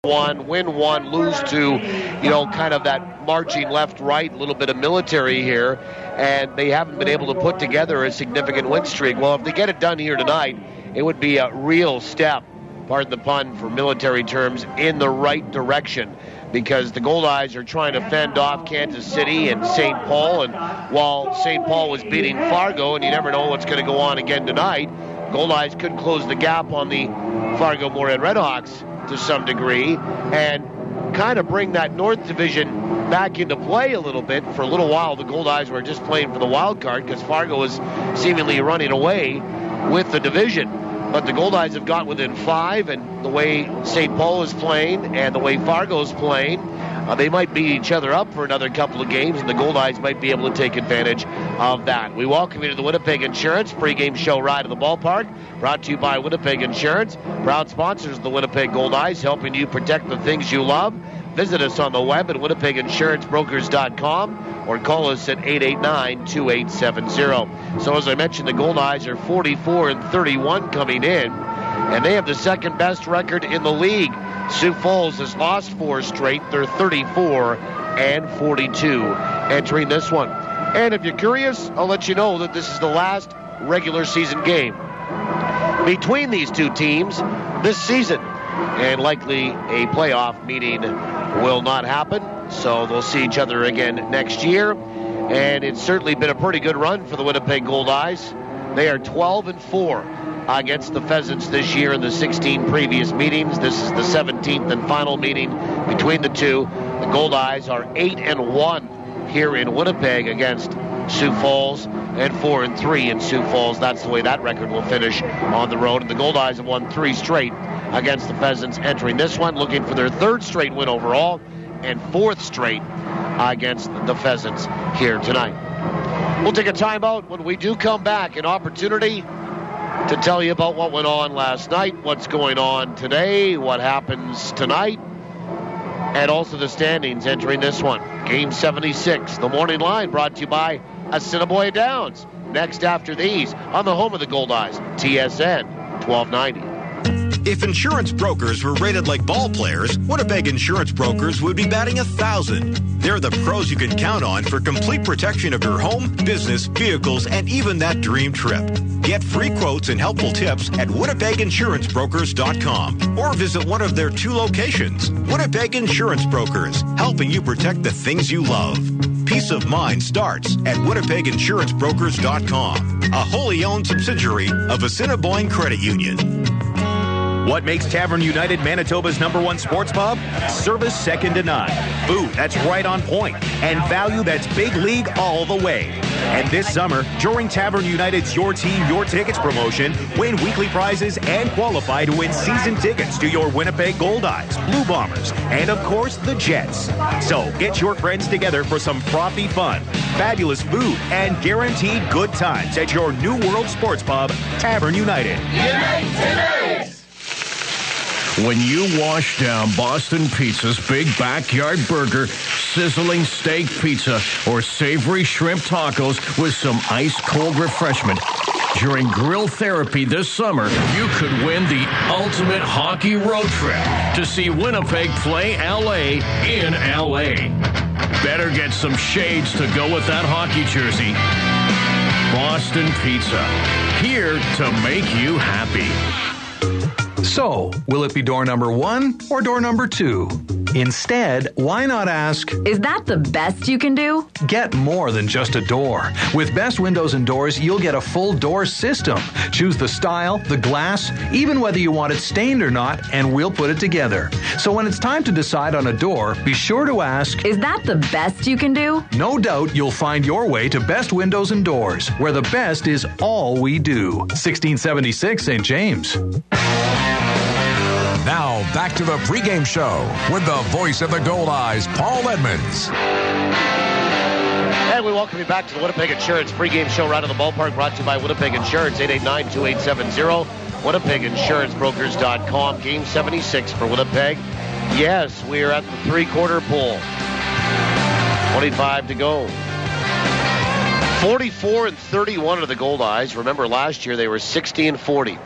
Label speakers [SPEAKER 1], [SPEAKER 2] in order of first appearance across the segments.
[SPEAKER 1] one, win one, lose two, kind of that marching left-right, a little bit of military here, and they haven't been able to put together a significant win streak. Well, if they get it done here tonight, it would be a real step, pardon the pun for military terms, in the right direction, because the Goldeyes are trying to fend off Kansas City and St. Paul, and while St. Paul was beating Fargo, and you never know what's going to go on again tonight, Goldeyes could close the gap on the Fargo-Moorhead Redhawks to some degree and kind of bring that North Division back into play a little bit. For a little while, the Goldeyes were just playing for the wild card because Fargo was seemingly running away with the division. But the Goldeyes have got within 5, and the way St. Paul is playing and the way Fargo is playing, they might beat each other up for another couple of games, and the Goldeyes might be able to take advantage of that. We welcome you to the Winnipeg Insurance pregame show ride of the ballpark, brought to you by Winnipeg Insurance, proud sponsors of the Winnipeg Goldeyes, helping you protect the things you love. Visit us on the web at winnipegInsurancebrokers.com or call us at 889-2870. So as I mentioned, the Goldeyes are 44-31 coming in, and they have the second best record in the league. Sioux Falls has lost 4 straight. They're 34-42 entering this one. And if you're curious, I'll let you know that this is the last regular season game between these two teams this season. And likely a playoff meeting will not happen, so they'll see each other again next year. And it's certainly been a pretty good run for the Winnipeg Goldeyes. They are 12-4 against the Pheasants this year in the 16 previous meetings. This is the 17th and final meeting between the two. The Goldeyes are 8-1 here in Winnipeg against Sioux Falls, and 4-3 in Sioux Falls. That's the way that record will finish on the road. And the Goldeyes have won 3 straight against the Pheasants entering this one, looking for their 3rd straight win overall and 4th straight against the Pheasants here tonight. We'll take a timeout. When we do come back, an opportunity to tell you about what went on last night, what's going on today, what happens tonight, and also the standings entering this one. Game 76, the morning line, brought to you by Assiniboia Downs. Next after these on the home of the Goldeyes, TSN 1290.
[SPEAKER 2] If insurance brokers were rated like ball players, Winnipeg Insurance Brokers would be batting 1,000. They're the pros you can count on for complete protection of your home, business, vehicles, and even that dream trip. Get free quotes and helpful tips at WinnipegInsuranceBrokers.com or visit one of their 2 locations. Winnipeg Insurance Brokers, helping you protect the things you love. Peace of mind starts at WinnipegInsuranceBrokers.com, a wholly owned subsidiary of Assiniboine Credit Union.
[SPEAKER 3] What makes Tavern United Manitoba's #1 sports pub? Service second to none. Food that's right on point. And value that's big league all the way. And this summer, during Tavern United's Your Team, Your Tickets promotion, win weekly prizes and qualify to win season tickets to your Winnipeg Goldeyes, Blue Bombers, and of course, the Jets. So get your friends together for some frothy fun, fabulous food, and guaranteed good times at your New World Sports Pub, Tavern United.
[SPEAKER 4] When you wash down Boston Pizza's big backyard burger, sizzling steak pizza, or savory shrimp tacos with some ice-cold refreshment during grill therapy this summer, you could win the ultimate hockey road trip to see Winnipeg play LA in LA. Better get some shades to go with that hockey jersey. Boston Pizza, here to make you happy.
[SPEAKER 5] So, will it be door number 1 or door number 2? Instead, why not ask,
[SPEAKER 6] is that the best you can do?
[SPEAKER 5] Get more than just a door. With Best Windows and Doors, you'll get a full door system. Choose the style, the glass, even whether you want it stained or not, and we'll put it together. So when it's time to decide on a door, be sure to ask,
[SPEAKER 6] is that the best you can do?
[SPEAKER 5] No doubt you'll find your way to Best Windows and Doors, where the best is all we do. 1676 St. James.
[SPEAKER 7] Now, back to the pregame show with the voice of the Goldeyes, Paul Edmonds.
[SPEAKER 1] And we welcome you back to the Winnipeg Insurance pregame show right on the ballpark, brought to you by Winnipeg Insurance, 889-2870, WinnipegInsuranceBrokers.com. Game 76 for Winnipeg. Yes, we are at the 3-quarter pole. 25 to go. 44-31 are the Goldeyes. Remember, last year they were 60-40.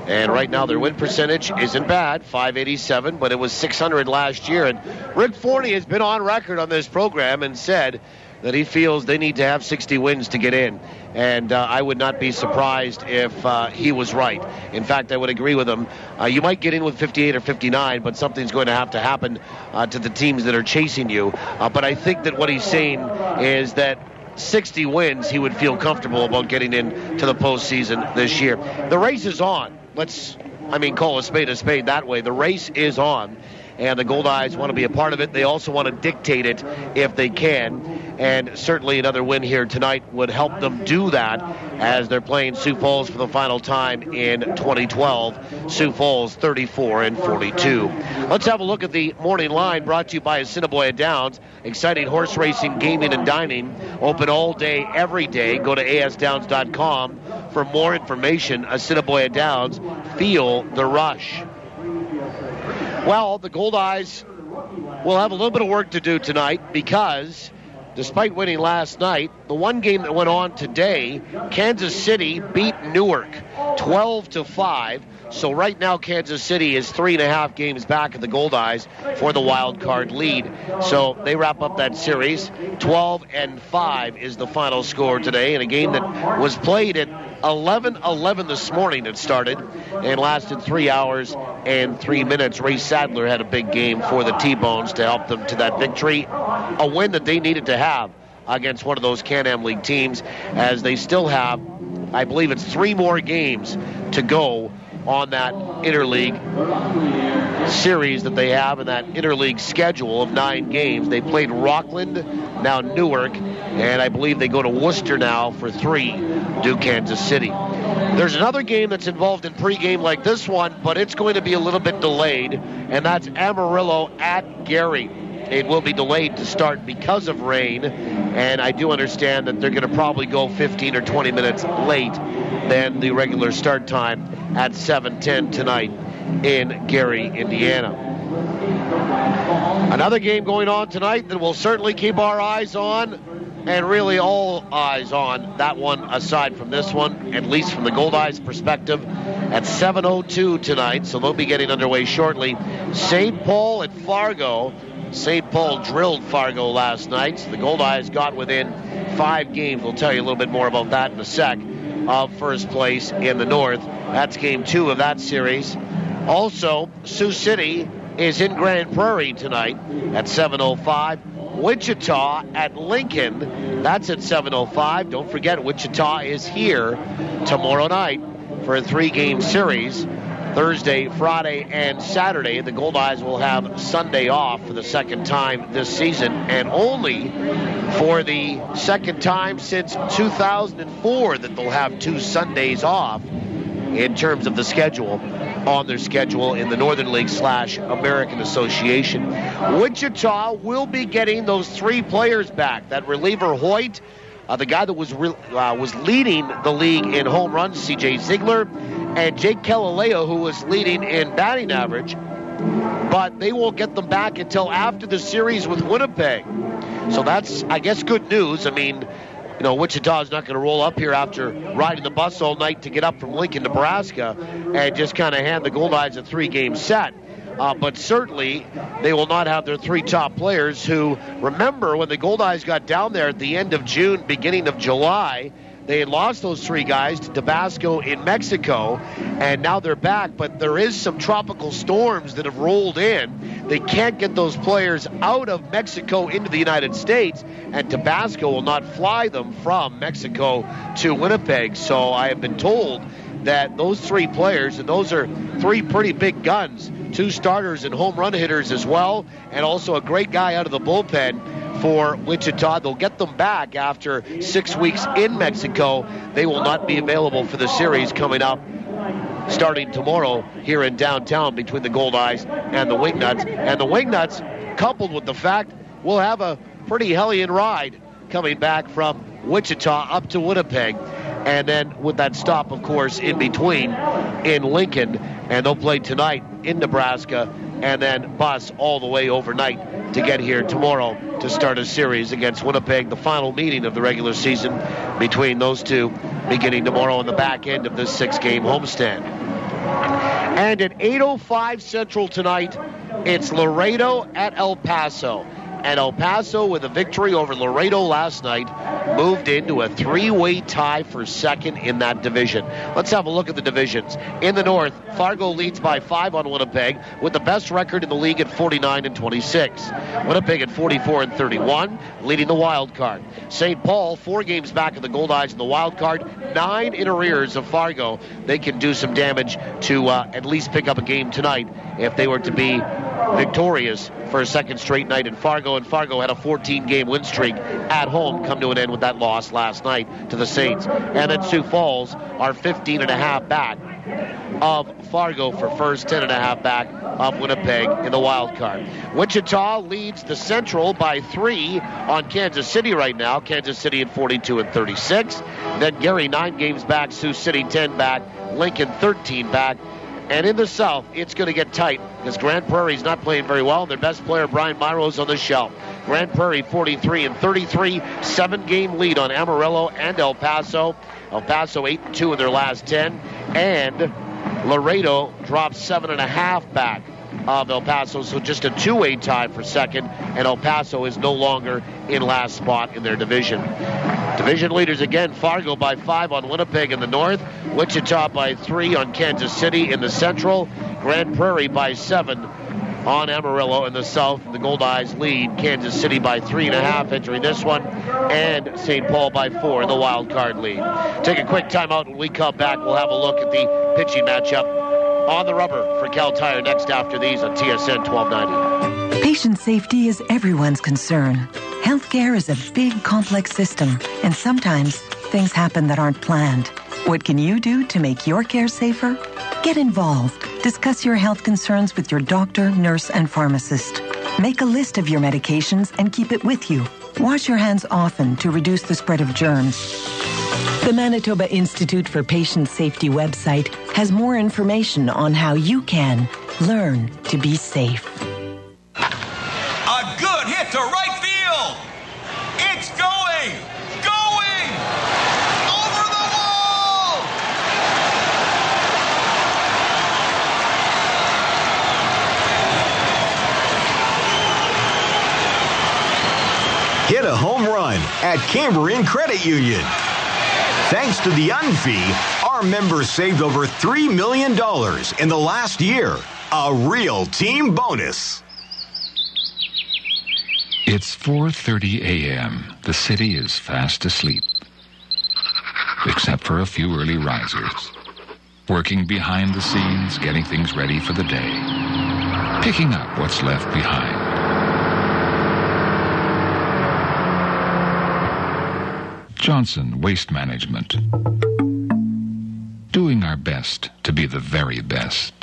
[SPEAKER 1] And right now their win percentage isn't bad, .587, but it was .600 last year. And Rick Forney has been on record on this program and said that he feels they need to have 60 wins to get in. And I would not be surprised if he was right. In fact, I would agree with him. You might get in with 58 or 59, but something's going to have to happen to the teams that are chasing you. But I think that what he's saying is that 60 wins, he would feel comfortable about getting into the postseason this year. The race is on. Let's call a spade that way. The race is on, and the Goldeyes want to be a part of it. They also want to dictate it if they can, and certainly another win here tonight would help them do that as they're playing Sioux Falls for the final time in 2012. Sioux Falls 34-42. Let's have a look at the morning line brought to you by Assiniboia Downs. Exciting horse racing, gaming, and dining. Open all day, every day. Go to asdowns.com for more information. Assiniboia Downs, feel the rush. Well, the Goldeyes will have a little bit of work to do tonight because despite winning last night, the one game that went on today, Kansas City beat Newark 12-5. So right now, Kansas City is 3.5 games back of the Goldeyes for the wild card lead. So they wrap up that series. 12-5 is the final score today in a game that was played at 11:11 this morning. It started and lasted 3 hours and 3 minutes. Ray Sadler had a big game for the T-Bones to help them to that victory, a win that they needed to have against one of those Can-Am League teams, as they still have, I believe it's 3 more games to go on that interleague series that they have in that interleague schedule of 9 games. They played Rockland, now Newark, and I believe they go to Worcester now for 3, do Kansas City. There's another game that's involved in pregame like this one, but it's going to be a little bit delayed, and that's Amarillo at Gary. It will be delayed to start because of rain, and I do understand that they're going to probably go 15 or 20 minutes late than the regular start time at 7:10 tonight in Gary, Indiana. Another game going on tonight that we'll certainly keep our eyes on, and really all eyes on that one aside from this one, at least from the Goldeyes perspective, at 7:02 tonight, so they'll be getting underway shortly. St. Paul at Fargo. St. Paul drilled Fargo last night. So the Goldeyes got within 5 games. We'll tell you a little bit more about that in a sec, of first place in the North. That's game 2 of that series. Also, Sioux City is in Grand Prairie tonight at 7:05. Wichita at Lincoln. That's at 7:05. Don't forget, Wichita is here tomorrow night for a 3-game series. Thursday, Friday, and Saturday. The Goldeyes will have Sunday off for the second time this season, and only for the second time since 2004 that they'll have 2 Sundays off in terms of the schedule, on their schedule in the Northern League / American Association. Wichita will be getting those 3 players back. That reliever Hoyt, the guy that was leading the league in home runs, C.J. Ziegler, and Jake Calaleo, who was leading in batting average, but they won't get them back until after the series with Winnipeg. So that's, I guess, good news. I mean, Wichita's not going to roll up here after riding the bus all night to get up from Lincoln, Nebraska, and just kind of hand the Goldeyes a 3-game set. But certainly they will not have their 3 top players who, remember, when the Goldeyes got down there at the end of June, beginning of July, they had lost those 3 guys to Tabasco in Mexico, and now they're back, but there is some tropical storms that have rolled in. They can't get those players out of Mexico into the United States, and Tabasco will not fly them from Mexico to Winnipeg. So I have been told that those 3 players, and those are 3 pretty big guns, 2 starters and home run hitters as well, and also a great guy out of the bullpen for Wichita. They'll get them back after 6 weeks in Mexico. They will not be available for the series coming up starting tomorrow here in downtown between the Goldeyes and the Wingnuts. And the Wingnuts, coupled with the fact we'll have a pretty hellion ride coming back from Wichita up to Winnipeg. And then with that stop, of course, in between in Lincoln. And they'll play tonight in Nebraska and then bus all the way overnight to get here tomorrow to start a series against Winnipeg, the final meeting of the regular season between those two, beginning tomorrow on the back end of this 6-game homestand. And at 8:05 Central tonight, it's Laredo at El Paso. And El Paso, with a victory over Laredo last night, moved into a three-way tie for second in that division. Let's have a look at the divisions. In the north, Fargo leads by 5 on Winnipeg, with the best record in the league at 49-26. Winnipeg at 44-31, leading the wild card. St. Paul, 4 games back of the Goldeyes in the wild card, 9 in arrears of Fargo. They can do some damage to at least pick up a game tonight if they were to be victorious for a second straight night in Fargo. And Fargo had a 14-game win streak at home come to an end with that loss last night to the Saints. And then Sioux Falls are 15.5 back of Fargo for first, 10.5 back of Winnipeg in the wild card. Wichita leads the Central by 3 on Kansas City right now. Kansas City at 42-36. Then Gary 9 games back, Sioux City 10 back, Lincoln 13 back. And in the South, it's going to get tight because Grand Prairie's not playing very well. Their best player, Brian Miro's on the shelf. Grand Prairie 43-33, 7-game lead on Amarillo and El Paso. El Paso 8-2 in their last 10. And Laredo drops 7.5 back of El Paso, so just a 2-way tie for second, and El Paso is no longer in last spot in their division. Division leaders again, Fargo by 5 on Winnipeg in the north, Wichita by 3 on Kansas City in the central, Grand Prairie by 7 on Amarillo in the south. The Goldeyes lead Kansas City by 3.5 entering this one, and St. Paul by 4 in the wild card lead. Take a quick timeout. When we come back, we'll have a look at the pitching matchup on the rubber for Cal Tire next after these on TSN 1290.
[SPEAKER 8] Patient safety is everyone's concern. Healthcare is a big, complex system, and sometimes things happen that aren't planned. What can you do to make your care safer? Get involved. Discuss your health concerns with your doctor, nurse, and pharmacist. Make a list of your medications and keep it with you. Wash your hands often to reduce the spread of germs. The Manitoba Institute for Patient Safety website has more information on how you can learn to be safe.
[SPEAKER 9] A good hit to right field. It's going, over the wall.
[SPEAKER 2] Hit a home run at Cambrian Credit Union. Thanks to the UNFI, our members saved over $3 million in the last year. A real team bonus.
[SPEAKER 10] It's 4:30 a.m. The city is fast asleep, except for a few early risers, working behind the scenes, getting things ready for the day, picking up what's left behind. Johnson Waste Management. Doing our best to be the very best.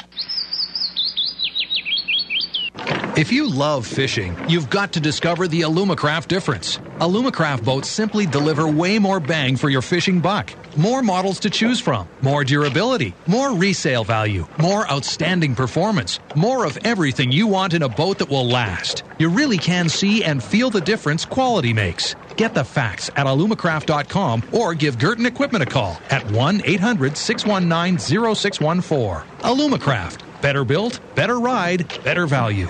[SPEAKER 5] If you love fishing, you've got to discover the Alumacraft difference. Alumacraft boats simply deliver way more bang for your fishing buck. More models to choose from, more durability, more resale value, more outstanding performance, more of everything you want in a boat that will last. You really can see and feel the difference quality makes. Get the facts at alumacraft.com or give Girton Equipment a call at 1-800-619-0614. Alumacraft. Better built, better ride, better value.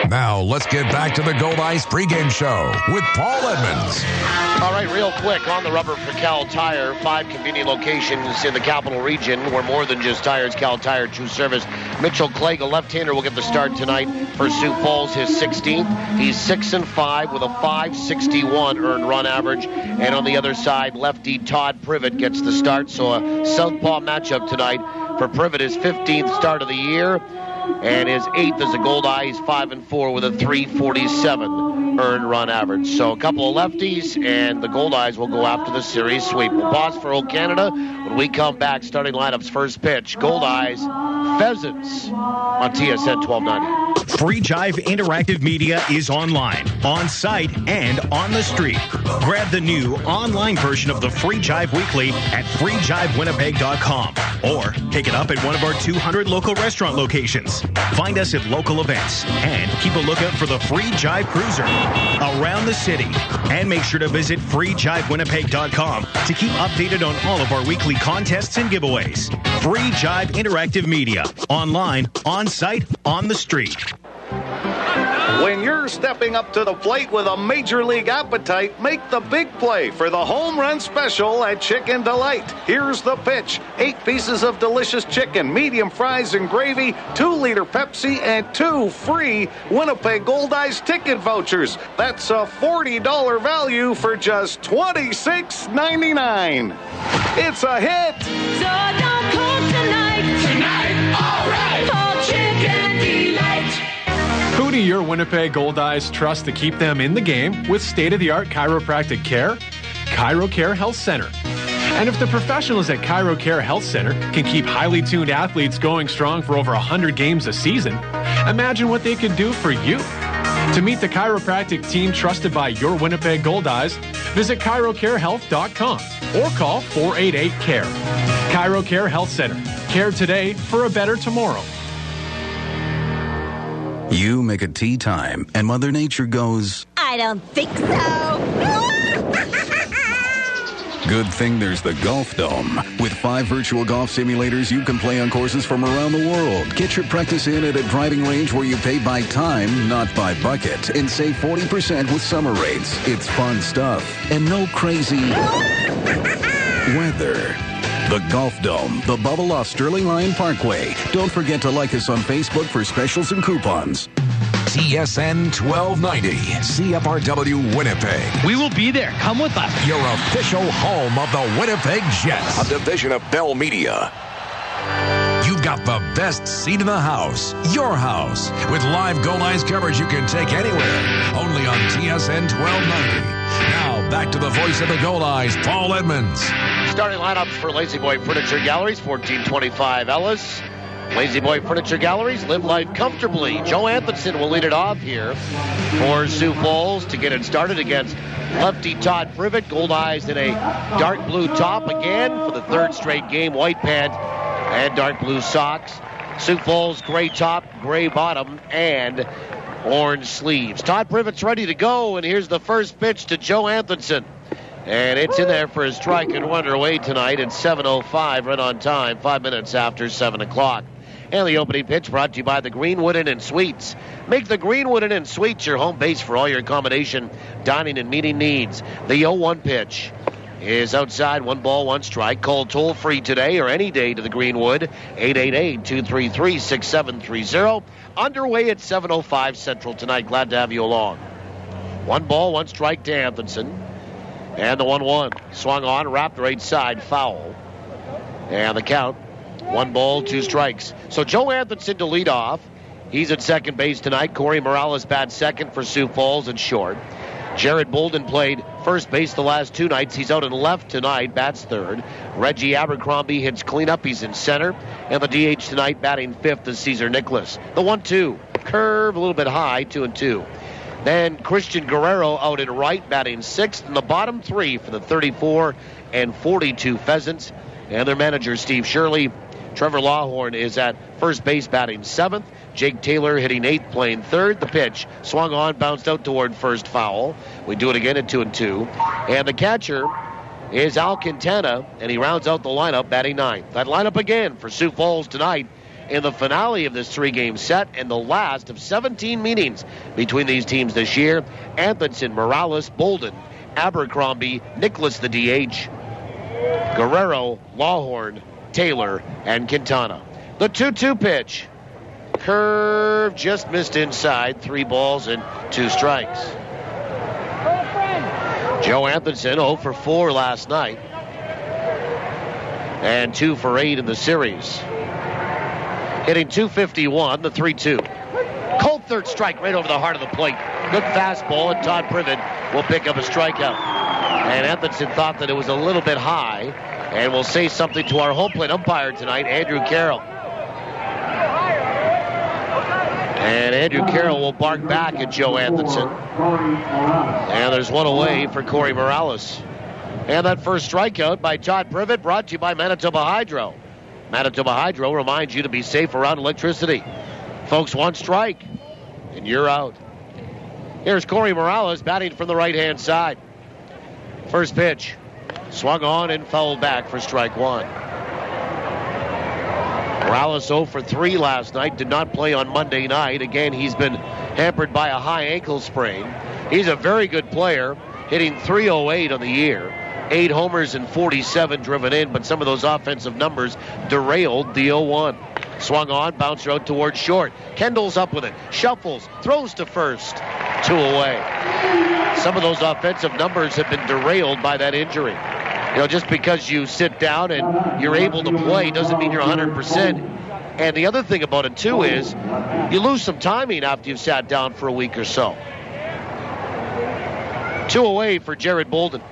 [SPEAKER 7] Now, let's get back to the Goldeyes pregame show with Paul Edmonds.
[SPEAKER 1] All right, real quick, on the rubber for Cal Tire, 5 convenient locations in the capital region where more than just tires. Cal Tire, true service. Mitchell Clegg, a left-hander, will get the start tonight for Sioux Falls, his 16th. He's 6-5 with a .561 earned run average. And on the other side, lefty Todd Privett gets the start. So a southpaw matchup tonight for Privett, his 15th start of the year. And his 8th as a Goldeyes, 5-4 with a .347 earned run average. So a couple of lefties, and the Goldeyes will go after the series sweep. We'll pause for Old Canada. When we come back, starting lineups, first pitch, Goldeyes Pheasants on TSN 1290.
[SPEAKER 3] Free Jive Interactive Media is online, on site, and on the street. Grab the new online version of the Free Jive Weekly at freejivewinnipeg.com or pick it up at one of our 200 local restaurant locations. Find us at local events and keep a lookout for the Free Jive Cruiser around the city. And make sure to visit freejivewinnipeg.com to keep updated on all of our weekly contests and giveaways. Free Jive Interactive Media, online, on site, on the street.
[SPEAKER 11] When you're stepping up to the plate with a major league appetite, make the big play for the home run special at Chicken Delight. Here's the pitch. 8 pieces of delicious chicken, medium fries and gravy, 2-liter Pepsi, and 2 free Winnipeg Goldeyes ticket vouchers. That's a $40 value for just $26.99. It's a hit.
[SPEAKER 12] So don't call tonight. Tonight, all right. Call Chicken Delight.
[SPEAKER 13] Who do your Winnipeg Goldeyes trust to keep them in the game with state-of-the-art chiropractic care? ChiroCare Health Center. And if the professionals at ChiroCare Health Center can keep highly tuned athletes going strong for over 100 games a season, imagine what they could do for you. To meet the chiropractic team trusted by your Winnipeg Goldeyes, visit chirocarehealth.com or call 488-CARE. ChiroCare Health Center. Care today for a better tomorrow.
[SPEAKER 14] You make a tea time, and Mother Nature goes,
[SPEAKER 12] I don't think so.
[SPEAKER 14] Good thing there's the Golf Dome. With 5 virtual golf simulators, you can play on courses from around the world. Get your practice in at a driving range where you pay by time, not by bucket, and save 40% with summer rates. It's fun stuff, and no crazy weather. The Golf Dome, the bubble off Sterling Lion Parkway. Don't forget to like us on Facebook for specials and coupons.
[SPEAKER 7] TSN 1290, CFRW Winnipeg.
[SPEAKER 15] We will be there. Come with us.
[SPEAKER 7] Your official home of the Winnipeg Jets. A division of Bell Media. You've got the best seat in the house. Your house. With live Goldeyes coverage you can take anywhere. Only on TSN 1290. Now, back to the voice of the Goldeyes, Paul Edmonds.
[SPEAKER 1] Starting lineups for Lazy Boy Furniture Galleries, 1425 Ellis. Lazy Boy Furniture Galleries, live life comfortably. Joe Anthonson will lead it off here for Sioux Falls to get it started against lefty Todd Privett. Goldeyes in a dark blue top again for the 3rd straight game. White pant and dark blue socks. Sioux Falls, gray top, gray bottom, and orange sleeves. Todd Privett's ready to go, and here's the first pitch to Joe Anthonson. And it's in there for a strike and one away tonight at 7:05, right on time, 5 minutes after 7 o'clock. And the opening pitch brought to you by the Greenwood Inn and Suites. Make the Greenwood Inn and Suites your home base for all your accommodation, dining, and meeting needs. The 0-1 pitch is outside, 1 ball, 1 strike. Call toll-free today or any day to the Greenwood, 888-233-6730. Underway at 7:05 Central tonight. Glad to have you along. 1 ball, 1 strike to Anthonson. And the 1-1. Swung on, wrapped right side, foul. And the count, 1 ball, 2 strikes. So Joe Anthonson to lead off. He's at second base tonight. Corey Morales bats second for Sioux Falls and short. Jared Bolden played first base the last 2 nights. He's out in left tonight, bats third. Reggie Abercrombie hits cleanup. He's in center. And the DH tonight batting fifth is Cesar Nicholas. The 1-2. Curve a little bit high, 2-2. Then Christian Guerrero out in right, batting sixth. And the bottom 3 for the 34 and 42 Pheasants. And their manager, Steve Shirley. Trevor Lawhorn is at first base, batting seventh. Jake Taylor hitting eighth, playing third. The pitch swung on, bounced out toward first, foul. We do it again at 2-2. And the catcher is Al Quintana, and he rounds out the lineup, batting ninth. That lineup again for Sioux Falls tonight in the finale of this 3-game set and the last of 17 meetings between these teams this year. Anthonson, Morales, Bolden, Abercrombie, Nicholas the DH, Guerrero, Lawhorn, Taylor, and Quintana. The 2-2 pitch. Curve just missed inside. 3 balls and 2 strikes. Joe Anthonson 0 for 4 last night. And 2 for 8 in the series. Hitting .251, the 3-2. Cold third strike right over the heart of the plate. Good fastball, and Todd Privett will pick up a strikeout. And Anthonson thought that it was a little bit high, and we'll say something to our home plate umpire tonight, Andrew Carroll. And Andrew Carroll will bark back at Joe Anthonson. And there's one away for Corey Morales. And that first strikeout by Todd Privett, brought to you by Manitoba Hydro. Manitoba Hydro reminds you to be safe around electricity. Folks, one strike, and you're out. Here's Corey Morales batting from the right-hand side. First pitch, swung on and fouled back for strike one. Morales 0 for 3 last night, did not play on Monday night. Again, he's been hampered by a high ankle sprain. He's a very good player, hitting .308 on the year. 8 homers and 47 driven in, but some of those offensive numbers derailed the 0-1. Swung on, bounced out towards short. Kendall's up with it, shuffles, throws to first. 2 away. Some of those offensive numbers have been derailed by that injury. You know, just because you sit down and you're able to play doesn't mean you're 100%. And the other thing about it, too, is you lose some timing after you've sat down for a week or so. 2 away for Jared Bolden.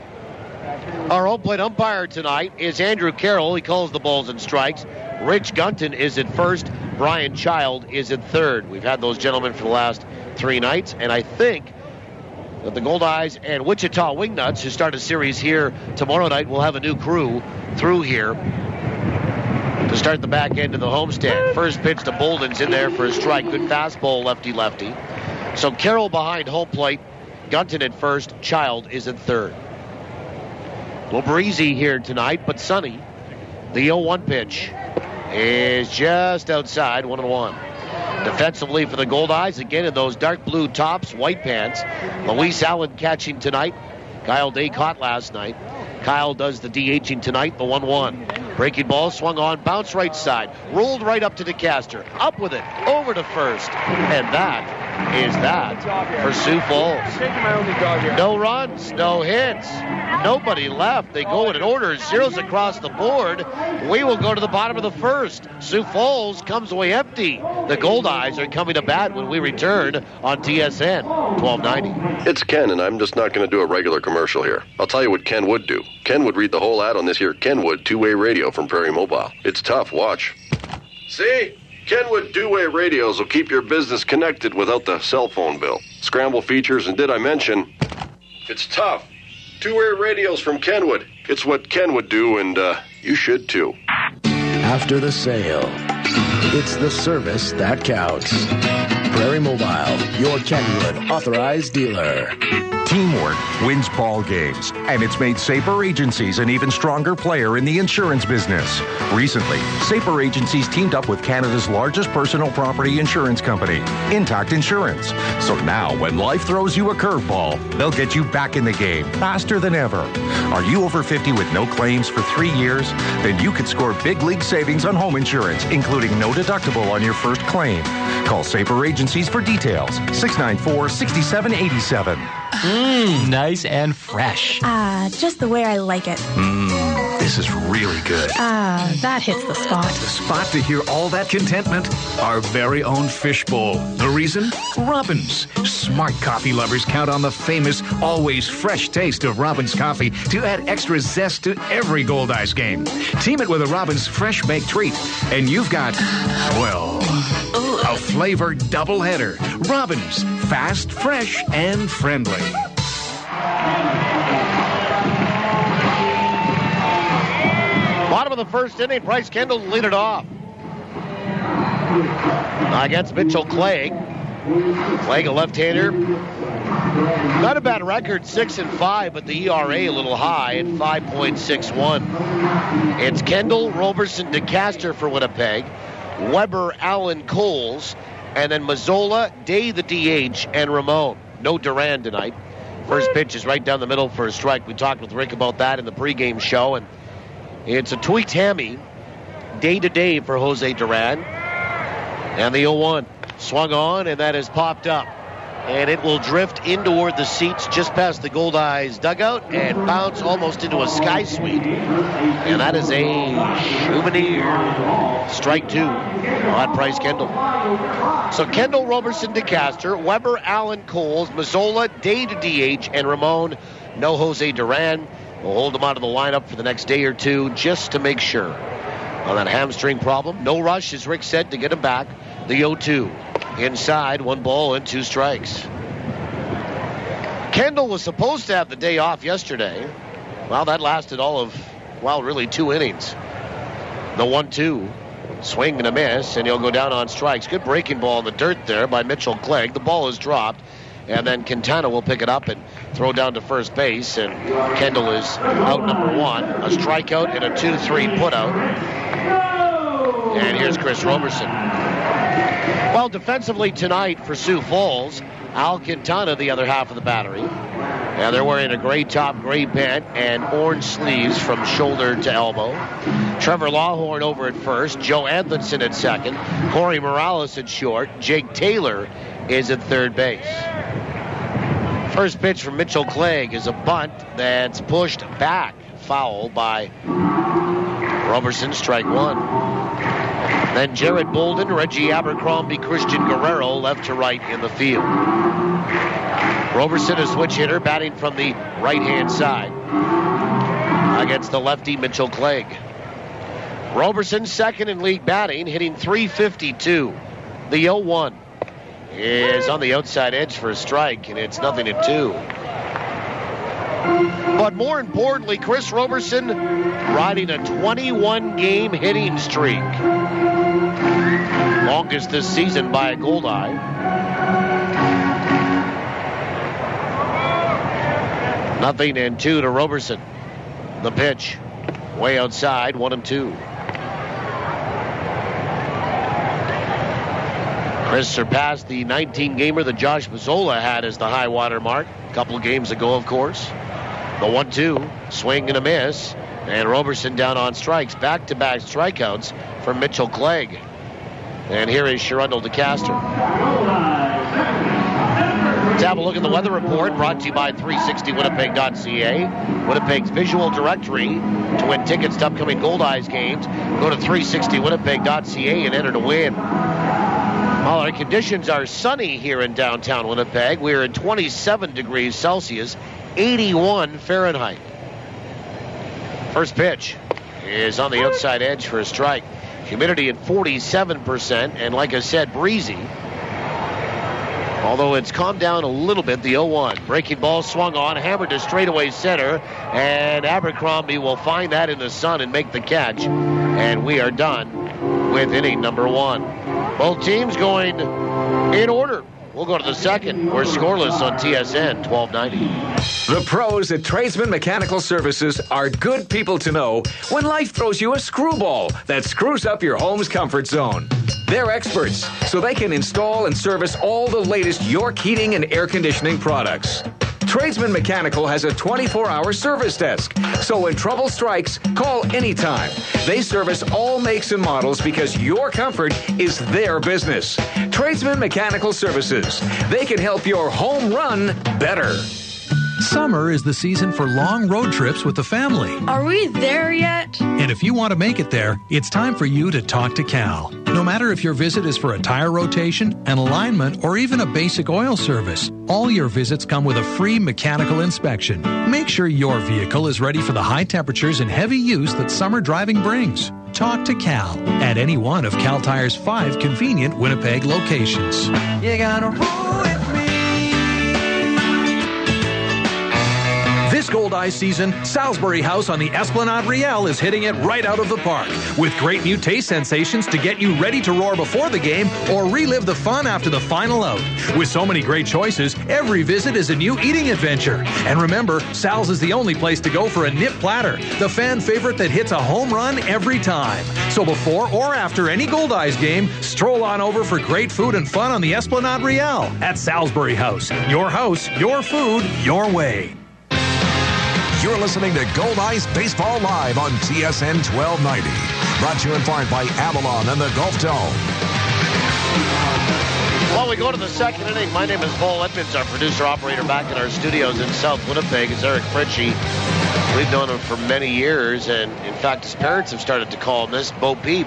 [SPEAKER 1] Our home plate umpire tonight is Andrew Carroll. He calls the balls and strikes. Rich Gunton is at first. Brian Child is at third. We've had those gentlemen for the last 3 nights, and I think that the Goldeyes and Wichita Wingnuts, who start a series here tomorrow night, will have a new crew through here to start the back end of the homestand. First pitch to Bolden's in there for a strike. Good fastball, lefty-lefty. So Carroll behind home plate. Gunton at first. Child is at third. A little breezy here tonight, but sunny. The 0-1 pitch is just outside, 1-1. Defensively for the Goldeyes, again in those dark blue tops, white pants. Luis Allen catching tonight. Kyle Day caught last night. Kyle does the DHing tonight, the 1-1. Breaking ball, swung on, bounced right side. Rolled right up to DeCaster. Up with it, over to first. And that is that for Sioux Falls. No runs, no hits. Nobody left. They go in an order, zeros across the board. We will go to the bottom of the first. Sioux Falls comes away empty. The Goldeyes are coming to bat when we return on TSN 1290.
[SPEAKER 15] It's Ken, and I'm just not going to do a regular commercial here. I'll tell you what Ken would do. Ken would read the whole ad on this here Kenwood two-way radio from Prairie Mobile. It's tough. Watch. See? Kenwood two-way radios will keep your business connected without the cell phone bill. Scramble features, and did I mention, it's tough. Two-way radios from Kenwood. It's what Ken would do, and you should too.
[SPEAKER 16] After the sale, it's the service that counts. Prairie Mobile, your Kenwood authorized dealer.
[SPEAKER 3] Teamwork wins ball games, and it's made Saper Agencies an even stronger player in the insurance business. Recently, Saper Agencies teamed up with Canada's largest personal property insurance company, Intact Insurance. So now, when life throws you a curveball, they'll get you back in the game faster than ever. Are you over 50 with no claims for 3 years? Then you could score big league savings on home insurance, including no deductible on your first claim. Call Saper Agencies for details. 694-6787.
[SPEAKER 17] Nice and fresh.
[SPEAKER 18] Just the way I like it.
[SPEAKER 5] This is really good.
[SPEAKER 18] That hits the spot.
[SPEAKER 5] The spot to hear all that contentment? Our very own fishbowl. The reason? Robin's. Smart coffee lovers count on the famous, always fresh taste of Robin's coffee to add extra zest to every Goldeyes game. Team it with a Robin's fresh baked treat, and you've got, well, a flavored doubleheader. Robin's. Fast, fresh, and friendly.
[SPEAKER 1] Bottom of the first inning, Bryce Kendall lead it off against Mitchell Clegg. Clegg, a left-hander. Not a bad record, 6-5, but the ERA a little high at 5.61. It's Kendall, Roberson, DeCaster for Winnipeg, Weber, Allen, Coles, and then Mazzola, Day the DH, and Ramon. No Duran tonight. First pitch is right down the middle for a strike. We talked with Rick about that in the pregame show, and it's a tweaked hammy, day-to-day for Jose Duran. And the 0-1 swung on, and that has popped up. And it will drift in toward the seats just past the Goldeyes dugout and bounce almost into a sky suite. And that is a souvenir. Strike 2 on Bryce Kendall. So Kendall, Roberson, DeCaster, Weber, Allen, Coles, Mazzola, Day to DH, and Ramon. No Jose Duran. We'll hold him out of the lineup for the next day or two just to make sure on that hamstring problem. No rush, as Rick said, to get him back. The 0-2. Inside, 1 ball and 2 strikes. Kendall was supposed to have the day off yesterday. Well, that lasted really 2 innings. The 1-2. Swing and a miss, and he'll go down on strikes. Good breaking ball in the dirt there by Mitchell Clegg. The ball is dropped, and then Quintana will pick it up and throw down to first base, and Kendall is out number 1. A strikeout and a 2-3 putout. And here's Chris Roberson. Well, defensively tonight for Sioux Falls, Al Quintana, the other half of the battery. And they're wearing a gray top, gray pant, and orange sleeves from shoulder to elbow. Trevor Lawhorn over at first. Joe Anthonson at second. Corey Morales at short. Jake Taylor is at third base. First pitch from Mitchell Clegg is a bunt that's pushed back. Foul by Roberson, strike 1. Then Jared Bolden, Reggie Abercrombie, Christian Guerrero, left to right in the field. Roberson, a switch hitter, batting from the right-hand side against the lefty Mitchell Clegg. Roberson, second in league batting, hitting .352. The 0-1 is on the outside edge for a strike, and it's 0-2. But more importantly, Chris Roberson riding a 21-game hitting streak. Longest this season by a Goldeye. 0-2 to Roberson. The pitch, way outside, 1-2. Chris surpassed the 19-gamer that Josh Mazzola had as the high water mark a couple of games ago, of course. The 1-2, swing and a miss, and Roberson down on strikes. Back-to-back strikeouts from Mitchell Clegg. And here is Sherundle DeCaster. Let's have a look at the weather report, brought to you by 360winnipeg.ca. Winnipeg's visual directory to win tickets to upcoming Goldeyes games. Go to 360winnipeg.ca and enter to win. Well, our conditions are sunny here in downtown Winnipeg. We're at 27 degrees Celsius, 81 Fahrenheit. First pitch is on the outside edge for a strike. Humidity at 47%, and like I said, breezy. Although it's calmed down a little bit, the 0-1. Breaking ball swung on, hammered to straightaway center, and Abercrombie will find that in the sun and make the catch. And we are done with inning number 1. Both teams going in order. We'll go to the second. We're scoreless on TSN 1290.
[SPEAKER 19] The pros at Tradesman Mechanical Services are good people to know when life throws you a screwball that screws up your home's comfort zone. They're experts, so they can install and service all the latest York heating and air conditioning products. Tradesman Mechanical has a 24-hour service desk, so when trouble strikes, call anytime. They service all makes and models because your comfort is their business. Tradesman Mechanical Services. They can help your home run better.
[SPEAKER 5] Summer is the season for long road trips with the family.
[SPEAKER 20] Are we there yet?
[SPEAKER 5] And if you want to make it there, it's time for you to talk to Cal. No matter if your visit is for a tire rotation, an alignment, or even a basic oil service, all your visits come with a free mechanical inspection. Make sure your vehicle is ready for the high temperatures and heavy use that summer driving brings. Talk to Cal at any one of Cal Tire's 5 convenient Winnipeg locations.
[SPEAKER 12] You gotta roll with me.
[SPEAKER 5] This Goldeyes season, Salisbury House on the Esplanade Riel is hitting it right out of the park with great new taste sensations to get you ready to roar before the game or relive the fun after the final out. With so many great choices, every visit is a new eating adventure. And remember, Sal's is the only place to go for a nip platter, the fan favorite that hits a home run every time. So before or after any Goldeyes game, stroll on over for great food and fun on the Esplanade Riel at Salisbury House. Your house, your food, your way.
[SPEAKER 7] You're listening to Goldeyes Baseball Live on TSN 1290. Brought to you in part by Avalon and the Gulf Dome.
[SPEAKER 1] Well, we go to the second inning. My name is Paul Edmonds, our producer-operator back in our studios in South Winnipeg is Eric Fritchie. We've known him for many years, and in fact, his parents have started to call him this, Bo Peep.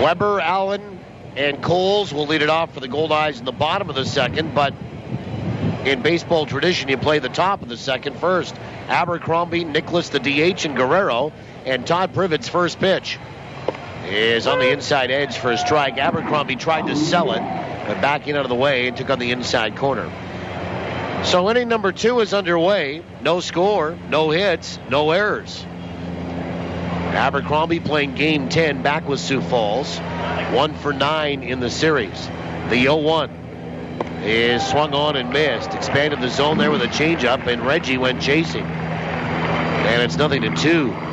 [SPEAKER 1] Weber, Allen, and Coles will lead it off for the Goldeyes in the bottom of the second, but in baseball tradition, you play the top of the second first. Abercrombie, Nicholas, the DH, and Guerrero, and Todd Privett's first pitch. is on the inside edge for a strike. Abercrombie tried to sell it, but backing out of the way and took on the inside corner. So inning number 2 is underway. No score, no hits, no errors. Abercrombie playing game 10 back with Sioux Falls. 1 for 9 in the series. The 0-1 is swung on and missed. Expanded the zone there with a changeup, and Reggie went chasing. And it's 0-2.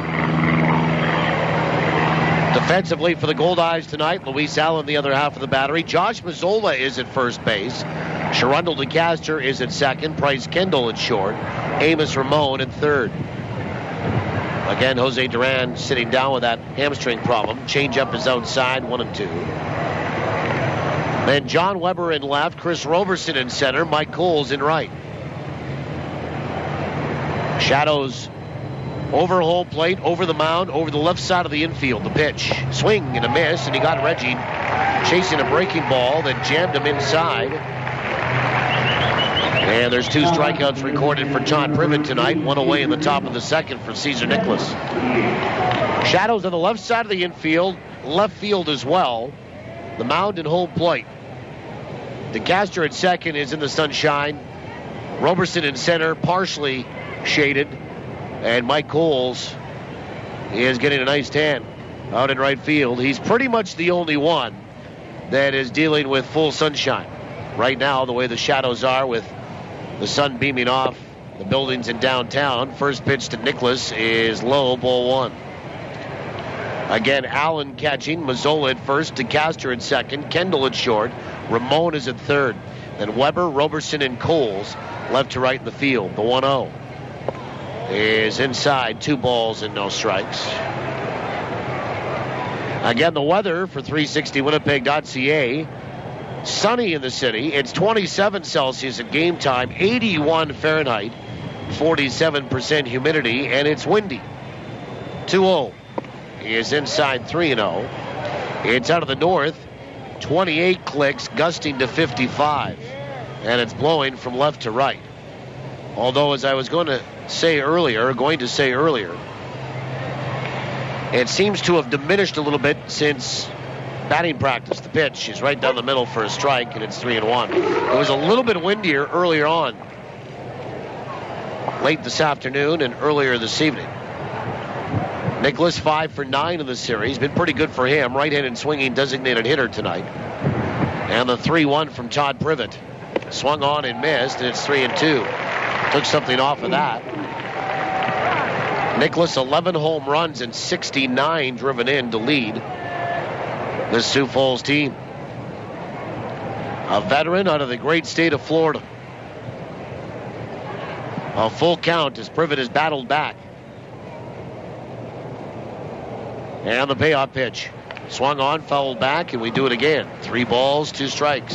[SPEAKER 1] Defensively for the Goldeyes tonight, Luis Allen the other half of the battery. Josh Mazzola is at first base. Sharundle DeCaster is at second. Price Kendall at short. Amos Ramon at third. Again, Jose Duran sitting down with that hamstring problem. Changeup is outside, 1-2. Then John Weber in left, Chris Roberson in center, Mike Coles in right. Shadows over home plate, over the mound, over the left side of the infield. The pitch, swing and a miss, and he got Reggie chasing a breaking ball that jammed him inside. And there's 2 strikeouts recorded for Todd Privett tonight. 1 away in the top of the second for Caesar Nicholas. Shadows on the left side of the infield, left field as well. The mound and home plate. DeCaster at second is in the sunshine. Roberson in center, partially shaded. And Mike Coles is getting a nice tan out in right field. He's pretty much the only one that is dealing with full sunshine. Right now, the way the shadows are with the sun beaming off the buildings in downtown. First pitch to Nicholas is low, ball 1. Again, Allen catching, Mazzola at first, DeCaster at second, Kendall at short, Ramon is at third. Then Weber, Roberson, and Coles left to right in the field. The 1-0 is inside, 2 balls and no strikes. Again, the weather for 360winnipeg.ca. Sunny in the city. It's 27 Celsius at game time, 81 Fahrenheit, 47% humidity, and it's windy. 2-0 is inside, 3-0. It's out of the north, 28 clicks, gusting to 55, and it's blowing from left to right. Although, as I was going to say earlier, it seems to have diminished a little bit since batting practice. The pitch is right down the middle for a strike, and it's 3-1. It was a little bit windier earlier on, late this afternoon and earlier this evening. Nicholas 5 for 9 in the series. Been pretty good for him. Right-handed swinging designated hitter tonight. And the 3-1 from Todd Privett. Swung on and missed, and it's 3-2. Took something off of that. Nicholas 11 home runs and 69 driven in to lead this Sioux Falls team. A veteran out of the great state of Florida. A full count as Privett has battled back. And the payoff pitch. Swung on, fouled back, and we do it again. 3 balls, 2 strikes.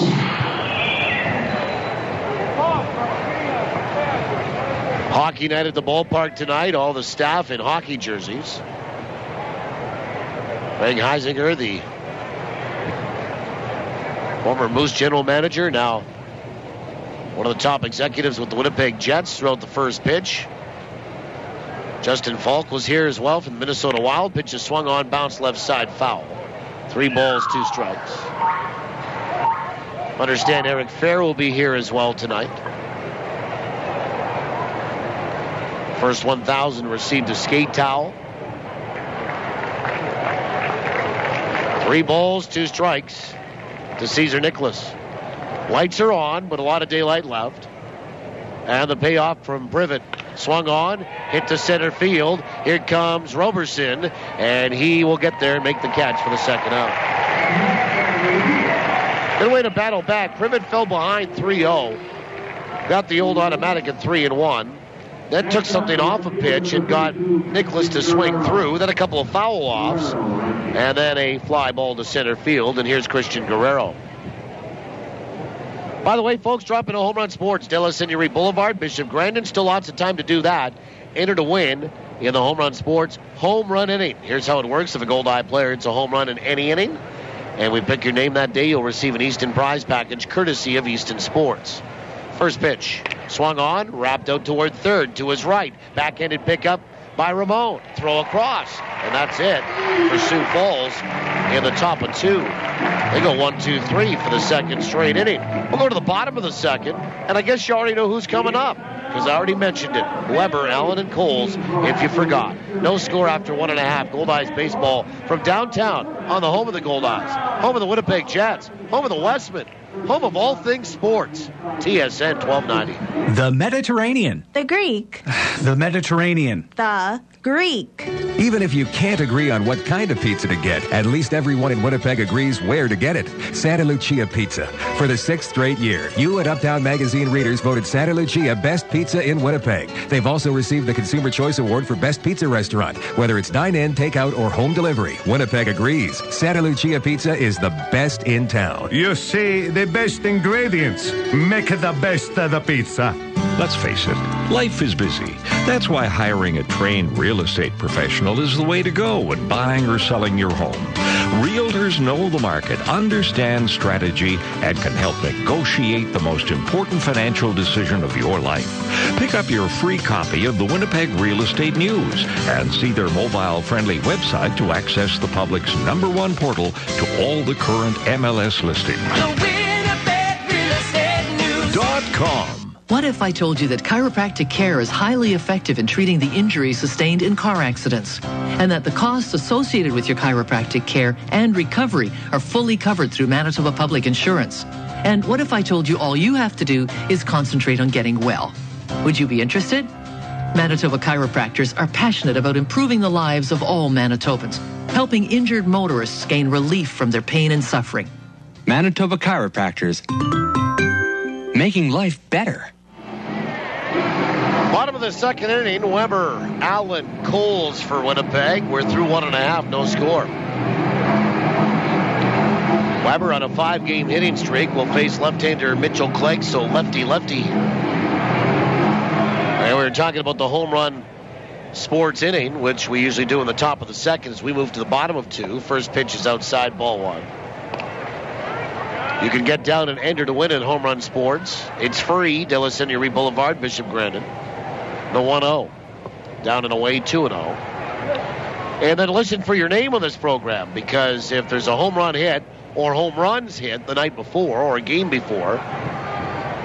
[SPEAKER 1] Hockey night at the ballpark tonight. All the staff in hockey jerseys. Greg Heisinger, the former Moose general manager, now one of the top executives with the Winnipeg Jets, throughout the first pitch. Justin Falk was here as well from the Minnesota Wild. Pitch is swung on, bounced left side, foul. 3 balls, 2 strikes. Understand Eric Fair will be here as well tonight. First 1,000 received a skate towel. 3 balls, 2 strikes to Caesar Nicholas. Lights are on, but a lot of daylight left. And the payoff from Privett. Swung on, hit to center field. Here comes Roberson, and he will get there and make the catch for the second out. Good way to battle back. Privett fell behind 3-0. Got the old automatic at 3-1. Then took something off a pitch and got Nicholas to swing through. Then a couple of foul offs, and then a fly ball to center field. And here's Christian Guerrero. By the way, folks, drop into Home Run Sports, De La Seigneurie Boulevard, Bishop Grandin. Still lots of time to do that. Enter to win in the Home Run Sports Home Run Inning. Here's how it works. If a Goldeye player hits a home run in any inning, and we pick your name that day, you'll receive an Easton prize package courtesy of Easton Sports. First pitch. Swung on, wrapped out toward third, to his right. Backhanded pickup by Ramon. Throw across, and that's it for Sioux Falls in the top of 2. They go 1-2-3 for the second straight inning. We'll go to the bottom of the second, and I guess you already know who's coming up, because I already mentioned it. Weber, Allen, and Coles, if you forgot. No score after 1.5. Goldeyes baseball from downtown on the home of the Goldeyes, home of the Winnipeg Jets, home of the Westmen, home of all things sports. TSN 1290.
[SPEAKER 20] The Mediterranean.
[SPEAKER 18] The Greek.
[SPEAKER 20] The Mediterranean.
[SPEAKER 18] The Greek.
[SPEAKER 21] Even if you can't agree on what kind of pizza to get, at least everyone in Winnipeg agrees where to get it. Santa Lucia Pizza. For the 6th straight year, you and Uptown Magazine readers voted Santa Lucia Best Pizza in Winnipeg. They've also received the Consumer Choice Award for Best Pizza Restaurant. Whether it's dine-in, takeout, or home delivery, Winnipeg agrees. Santa Lucia Pizza is the best in town.
[SPEAKER 22] You see, the best ingredients make the best of the pizza.
[SPEAKER 23] Let's face it, life is busy. That's why hiring a trained real estate professional is the way to go when buying or selling your home. Realtors know the market, understand strategy, and can help negotiate the most important financial decision of your life. Pick up your free copy of the Winnipeg Real Estate News and see their mobile-friendly website to access the public's #1 portal to all the current MLS listings. .com.
[SPEAKER 24] What if I told you that chiropractic care is highly effective in treating the injuries sustained in car accidents, and that the costs associated with your chiropractic care and recovery are fully covered through Manitoba Public Insurance? And what if I told you all you have to do is concentrate on getting well? Would you be interested? Manitoba chiropractors are passionate about improving the lives of all Manitobans, helping injured motorists gain relief from their pain and suffering.
[SPEAKER 25] Manitoba chiropractors, making life better.
[SPEAKER 1] Bottom of the second inning, Weber, Allen, Coles for Winnipeg. We're through 1.5, no score. Weber on a 5-game hitting streak will face left-hander Mitchell Clegg, so lefty-lefty. And we were talking about the home run sports inning, which we usually do in the top of the second as we move to the bottom of 2. First pitch is outside, ball 1. You can get down and enter to win at Home Run Sports. It's free. De La Seigneurie Boulevard, Bishop Grandin. The 1-0. Down and away, 2-0. And then listen for your name on this program, because if there's a home run hit or home runs hit the night before or a game before,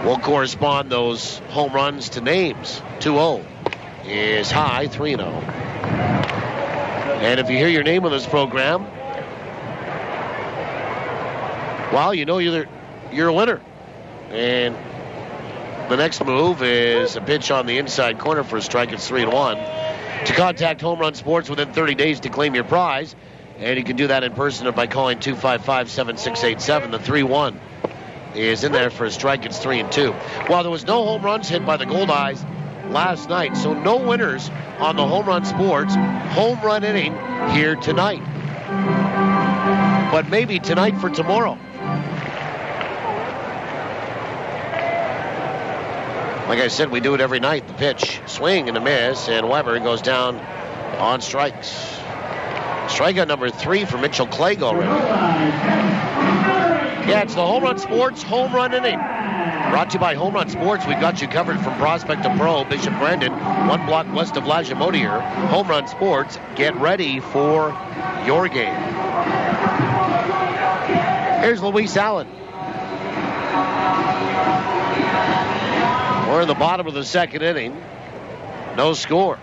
[SPEAKER 1] we'll correspond those home runs to names. 2-0 is high, 3-0. And if you hear your name on this program, well, you know you're a winner. And the next move is a pitch on the inside corner for a strike. It's 3-1. To contact Home Run Sports within 30 days to claim your prize. And you can do that in person or by calling 255-7687. The 3-1 is in there for a strike. It's 3-2. Well, there was no home runs hit by the Goldeyes last night, so no winners on the Home Run Sports home run inning here tonight. But maybe tonight for tomorrow. Like I said, we do it every night. The pitch, swing and a miss, and Weber goes down on strikes. Strikeout number 3 for Mitchell Clegg already. Yeah, it's the Home Run Sports home run inning. Brought to you by Home Run Sports. We've got you covered from prospect to pro. Bishop Grandin, 1 block west of Lagimodiere. Home Run Sports. Get ready for your game. Here's Luis Allen. We're in the bottom of the second inning. No score.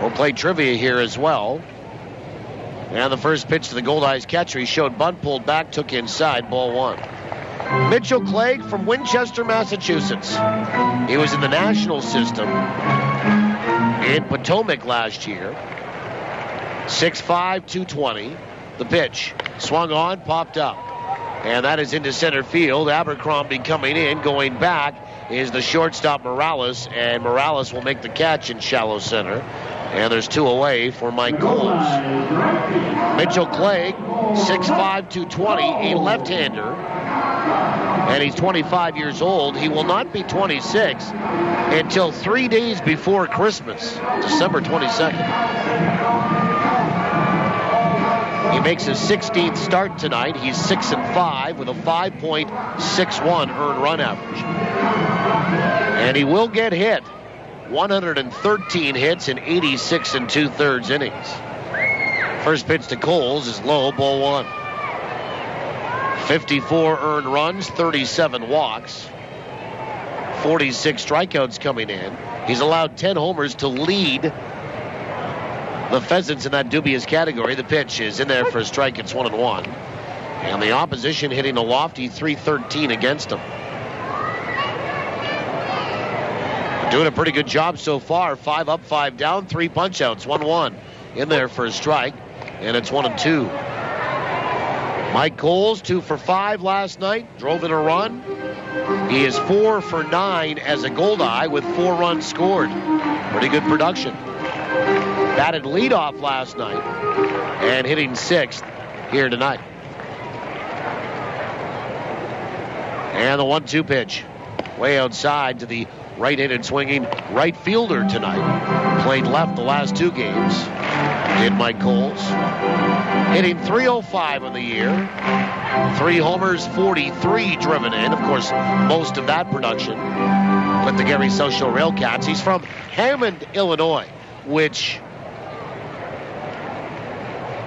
[SPEAKER 1] We'll play trivia here as well. And the first pitch to the Goldeyes catcher, he showed bunt, pulled back, took inside, ball 1. Mitchell Clegg from Winchester, Massachusetts. He was in the national system in Potomac last year. 6'5", 220. The pitch, swung on, popped up. And that is into center field. Abercrombie coming in, going back is the shortstop Morales, and Morales will make the catch in shallow center. And there's 2 away for Mike Coles. Mitchell Clegg, 6'5", 220, a left-hander. And he's 25 years old. He will not be 26 until 3 days before Christmas, December 22nd. He makes his 16th start tonight. He's 6-5 with a 5.61 earned run average. And he will get hit 113 hits in 86 2/3 innings. First pitch to Coles is low, ball one. 54 earned runs, 37 walks, 46 strikeouts coming in. He's allowed 10 homers to lead the Pheasants in that dubious category. The pitch is in there for a strike. It's 1-1. And the opposition hitting a lofty .313 against him. Doing a pretty good job so far. 5 up, 5 down, 3 punch-outs, 1-1. In there for a strike, and it's 1-2. Mike Coles, 2 for 5 last night, drove in a run. He is 4 for 9 as a Goldeye with 4 runs scored. Pretty good production. Batted leadoff last night and hitting 6th here tonight. And the 1-2 pitch. Way outside to the right-handed swinging right fielder tonight. Played left the last 2 games. Did Mike Coles. Hitting .305 on the year. 3 homers, 43 driven in. Of course, most of that production with the Gary Social Railcats. He's from Hammond, Illinois, which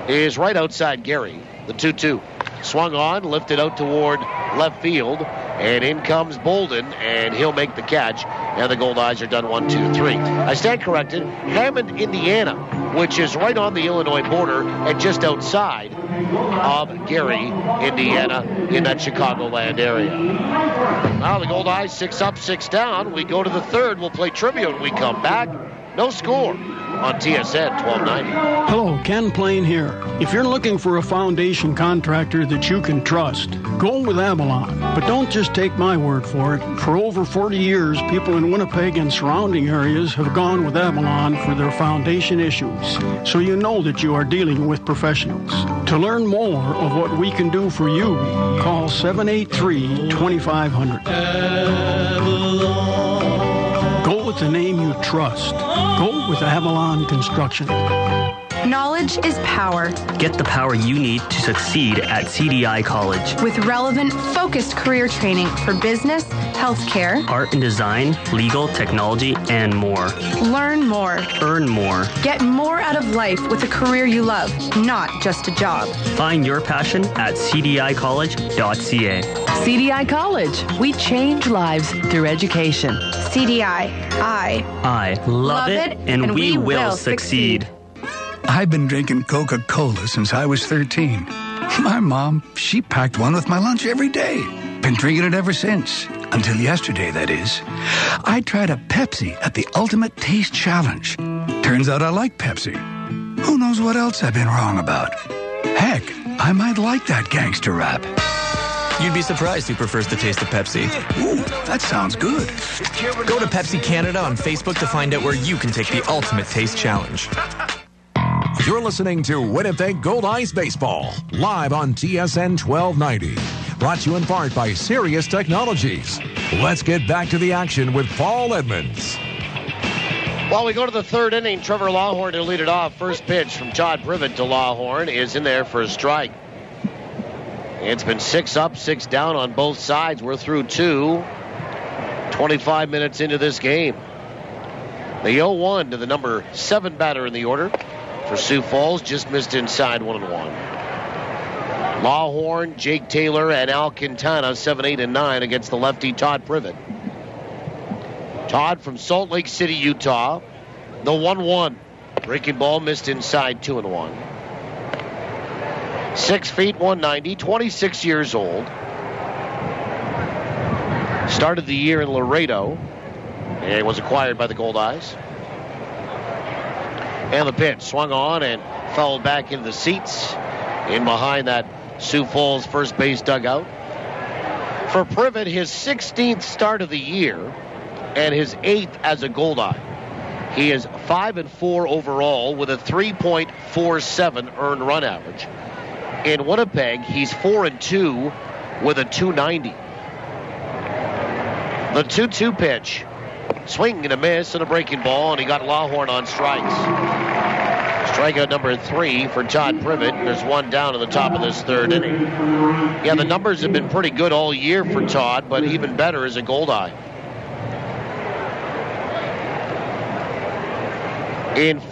[SPEAKER 1] is right outside Gary. The 2-2. Swung on, lifted out toward left field, and in comes Bolden, and he'll make the catch, and the Goldeyes are done 1-2-3. I stand corrected. Hammond, Indiana, which is right on the Illinois border and just outside of Gary, Indiana, in that Chicagoland area. Now the Goldeyes 6 up, 6 down. We go to the third. We'll play trivia when we come back. No score on TSN 1290.
[SPEAKER 2] Hello, Ken Plain here. If you're looking for a foundation contractor that you can trust, go with Avalon. But don't just take my word for it. For over 40 years, people in Winnipeg and surrounding areas have gone with Avalon for their foundation issues. So you know that you are dealing with professionals. To learn more of what we can do for you, call 783-2500. Go with the name you trust. Go with Avalon Construction.
[SPEAKER 4] Knowledge is power.
[SPEAKER 6] Get the power you need to succeed at CDI College.
[SPEAKER 4] With relevant, focused career training for business, healthcare,
[SPEAKER 6] art and design, legal, technology, and more.
[SPEAKER 4] Learn more.
[SPEAKER 6] Earn more.
[SPEAKER 4] Get more out of life with a career you love, not just a job.
[SPEAKER 6] Find your passion at cdicollege.ca.
[SPEAKER 8] CDI College. We change lives through education.
[SPEAKER 4] CDI.
[SPEAKER 6] I love it, and we will succeed.
[SPEAKER 9] I've been drinking Coca-Cola since I was 13. My mom, she packed one with my lunch every day. Been drinking it ever since. Until yesterday, that is. I tried a Pepsi at the Ultimate Taste Challenge. Turns out I like Pepsi. Who knows what else I've been wrong about? Heck, I might like that gangster rap.
[SPEAKER 26] You'd be surprised who prefers the taste of Pepsi.
[SPEAKER 9] Ooh, that sounds good.
[SPEAKER 26] Go to Pepsi Canada on Facebook to find out where you can take the Ultimate Taste Challenge.
[SPEAKER 7] You're listening to Winnipeg Goldeyes Baseball, live on TSN 1290. Brought to you in part by Sirius Technologies. Let's get back to the action with Paul Edmonds.
[SPEAKER 1] While we go to the third inning, Trevor Lawhorn to lead it off. First pitch from Todd Privett to Lawhorn is in there for a strike. It's been 6 up, 6 down on both sides. We're through 2. 25 minutes into this game. The 0-1 to the number 7 batter in the order for Sioux Falls. Just missed inside 1-1. Lawhorn, Jake Taylor, and Al Quintana 7, 8, and 9 against the lefty Todd Privett. Todd from Salt Lake City, Utah. The 1-1. Breaking ball missed inside 2-1. 6 feet, 190, 26 years old. Started the year in Laredo and was acquired by the Goldeyes. And the pitch swung on and fouled back into the seats in behind that Sioux Falls first base dugout. For Privett, his 16th start of the year and his 8th as a Goldeye. He is 5-4 overall with a 3.47 earned run average. In Winnipeg, he's 4-2 with a 290. The 2-2 pitch. Swing and a miss and a breaking ball, and he got Lawhorn on strikes. Strikeout number 3 for Todd Privett. There's one down in the top of this third inning. Yeah, the numbers have been pretty good all year for Todd, but even better as a Goldeye.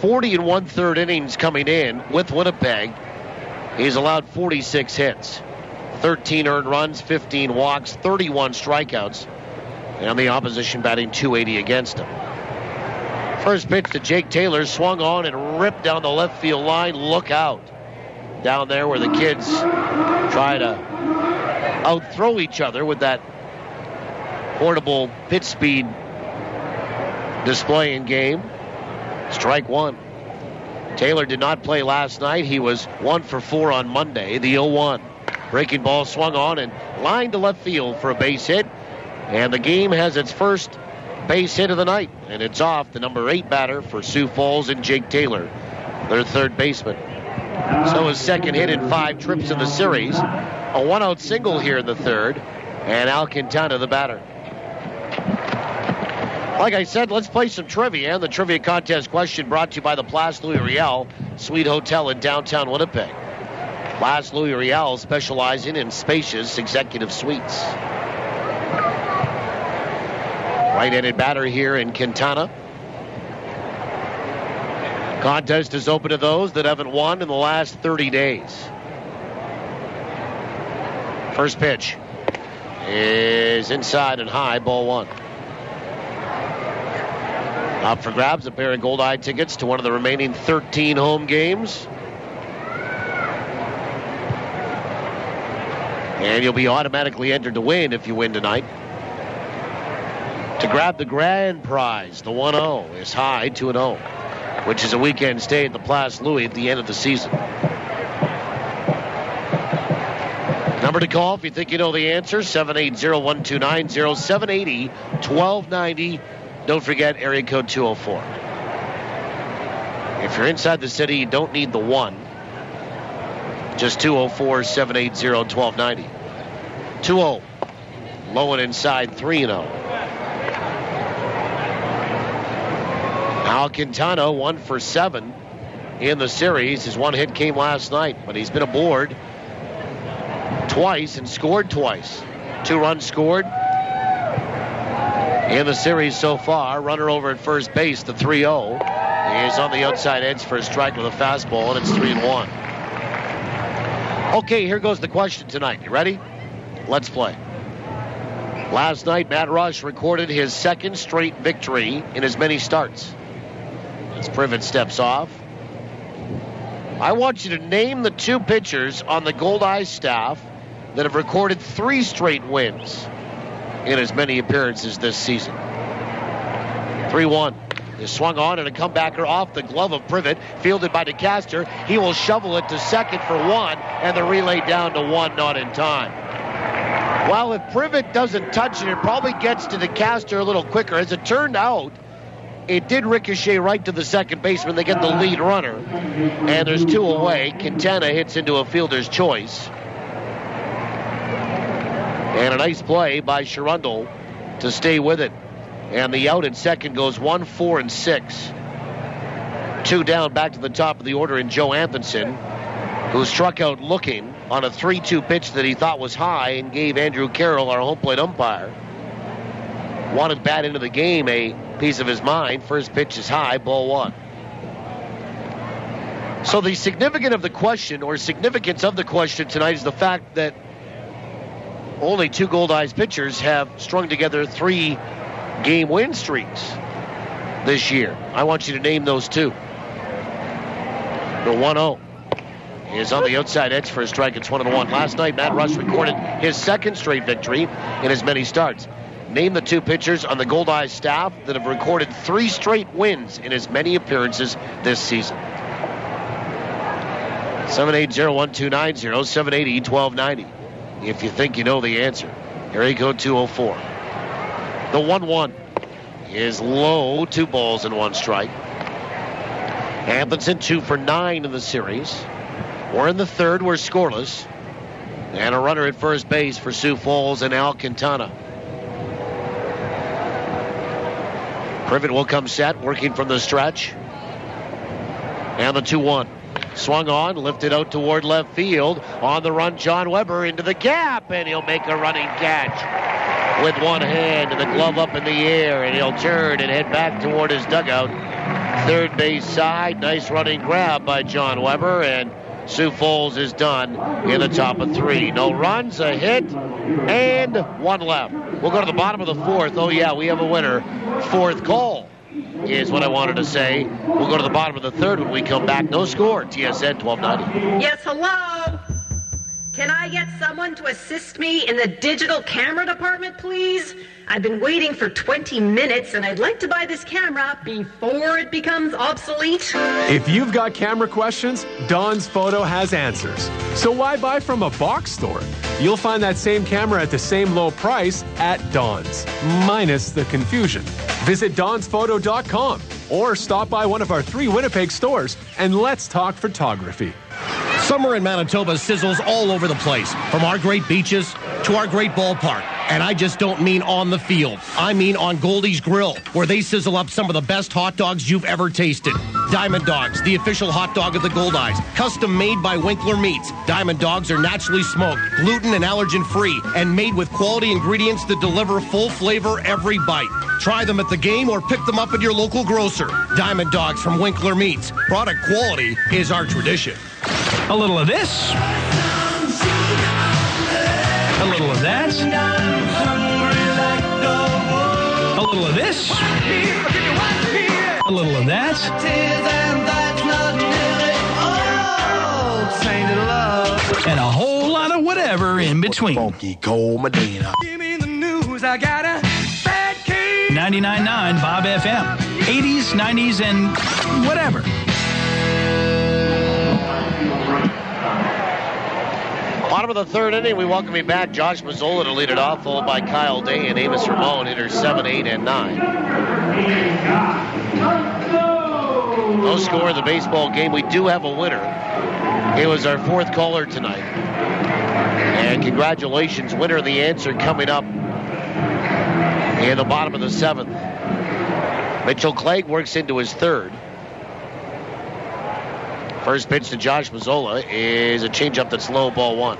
[SPEAKER 1] 40 1/3 innings coming in with Winnipeg. He's allowed 46 hits, 13 earned runs, 15 walks, 31 strikeouts, and the opposition batting .280 against him. First pitch to Jake Taylor, swung on and ripped down the left field line. Look out. Down there where the kids try to outthrow each other with that portable pitch speed display in game. Strike one. Taylor did not play last night. He was 1 for 4 on Monday. The 0-1. Breaking ball swung on and lined to left field for a base hit. And the game has its first base hit of the night. And it's off the number 8 batter for Sioux Falls and Jake Taylor, their third baseman. So his second hit in 5 trips in the series. A 1-out single here in the third. And Alcantara the batter. Like I said, let's play some trivia. And the trivia contest question brought to you by the Place Louis Riel Suite Hotel in downtown Winnipeg. Place Louis Riel specializing in spacious executive suites. Right-handed batter here in Quintana. Contest is open to those that haven't won in the last 30 days. First pitch is inside and high, ball 1. Up for grabs, a pair of Goldeye tickets to one of the remaining 13 home games. And you'll be automatically entered to win if you win tonight. To grab the grand prize, the 1-0 is high, 2-0, which is a weekend stay at the Place Louis at the end of the season. Number to call if you think you know the answer, 780-1290, 780-1290. Don't forget, area code 204. If you're inside the city, you don't need the 1. Just 204-780-1290. 2-0. Low and inside, 3-0. Alcantara, 1 for 7 in the series. His one hit came last night, but he's been aboard twice and scored twice. 2 runs scored in the series so far. Runner over at first base, the 3-0. He is on the outside edge for a strike with a fastball, and it's 3-1. Okay, here goes the question tonight. You ready? Let's play. Last night, Matt Rusch recorded his second straight victory in as many starts. As Privett steps off, I want you to name the 2 pitchers on the Goldeyes staff that have recorded 3 straight wins in as many appearances this season. 3-1 is swung on and a comebacker off the glove of Privett, fielded by DeCaster. He will shovel it to second for 1, and the relay down to 1, not in time. Well, if Privett doesn't touch it, it probably gets to DeCaster a little quicker. As it turned out, it did ricochet right to the second baseman. They get the lead runner, and there's 2 away. Quintana hits into a fielder's choice. And a nice play by Sherundle to stay with it. And the out at second goes 1, 4, and 6. 2 down back to the top of the order in Joe Anthonson, who struck out looking on a 3-2 pitch that he thought was high and gave Andrew Carroll, our home plate umpire, wanted bat into the game, a piece of his mind. First pitch is high, ball 1. So the significance of the question tonight is the fact that only 2 Goldeyes pitchers have strung together 3 game win streaks this year. I want you to name those 2. The 1-0 is on the outside edge for a strike. It's 1-1. Last night, Matt Rusch recorded his second straight victory in as many starts. Name the 2 pitchers on the Goldeyes staff that have recorded 3 straight wins in as many appearances this season. 780-1290, 780-1290. If you think you know the answer. Area code 204. The 1-1 is low, 2 balls and 1 strike. Anthonson 2 for 9 in the series. We're in the third, we're scoreless. And a runner at first base for Sioux Falls and Alcantara. Privett will come set, working from the stretch. And the 2-1. Swung on, lifted out toward left field. On the run, John Weber into the gap, and he'll make a running catch with one hand and the glove up in the air, and he'll turn and head back toward his dugout. Third base side, nice running grab by John Weber, and Sioux Falls is done in the top of 3. No runs, a hit, and 1 left. We'll go to the bottom of the 4th. Oh, yeah, we have a winner. 4th call is what I wanted to say. We'll go to the bottom of the 3rd when we come back. No score. TSN 1290.
[SPEAKER 10] Yes, hello? Can I get someone to assist me in the digital camera department, please? I've been waiting for 20 minutes, and I'd like to buy this camera before it becomes obsolete.
[SPEAKER 11] If you've got camera questions, Don's Photo has answers. So why buy from a box store? You'll find that same camera at the same low price at Don's, minus the confusion. Visit donsphoto.com or stop by one of our 3 Winnipeg stores and let's talk photography.
[SPEAKER 13] Summer in Manitoba sizzles all over the place, from our great beaches to our great ballpark. And I just don't mean on the field. I mean on Goldeyes Grill, where they sizzle up some of the best hot dogs you've ever tasted. Diamond Dogs, the official hot dog of the Goldeyes, custom made by Winkler Meats. Diamond Dogs are naturally smoked, gluten and allergen free, and made with quality ingredients that deliver full flavor every bite. Try them at the game or pick them up at your local grocer. Diamond Dogs from Winkler Meats. Product quality is our tradition.
[SPEAKER 20] A little of this. A little of that. A little of this. A little of that. And a whole lot of whatever in between.
[SPEAKER 14] Give me the news, I got a bad case.
[SPEAKER 20] 99.9 Bob FM. 80s, 90s, and whatever.
[SPEAKER 1] Bottom of the 3rd inning, we welcome you back. Josh Mazzola to lead it off, followed by Kyle Day and Amos Ramon, hitters 7, 8, and 9. No score in the baseball game. We do have a winner. It was our 4th caller tonight. And congratulations, winner of the answer coming up in the bottom of the 7th. Mitchell Clegg works into his 3rd. First pitch to Josh Mazzola is a changeup that's low, ball 1.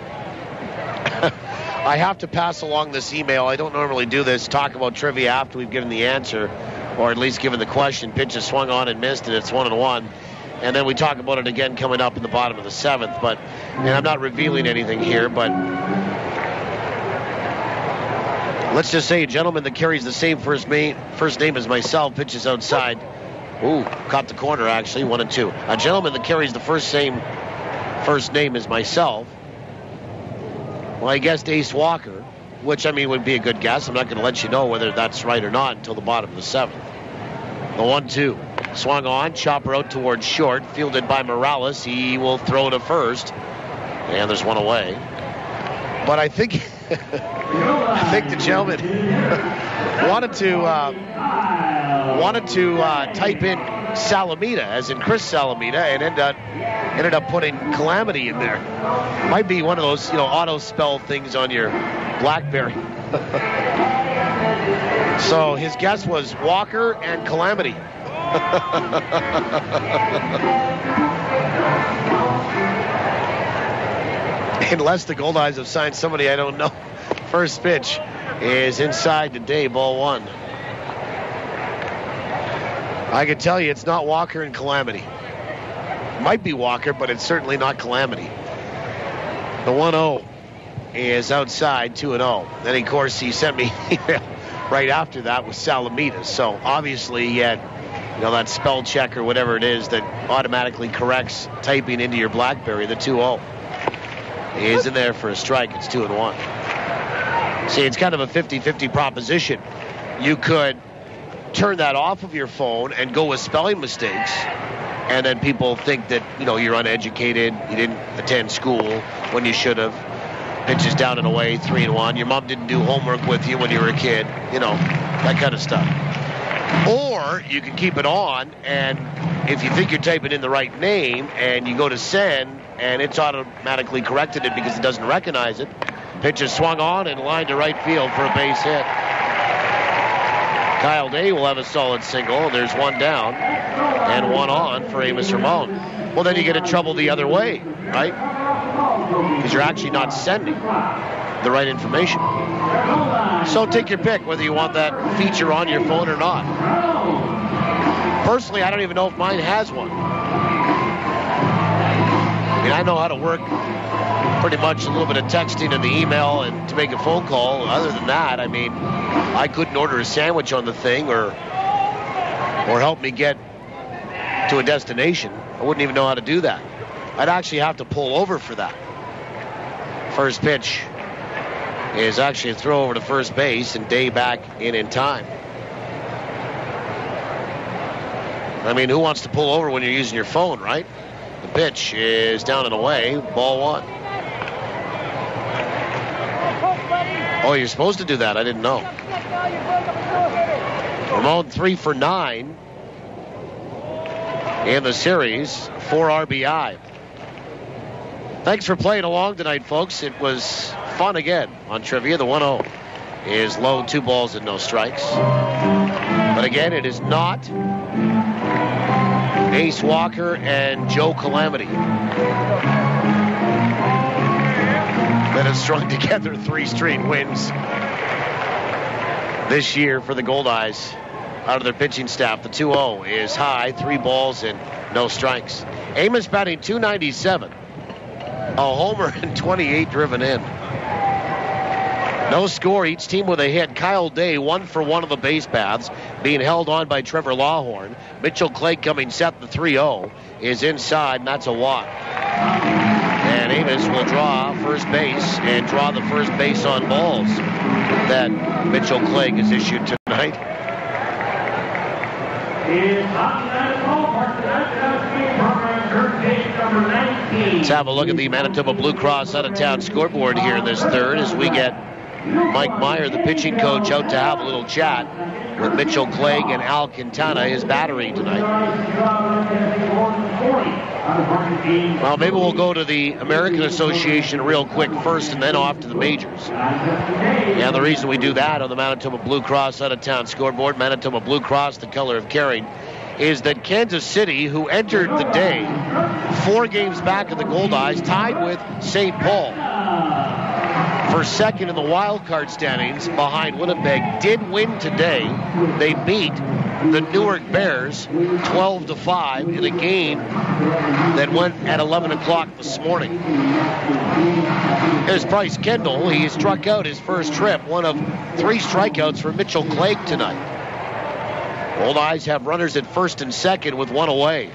[SPEAKER 1] I have to pass along this email. I don't normally do this, talk about trivia after we've given the answer, or at least given the question. Pitch is swung on and missed, and it's 1-1. And then we talk about it again coming up in the bottom of the 7th. And I'm not revealing anything here, but let's just say a gentleman that carries the same first name as myself pitches outside. Ooh, caught the corner, actually, 1-2. A gentleman that carries the same first name as myself. Well, I guessed Ace Walker, which, I mean, would be a good guess. I'm not going to let you know whether that's right or not until the bottom of the 7th. The 1-2. Swung on, chopper out towards short, fielded by Morales. He will throw to first. And there's one away. But I think the gentleman wanted to type in Salamita, as in Chris Salamita, and ended up putting Calamity in there. Might be one of those, auto spell things on your BlackBerry. So his guess was Walker and Calamity. Unless the Goldeyes have signed somebody I don't know. First pitch is inside today, ball 1. I can tell you it's not Walker and Calamity. Might be Walker, but it's certainly not Calamity. The 1-0 is outside, 2-0. Then, of course, he sent me an email right after that with Salamita. So, obviously, he had, that spell check or whatever it is that automatically corrects typing into your BlackBerry. The 2-0 is in there for a strike. It's 2-1. See, it's kind of a 50-50 proposition. You could turn that off of your phone and go with spelling mistakes, and then people think that you're uneducated, you didn't attend school when you should have. Pitches down and away, 3-1. Your mom didn't do homework with you when you were a kid, that kind of stuff. Or you can keep it on, and if you think you're typing in the right name and you go to send and it's automatically corrected it because it doesn't recognize it, pitch is swung on and lined to right field for a base hit. Kyle Day will have a solid single. There's one down and one on for Amos Ramon. Well, then you get in trouble the other way, right? Because you're actually not sending the right information. So take your pick whether you want that feature on your phone or not. Personally, I don't even know if mine has one. I mean, I know how to work pretty much a little bit of texting and the email and to make a phone call. Other than that, I mean, I couldn't order a sandwich on the thing or help me get to a destination. I wouldn't even know how to do that. I'd actually have to pull over for that. First pitch is actually a throw over to first base and Day back in time. I mean, who wants to pull over when you're using your phone, right? The pitch is down and away. Ball 1. Oh, you're supposed to do that. I didn't know. Ramon 3 for 9 in the series, 4 RBI. Thanks for playing along tonight, folks. It was fun again on Trivia. The 1-0 is low, 2 balls and no strikes. But again, it is not Ace Walker and Joe Calamity that have strung together 3 straight wins this year for the Goldeyes out of their pitching staff. The 2-0 is high, 3 balls and no strikes. Amos batting .297, a homer and 28 driven in. No score, each team with a hit. Kyle Day 1 for 1 of the base paths, being held on by Trevor Lawhorn. Mitchell Clegg coming set. The 3-0 is inside, and that's a walk. And Amos will draw first base and draw the first base on balls that Mitchell Clegg has issued tonight. Let's have a look at the Manitoba Blue Cross out-of-town scoreboard here in this third as we get Mike Meyer, the pitching coach, out to have a little chat with Mitchell Clegg and Al Quintana, his battery tonight. Well, maybe we'll go to the American Association real quick first and then off to the majors. Yeah, the reason we do that on the Manitoba Blue Cross out-of-town scoreboard, Manitoba Blue Cross, the color of caring, is that Kansas City, who entered the day 4 games back of the Goldeyes, tied with St. Paul for second in the wild card standings behind Winnipeg, did win today. They beat the Newark Bears 12-5 in a game that went at 11 o'clock this morning. Here's Bryce Kendall. He struck out his first trip, one of 3 strikeouts for Mitchell Clegg tonight. Goldeyes have runners at first and second with 1 away.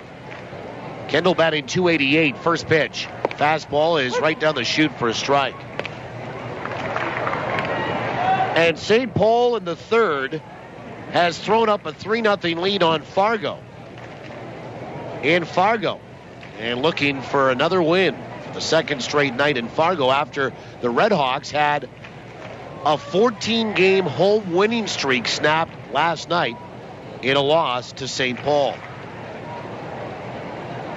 [SPEAKER 1] Kendall batting .288, first pitch. Fastball is right down the chute for a strike. And St. Paul in the third has thrown up a 3-0 lead on Fargo. In Fargo. And looking for another win for the second straight night in Fargo after the Redhawks had a 14-game home winning streak snapped last night in a loss to St. Paul.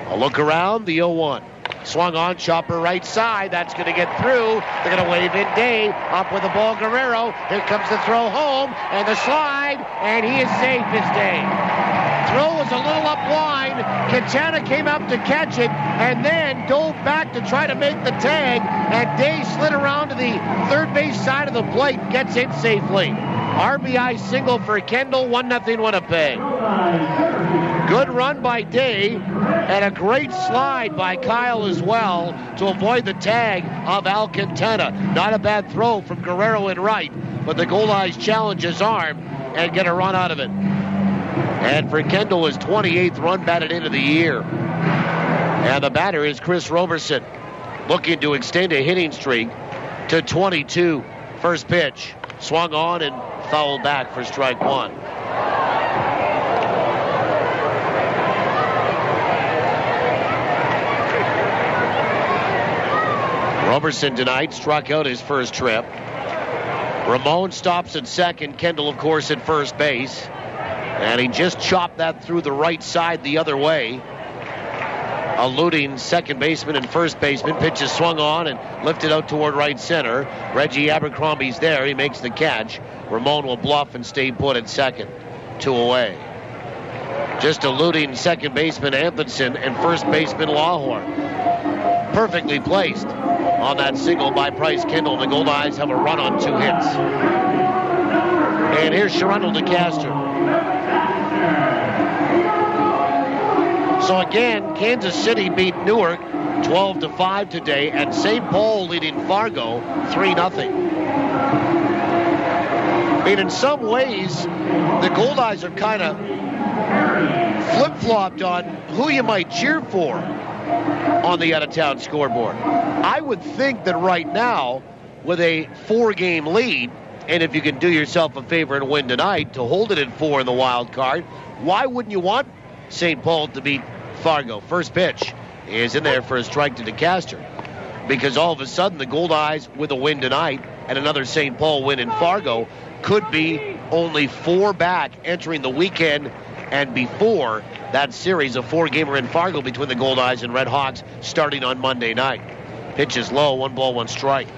[SPEAKER 1] A look around, the 0-1. Swung on, chopper right side. That's going to get through. They're going to wave in Day. Up with the ball, Guerrero. Here comes the throw home. And the slide. And he is safe this Day. Throw was a little up line. Quintana came up to catch it. And then dove back to try to make the tag. And Day slid around to the third base side of the plate. Gets in safely. RBI single for Kendall. 1-0 Winnipeg. Good run by Day. And a great slide by Kyle as well to avoid the tag of Al Quintana. Not a bad throw from Guerrero in right, but the Goldeyes challenge his arm and get a run out of it. And for Kendall, his 28th run batted into the year. And the batter is Chris Roberson, looking to extend a hitting streak to 22. First pitch, swung on and fouled back for strike 1. Roberson tonight struck out his first trip. Ramon stops at second. Kendall, of course, at first base. And he just chopped that through the right side the other way, eluding second baseman and first baseman. Pitch is swung on and lifted out toward right center. Reggie Abercrombie's there. He makes the catch. Ramon will bluff and stay put at second. 2 away. Just eluding second baseman Anthonson and first baseman Lawhorn. Perfectly placed on that single by Bryce Kendall. The Goldeyes have a run on 2 hits. And here's Sherundle DeCaster. So again, Kansas City beat Newark 12-5 today, and St. Paul leading Fargo 3-0. I mean, in some ways, the Goldeyes are kind of flip-flopped on who you might cheer for on the out-of-town scoreboard. I would think that right now, with a 4-game lead, and if you can do yourself a favor and win tonight to hold it at 4 in the wild card, why wouldn't you want St. Paul to beat Fargo? First pitch is in there for a strike to DeCaster, because all of a sudden the Goldeyes with a win tonight and another St. Paul win in Fargo could be only 4 back entering the weekend, and before that series, a 4-gamer in Fargo between the Goldeyes and Red Hawks starting on Monday night. Pitch is low, 1 ball, 1 strike.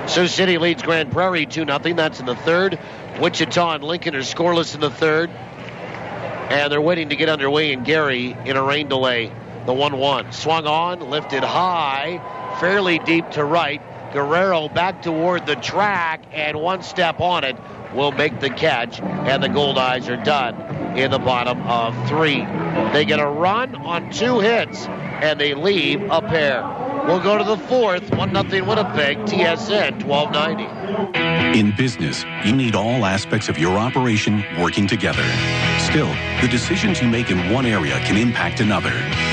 [SPEAKER 1] Sioux City leads Grand Prairie 2-0. That's in the third. Wichita and Lincoln are scoreless in the third. And they're waiting to get underway in Gary in a rain delay. The 1-1. Swung on, lifted high, fairly deep to right. Guerrero back toward the track, and one step on it will make the catch, and the Goldeyes are done in the bottom of 3. They get a run on 2 hits, and they leave a pair. We'll go to the 4th, 1-0 Winnipeg, TSN 1290.
[SPEAKER 3] In business, you need all aspects of your operation working together. Still, the decisions you make in one area can impact another.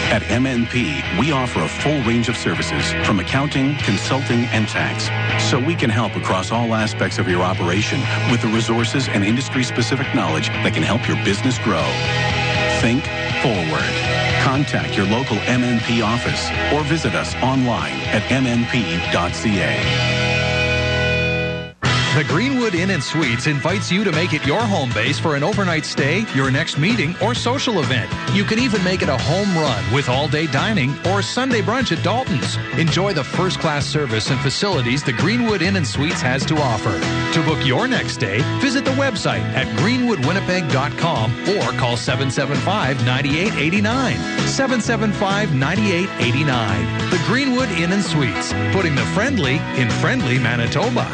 [SPEAKER 3] At MNP, we offer a full range of services from accounting, consulting, and tax, so we can help across all aspects of your operation with the resources and industry-specific knowledge that can help your business grow. Think forward. Contact your local MNP office or visit us online at mnp.ca.
[SPEAKER 5] The Greenwood Inn and Suites invites you to make it your home base for an overnight stay, your next meeting, or social event. You can even make it a home run with all-day dining or Sunday brunch at Dalton's. Enjoy the first-class service and facilities the Greenwood Inn and Suites has to offer. To book your next stay, visit the website at greenwoodwinnipeg.com or call 775-9889. 775-9889. The Greenwood Inn and Suites, putting the friendly in friendly Manitoba.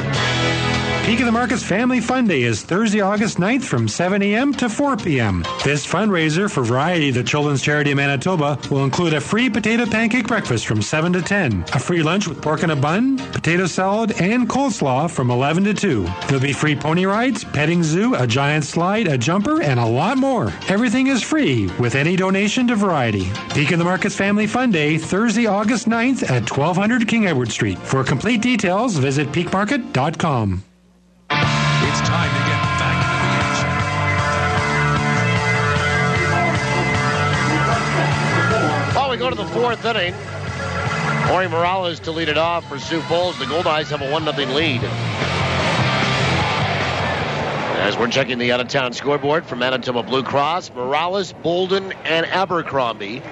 [SPEAKER 12] Peak of the Market's Family Fun Day is Thursday, August 9th from 7 a.m. to 4 p.m. This fundraiser for Variety, the Children's Charity of Manitoba, will include a free potato pancake breakfast from 7 to 10, a free lunch with pork in a bun, potato salad, and coleslaw from 11 to 2. There'll be free pony rides, petting zoo, a giant slide, a jumper, and a lot more. Everything is free with any donation to Variety. Peak of the Market's Family Fun Day, Thursday, August 9th at 1200 King Edward Street. For complete details, visit peakmarket.com.
[SPEAKER 7] It's time to get back
[SPEAKER 1] into the action. Well, we go to the 4th inning. Ori Morales to lead it off for Sioux Falls. The Goldeyes have a 1-0 lead. As we're checking the out-of-town scoreboard from Manitoba Blue Cross, Morales, Bolden, and Abercrombie.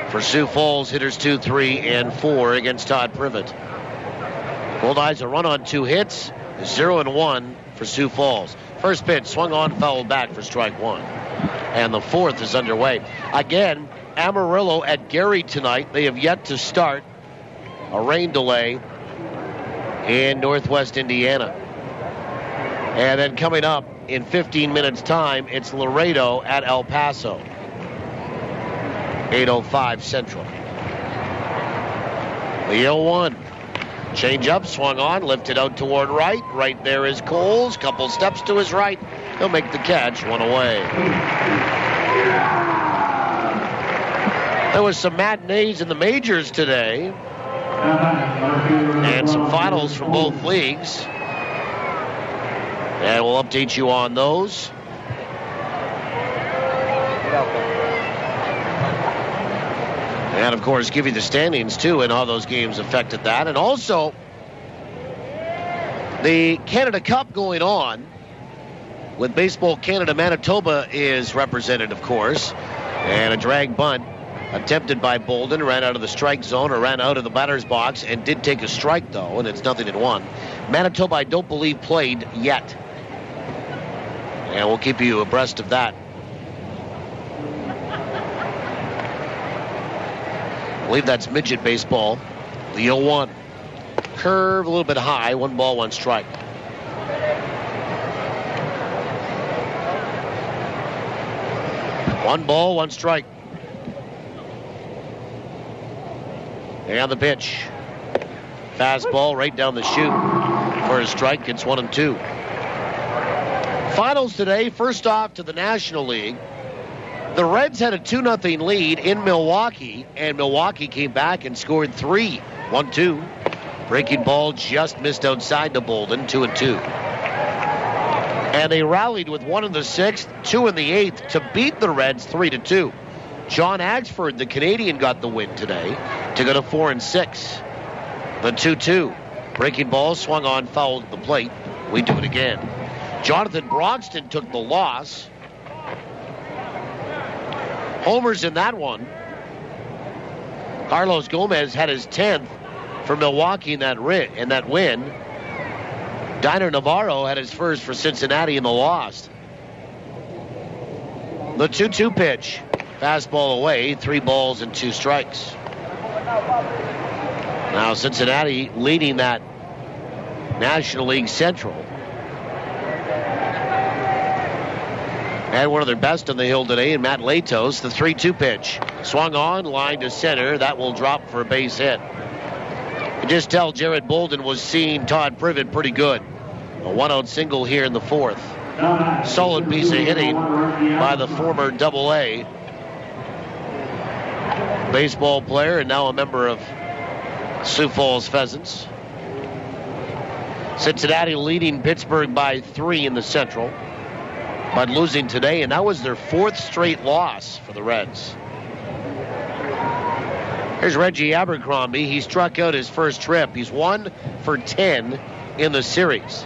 [SPEAKER 1] For Sioux Falls, hitters 2, 3, and 4 against Todd Privett. Goldeyes a run on 2 hits, 0-1 for Sioux Falls. First pitch swung on, fouled back for strike 1. And the 4th is underway. Again, Amarillo at Gary tonight. They have yet to start. A rain delay in northwest Indiana. And then coming up in 15 minutes time, it's Laredo at El Paso. 8:05 Central. The 0-1. Change up, swung on, lifted out toward right. Right there is Coles. Couple steps to his right. He'll make the catch. 1 away. There was some matinees in the majors today. And some finals from both leagues. And we'll update you on those. And, of course, give you the standings, too, and how those games affected that. And also, the Canada Cup going on with Baseball Canada. Manitoba is represented, of course. And a drag bunt attempted by Bolden, ran out of the strike zone or ran out of the batter's box and did take a strike, though, and it's 0-1. Manitoba, I don't believe, played yet. And we'll keep you abreast of that. I believe that's midget baseball. The 0-1. Curve a little bit high. 1 ball, 1 strike. 1 ball, 1 strike. And the pitch. Fastball right down the chute for a strike. It's 1-2. Finals today. First off to the National League. The Reds had a 2-0 lead in Milwaukee, and Milwaukee came back and scored 3. 1-2. Breaking ball just missed outside to Bolden. 2-2. And they rallied with 1 in the 6th, 2 in the 8th to beat the Reds 3-2. John Axford, the Canadian, got the win today to go to 4-6. The 2-2. Breaking ball swung on, fouled at the plate. We do it again. Jonathan Broxton took the loss. Homers in that one. Carlos Gomez had his 10th for Milwaukee in that win. Diner Navarro had his first for Cincinnati in the loss. The 2-2 pitch. Fastball away, 3 balls and 2 strikes. Now Cincinnati leading that National League Central. And one of their best on the hill today in Matt Latos, the 3-2 pitch. Swung on, line to center. That will drop for a base hit. You can just tell Jared Bolden was seeing Todd Privett pretty good. A 1-out single here in the 4th. Solid piece of hitting by the former Double-A baseball player and now a member of Sioux Falls Pheasants. Cincinnati leading Pittsburgh by 3 in the Central, but losing today, and that was their 4th straight loss for the Reds. Here's Reggie Abercrombie. He struck out his first trip. He's 1 for 10 in the series.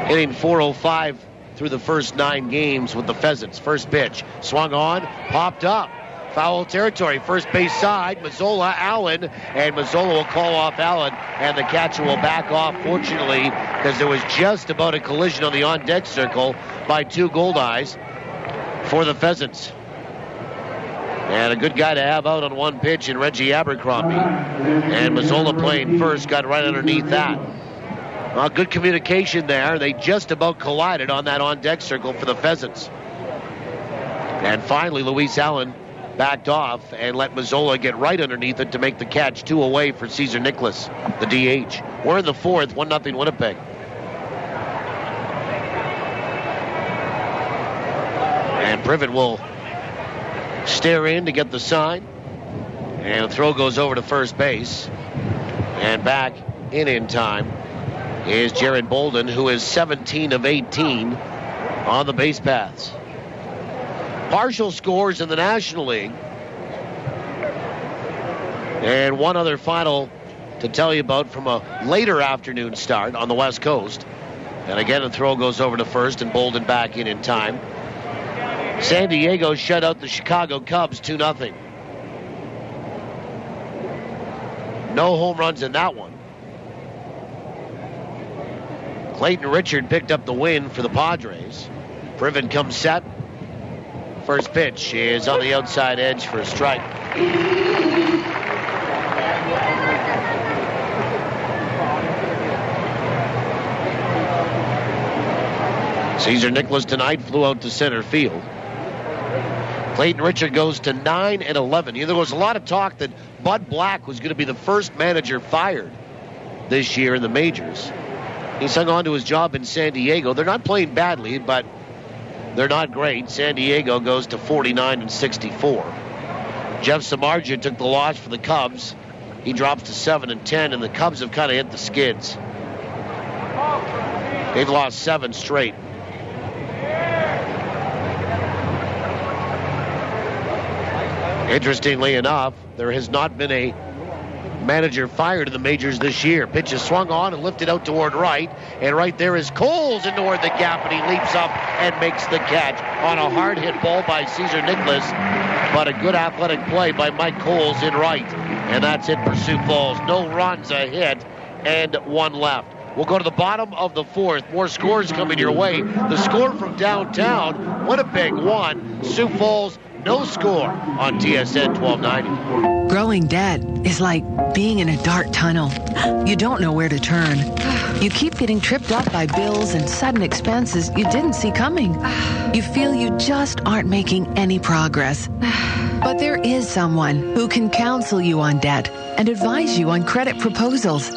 [SPEAKER 1] Hitting .405 through the first 9 games with the Pheasants. First pitch, swung on, popped up. Foul territory, first base side, Mazzola, Allen, and Mazzola will call off Allen, and the catcher will back off, fortunately, because there was just about a collision on the on-deck circle by 2 Goldeyes for the Pheasants. And a good guy to have out on 1 pitch in Reggie Abercrombie. And Mazzola playing first, got right underneath that. Well, good communication there. They just about collided on that on-deck circle for the Pheasants. And finally, Luis Allen backed off and let Mazzola get right underneath it to make the catch. 2 away for Cesar Nicholas, the DH. We're in the 4th, 1-0 Winnipeg. And Privett will stare in to get the sign. And the throw goes over to first base. And back in time is Jared Bolden, who is 17 of 18 on the base paths. Partial scores in the National League. And one other final to tell you about from a later afternoon start on the West Coast. And again, the throw goes over to first and Bolden back in time. San Diego shut out the Chicago Cubs 2-0. No home runs in that one. Clayton Richard picked up the win for the Padres. Privett comes set. First pitch is on the outside edge for a strike. Cesar Nicholas tonight flew out to center field. Clayton Richard goes to 9-11. There was a lot of talk that Bud Black was going to be the first manager fired this year in the majors. He's hung on to his job in San Diego. They're not playing badly, but they're not great. San Diego goes to 49-64. Jeff Samardzija took the loss for the Cubs. He drops to 7-10, and the Cubs have kind of hit the skids. They've lost 7 straight. Interestingly enough, there has not been a manager fired in the majors this year. Pitch is swung on and lifted out toward right, and right there is Coles in toward the gap, and he leaps up and makes the catch on a hard hit ball by Cesar Nicholas, but a good athletic play by Mike Coles in right, and that's it for Sioux Falls. No runs, a hit, and 1 left. We'll go to the bottom of the 4th. More scores coming your way. The score from downtown: Winnipeg 1, Sioux Falls no score on TSN 1290.
[SPEAKER 15] Growing debt is like being in a dark tunnel. You don't know where to turn. You keep getting tripped up by bills and sudden expenses you didn't see coming. You feel you just aren't making any progress. But there is someone who can counsel you on debt and advise you on credit proposals.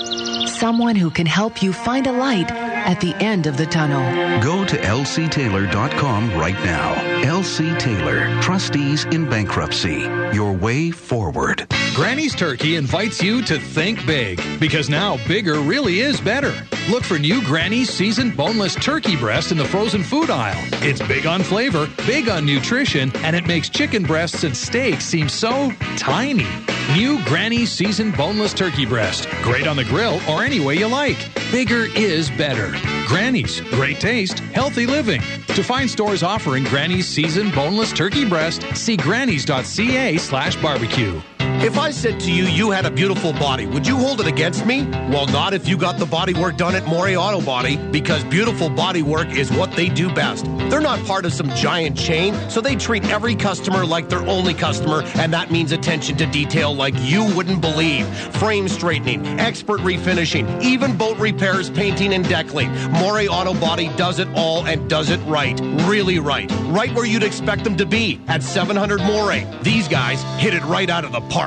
[SPEAKER 15] Someone who can help you find a light at the end of the tunnel.
[SPEAKER 16] Go to lctaylor.com right now. LC Taylor, trustees in bankruptcy. Your way forward.
[SPEAKER 5] Granny's Turkey invites you to think big, because now bigger really is better. Look for new Granny's seasoned boneless turkey breast in the frozen food aisle. It's big on flavor, big on nutrition, and it makes chicken breasts and steaks seem so tiny. New Granny's seasoned boneless turkey breast. Great on the grill or any way you like. Bigger is better. Granny's, great taste, healthy living. To find stores offering Granny's seasoned boneless turkey breast, see grannys.ca/barbecue.
[SPEAKER 13] If I said to you, you had a beautiful body, would you hold it against me? Well, not if you got the body work done at Morey Auto Body, because beautiful body work is what they do best. They're not part of some giant chain, so they treat every customer like their only customer, and that means attention to detail like you wouldn't believe. Frame straightening, expert refinishing, even boat repairs, painting, and deckling. Morey Auto Body does it all and does it right. Really right. Right where you'd expect them to be, at 700 Morey. These guys hit it right out of the park.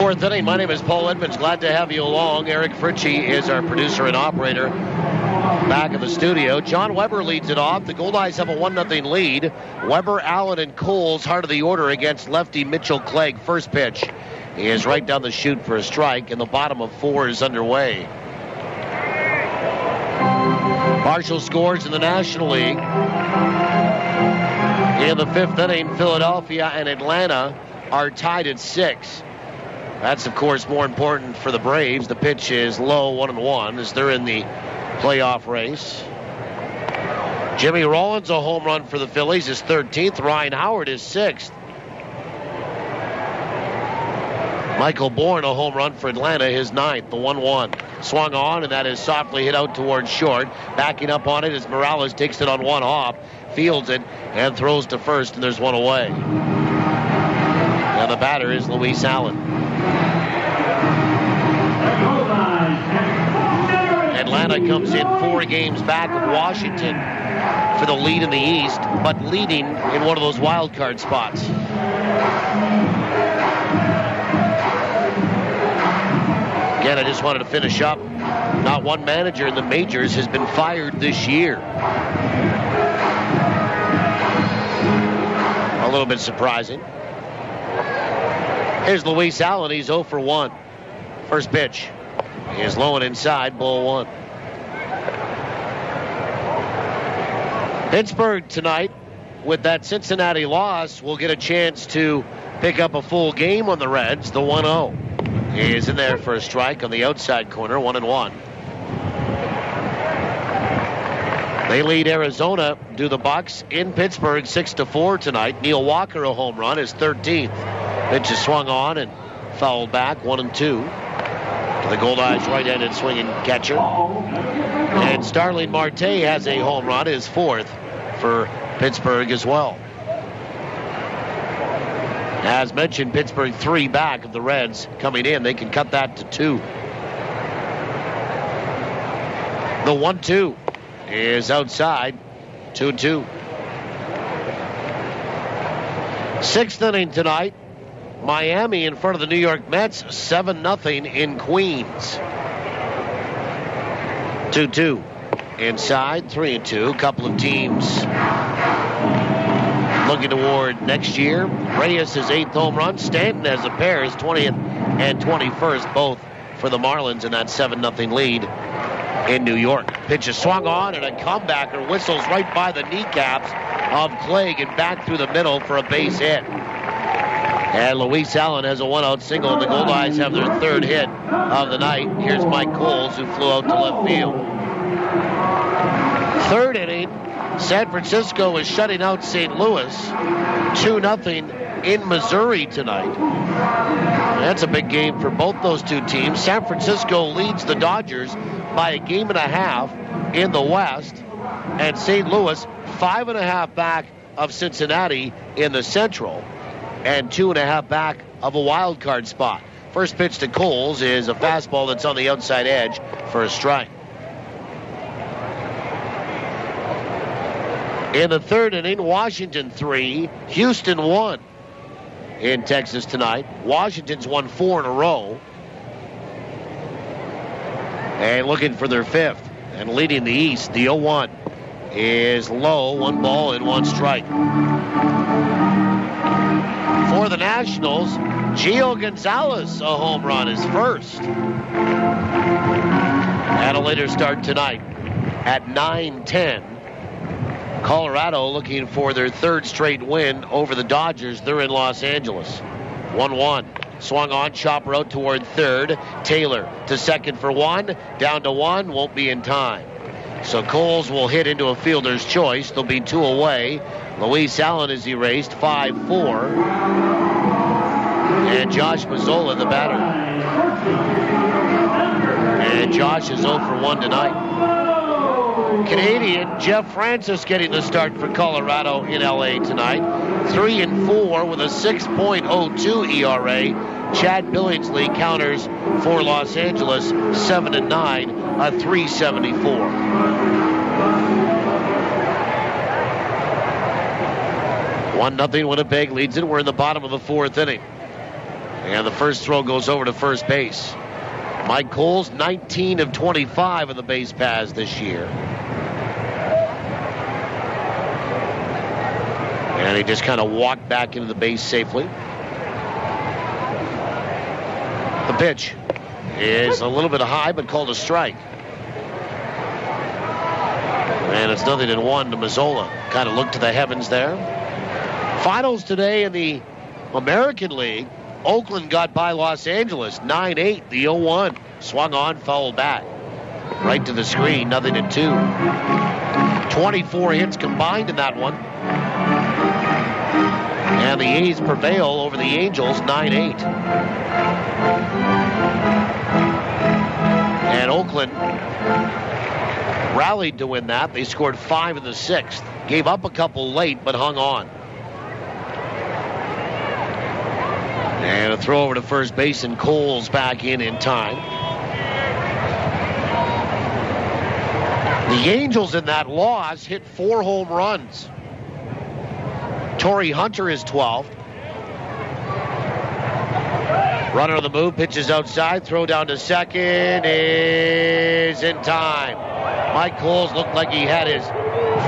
[SPEAKER 1] Fourth inning. My name is Paul Edmonds. Glad to have you along. Eric Fritchie is our producer and operator back in the studio. John Weber leads it off. The Goldeyes have a 1-0 lead. Weber, Allen, and Coles heart of the order against lefty Mitchell Clegg. First pitch is right down the chute for a strike, and the bottom of 4 is underway. Marshall scores in the National League. In the 5th inning, Philadelphia and Atlanta are tied at 6. That's, of course, more important for the Braves. The pitch is low, 1-1, as they're in the playoff race. Jimmy Rollins, a home run for the Phillies, is 13th. Ryan Howard is 6th. Michael Bourne, a home run for Atlanta, his 9th, the 1-1. Swung on, and that is softly hit out towards short. Backing up on it as Morales takes it on one hop, fields it, and throws to first, and there's one away. And the batter is Luis Allen. Atlanta comes in 4 games back of Washington for the lead in the East, but leading in one of those wild card spots. Again, I just wanted to finish up. Not one manager in the majors has been fired this year. A little bit surprising. Here's Luis Allen. He's 0 for 1. First pitch is low and inside, ball 1. Pittsburgh tonight, with that Cincinnati loss, will get a chance to pick up a full game on the Reds. The 1-0 is in there for a strike on the outside corner, 1-1. They lead Arizona, do the Bucks in Pittsburgh 6-4 tonight. Neil Walker, a home run, is 13th. Pitch is swung on and fouled back, 1-2. The Goldeyes right-handed swinging catcher. And Starling Marte has a home run, his 4th for Pittsburgh as well. As mentioned, Pittsburgh 3 back of the Reds coming in. They can cut that to 2. The 1-2 is outside, 2-2. 6th inning tonight. Miami in front of the New York Mets, 7-0 in Queens. 2-2. Inside, 3-2. Couple of teams looking toward next year. Reyes' 8th home run. Stanton has a pair, his 20th and 21st, both for the Marlins in that 7-0 lead in New York. Pitch is swung on, and a comebacker whistles right by the kneecaps of Clegg and back through the middle for a base hit. And Luis Allen has a 1-out single, and the Goldeyes have their 3rd hit of the night. Here's Mike Coles, who flew out to left field. 3rd inning, San Francisco is shutting out St. Louis 2-0 in Missouri tonight. That's a big game for both those two teams. San Francisco leads the Dodgers by a game and a half in the West, and St. Louis 5.5 back of Cincinnati in the Central and 2.5 back of a wild card spot. First pitch to Coles is a fastball that's on the outside edge for a strike. In the third inning, Washington 3, Houston 1 in Texas tonight. Washington's won 4 in a row. And looking for their 5th. And leading the East, the 0-1 is low. 1 ball and 1 strike. For the Nationals, Gio Gonzalez, a home run, is first. And a later start tonight at 9:10. Colorado looking for their 3rd straight win over the Dodgers. They're in Los Angeles. 1-1. Swung on, chopper out toward third. Taylor to second for 1. Down to 1, won't be in time. So Coles will hit into a fielder's choice. There'll be 2 away. Luis Allen is erased, 5-4. And Josh Mazzola, the batter. And Josh is 0 for 1 tonight. Canadian Jeff Francis getting the start for Colorado in L.A. tonight. 3-4 with a 6.02 ERA. Chad Billingsley counters for Los Angeles, 7-9, a 3.74. One nothing. Winnipeg leads it. We're in the bottom of the 4th inning. And the first throw goes over to first base. Mike Coles, 19 of 25 in the base paths this year. And he just kind of walked back into the base safely. The pitch is a little bit high, but called a strike. And it's 0-1 to Mazzola. Kind of looked to the heavens there. Finals today in the American League. Oakland got by Los Angeles, 9-8, the 0-1. Swung on, fouled back. Right to the screen, 0-2. 24 hits combined in that one. And the A's prevail over the Angels, 9-8. And Oakland rallied to win that. They scored 5 in the 6th. Gave up a couple late, but hung on. And a throw over to first base, and Coles back in time. The Angels in that loss hit 4 home runs. Torrey Hunter is 12th. Runner on the move, pitches outside, throw down to second is in time. Mike Coles looked like he had his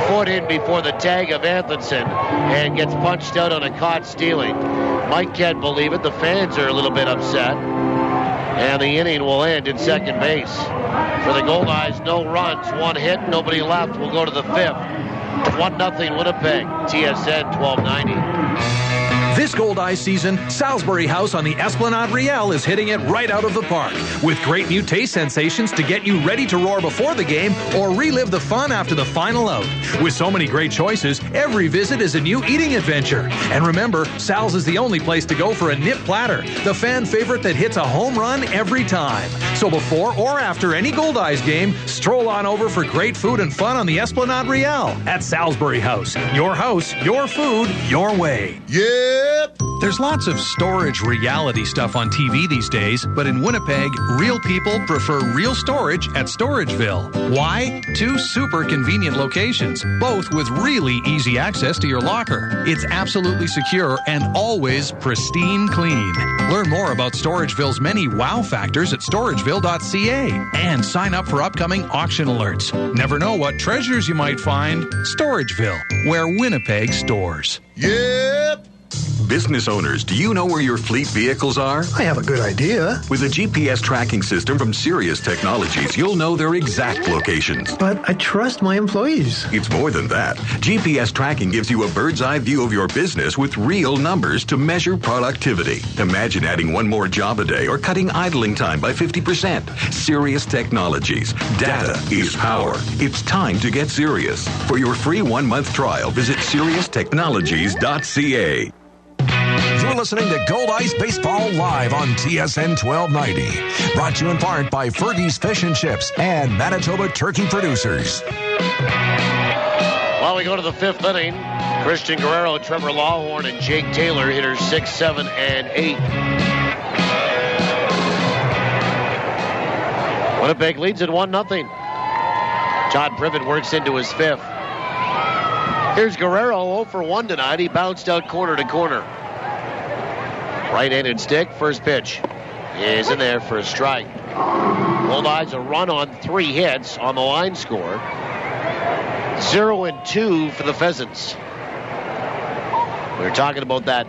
[SPEAKER 1] foot in before the tag of Anthonson and gets punched out on a caught stealing. Mike can't believe it. The fans are a little bit upset. And the inning will end in second base. For the Goldeyes, no runs, 1 hit, nobody left. We'll go to the 5th. 1-0 Winnipeg. TSN 1290.
[SPEAKER 5] This Goldeyes season, Salisbury House on the Esplanade Riel is hitting it right out of the park with great new taste sensations to get you ready to roar before the game or relive the fun after the final out. With so many great choices, every visit is a new eating adventure. And remember, Sal's is the only place to go for a nip platter, the fan favorite that hits a home run every time. So before or after any Goldeyes game, stroll on over for great food and fun on the Esplanade Riel at Salisbury House. Your house, your food, your way.
[SPEAKER 7] Yep. There's lots of storage reality stuff on TV these days, but in Winnipeg, real people prefer real storage at Storageville. Why? 2 super convenient locations, both with really easy access to your locker. It's absolutely secure and always pristine clean. Learn more about Storageville's many wow factors at storageville.ca and sign up for upcoming auction alerts. Never know what treasures you might find. Storageville, where Winnipeg stores.
[SPEAKER 17] Yep. Business owners, do you know where your fleet vehicles are?
[SPEAKER 18] I have a good idea.
[SPEAKER 17] With a GPS tracking system from Sirius Technologies, you'll know their exact locations.
[SPEAKER 18] But I trust my employees.
[SPEAKER 17] It's more than that. GPS tracking gives you a bird's eye view of your business with real numbers to measure productivity. Imagine adding 1 more job a day or cutting idling time by 50%. Sirius Technologies. Data is power. It's time to get serious. For your free 1-month trial, visit SiriusTechnologies.ca.
[SPEAKER 7] You're listening to Goldeyes Baseball Live on TSN 1290. Brought to you in part by Fergie's Fish and Chips and Manitoba Turkey Producers.
[SPEAKER 1] Well, we go to the 5th inning. Christian Guerrero, Trevor Lawhorn, and Jake Taylor, hitters 6, 7, and 8. Winnipeg leads at 1-0. Todd Privett works into his 5th. Here's Guerrero, 0 for 1 tonight. He bounced out corner to corner. Right-handed stick, first pitch is in there for a strike. Goldeyes a run on 3 hits on the line score. 0-2 for the Pheasants. We were talking about that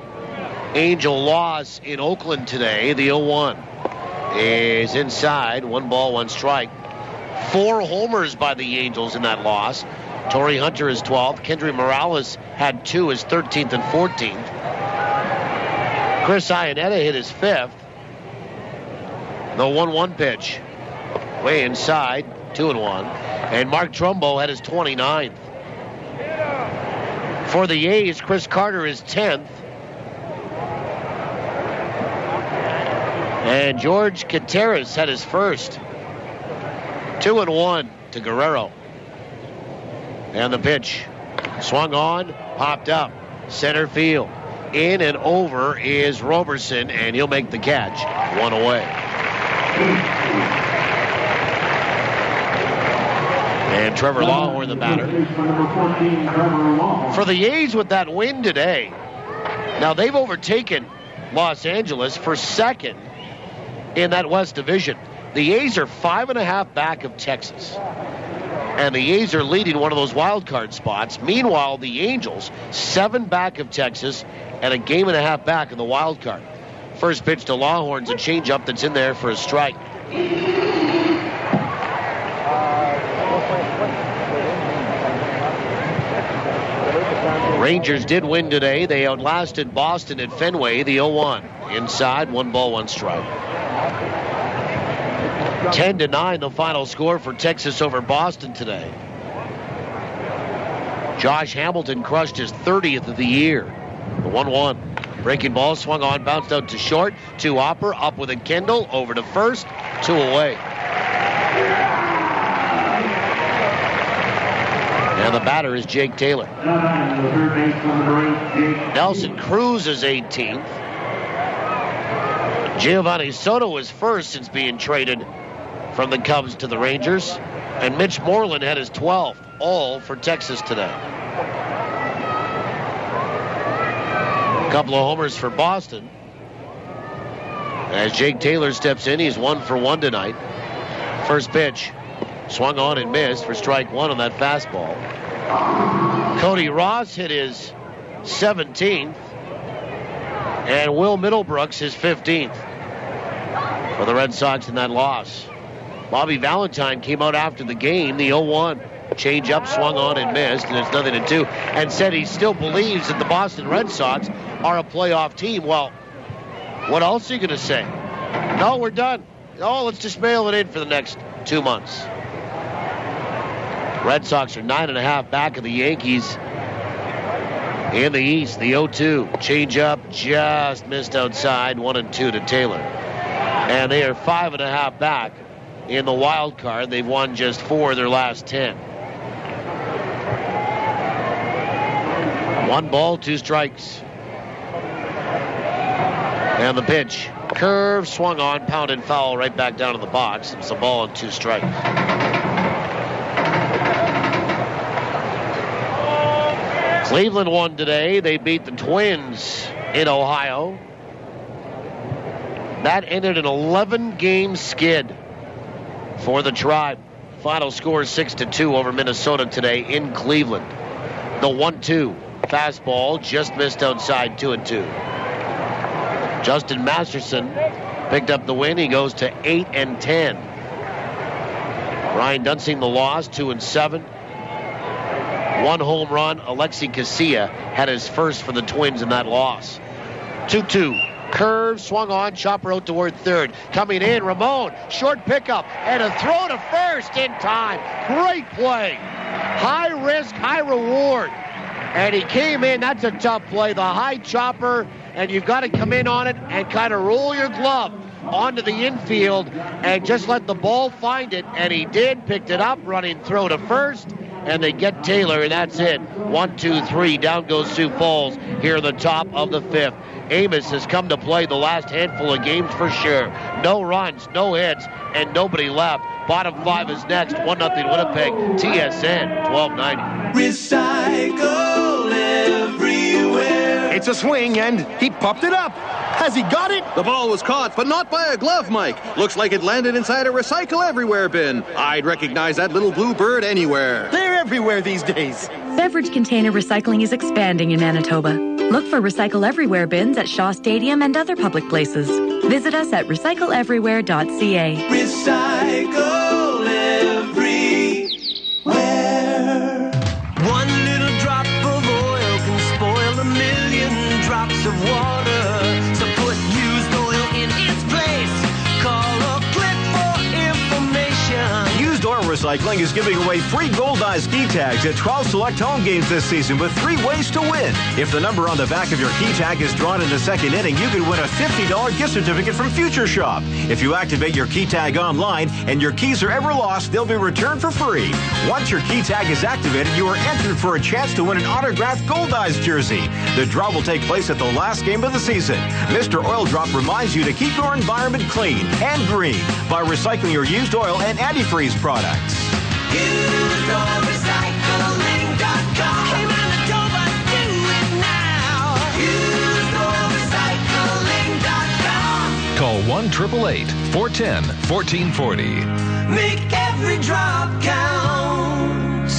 [SPEAKER 1] Angel loss in Oakland today. The 0-1 is inside. 1 ball, 1 strike. 4 homers by the Angels in that loss. Torrey Hunter is 12th. Kendry Morales had 2, his 13th and 14th. Chris Iannetta hit his 5th. The 1-1 pitch. Way inside, 2-1. And Mark Trumbo had his 29th. For the A's, Chris Carter is 10th. And George Kateris had his 1st. 2-1 to Guerrero. And the pitch. Swung on, popped up. Center field. In and over is Roberson, and he'll make the catch. 1 away. And Trevor Lawhorn, the batter. For the A's with that win today, now they've overtaken Los Angeles for 2nd in that West Division. The A's are 5.5 back of Texas. And the A's are leading one of those wild card spots. Meanwhile, the Angels, 7 back of Texas and a 1.5 back in the wild card. First pitch to Lawhorn's a changeup that's in there for a strike. Rangers did win today. They outlasted Boston at Fenway, the 0-1. Inside, 1 ball, 1 strike. 10-9, the final score for Texas over Boston today. Josh Hamilton crushed his 30th of the year. The 1-1. Breaking ball swung on, bounced out to short. To Hopper, up with a Kendall, over to first. 2 away. And the batter is Jake Taylor. Nelson Cruz is 18th. Giovanni Soto is 1st since being traded from the Cubs to the Rangers. And Mitch Moreland had his 12th, all for Texas today. A couple of homers for Boston. As Jake Taylor steps in, he's 1 for 1 tonight. First pitch, swung on and missed for strike 1 on that fastball. Cody Ross hit his 17th. And Will Middlebrooks his 15th for the Red Sox in that loss. Bobby Valentine came out after the game, the 0-1. Change up, swung on and missed, and it's 0-2. And said he still believes that the Boston Red Sox are a playoff team. Well, what else are you going to say? No, we're done. Oh, let's just mail it in for the next 2 months. Red Sox are 9.5 back of the Yankees in the East. The 0-2. Change up, just missed outside. 1-2 to Taylor. And they are 5.5 back in the wild card. They've won just 4 of their last 10. 1 ball, 2 strikes. And the pitch. Curve, swung on, pounded foul right back down to the box. It's a ball and 2 strikes. Cleveland won today. They beat the Twins in Ohio. That ended an 11-game skid for the Tribe. Final score 6-2 over Minnesota today in Cleveland. The 1-2 fastball just missed outside, 2-2. Justin Masterson picked up the win. He goes to 8-10. Ryan Dunsing the loss, 2-7. 1 home run. Alexi Casilla had his 1st for the Twins in that loss. 2-2. Curve, swung on, chopper out toward third. Coming in, Ramon, short pickup, and a throw to first in time. Great play. High risk, high reward. And he came in, that's a tough play. The high chopper, and you've got to come in on it and kind of roll your glove onto the infield and just let the ball find it. And he did, picked it up, running throw to first, and they get Taylor, and that's it. 1, 2, 3. Down goes Sioux Falls here in the top of the 5th. Amos has come to play the last handful of games for sure. No runs, no hits, and nobody left. Bottom 5 is next. 1-0 Winnipeg. TSN 1290.
[SPEAKER 14] Recycle everywhere.
[SPEAKER 19] It's a swing, and he popped it up. Has he got it?
[SPEAKER 21] The ball was caught, but not by a glove, Mike. Looks like it landed inside a Recycle Everywhere bin. I'd recognize that little blue bird anywhere.
[SPEAKER 19] They're everywhere these days.
[SPEAKER 22] Beverage container recycling is expanding in Manitoba. Look for Recycle Everywhere bins at Shaw Stadium and other public places. Visit us at recycleeverywhere.ca.
[SPEAKER 14] Recycle everywhere. One little drop of oil can spoil a million drops of water. So put used oil in its place. Call or click for information.
[SPEAKER 23] Used oil recycling is giving away free Goldeyes ski tags at 12 select home games this season with 3 ways to win. If the number on the back of your key tag is drawn in the second inning, you could win a $50 gift certificate from Future Shop. If you activate your key tag online and your keys are ever lost, they'll be returned for free. Once your key tag is activated, you are entered for a chance to win an autographed Goldeyes jersey. The draw will take place at the last game of the season. Mr. Oil Drop reminds you to keep your environment clean and green by recycling your used oil and antifreeze products.
[SPEAKER 14] UseOilRecycling.com. Hey, Manitoba, do it now. UseOilRecycling.com.
[SPEAKER 7] Call 1-888-410-1440.
[SPEAKER 14] Make every drop count.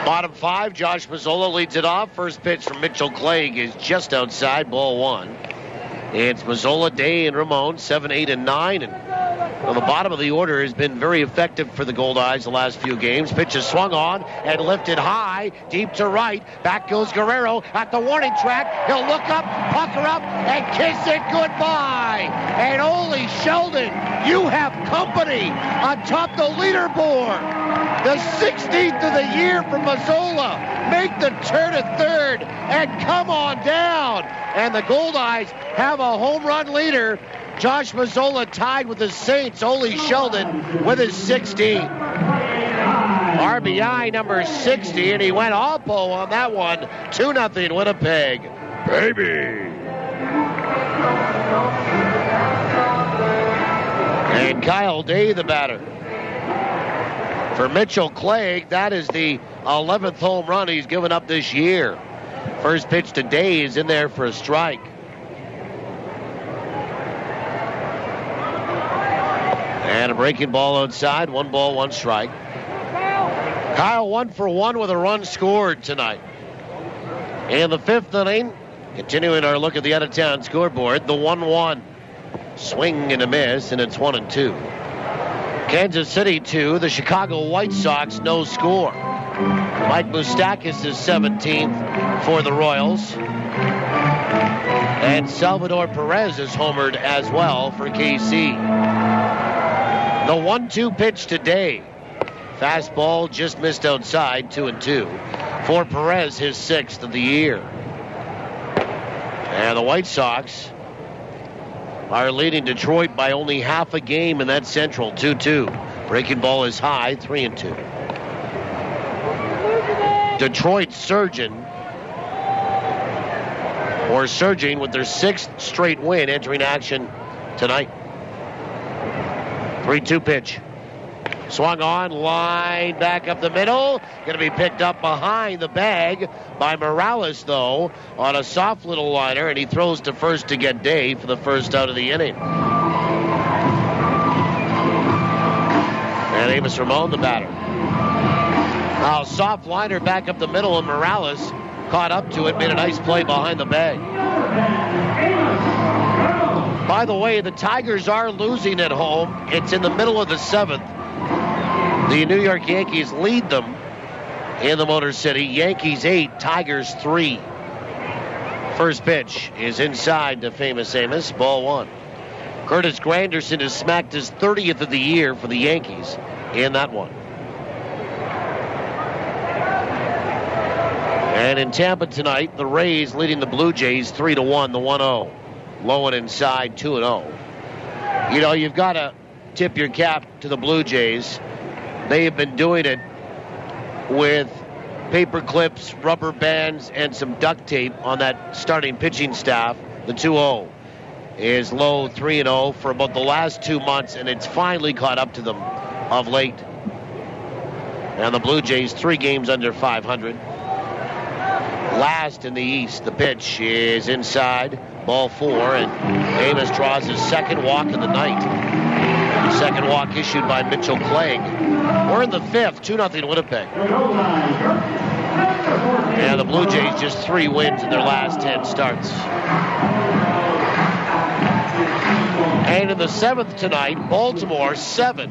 [SPEAKER 1] Bottom 5, Josh Mazzola leads it off. First pitch from Mitchell Clegg is just outside, ball 1. It's Mazzola, Day, and Ramon, 7, 8, and 9. And well, the bottom of the order has been very effective for the Goldeyes the last few games. Pitch is swung on and lifted high, deep to right. Back goes Guerrero at the warning track. He'll look up, pucker up, and kiss it goodbye. And Ole Sheldon, you have company atop the leaderboard. The 16th of the year for Mazzola. Make the turn to third and come on down. And the Goldeyes have a home run leader. Josh Mazzola tied with the Saints. Ole Sheldon with his 16th. RBI number 60, and he went oppo on that one. 2-0 Winnipeg. Baby. And Kyle Day, the batter. For Mitchell Clegg, that is the 11th home run he's given up this year. First pitch to Day is in there for a strike. And a breaking ball outside. 1 ball, 1 strike. Kyle 1 for 1 with a run scored tonight. In the 5th inning, continuing our look at the out-of-town scoreboard, the 1-1. Swing and a miss, and it's 1-2. Kansas City 2, the Chicago White Sox, no score. Mike Moustakas is 17th for the Royals. And Salvador Perez is homered as well for KC. The 1-2 pitch today. Fastball just missed outside, 2-2. For Perez, his 6th of the year. And the White Sox are leading Detroit by only half a game in that Central, 2-2. Breaking ball is high, 3-2. Detroit surging with their 6th straight win entering action tonight. 3-2 pitch. Swung on, line back up the middle. Going to be picked up behind the bag by Morales, though, on a soft little liner, and he throws to first to get Day for the first out of the inning. And Amos Ramon, the batter. Now, soft liner back up the middle, and Morales caught up to it, made a nice play behind the bag. By the way, the Tigers are losing at home. It's in the middle of the 7th. The New York Yankees lead them in the Motor City. Yankees 8, Tigers 3. First pitch is inside to famous Amos, ball 1. Curtis Granderson has smacked his 30th of the year for the Yankees in that one. And in Tampa tonight, the Rays leading the Blue Jays 3-1, the 1-0. Low and inside, 2-0. You know, you've got to tip your cap to the Blue Jays. They have been doing it with paper clips, rubber bands, and some duct tape on that starting pitching staff. The 2-0 is low 3-0 for about the last 2 months, and it's finally caught up to them of late. And the Blue Jays 3 games under 500. Last in the East. The pitch is inside, ball 4, and Amos draws his second walk of the night. Second walk issued by Mitchell Clegg. We're in the 5th, 2-0 Winnipeg. And the Blue Jays just 3 wins in their last 10 starts. And in the 7th tonight, Baltimore 7.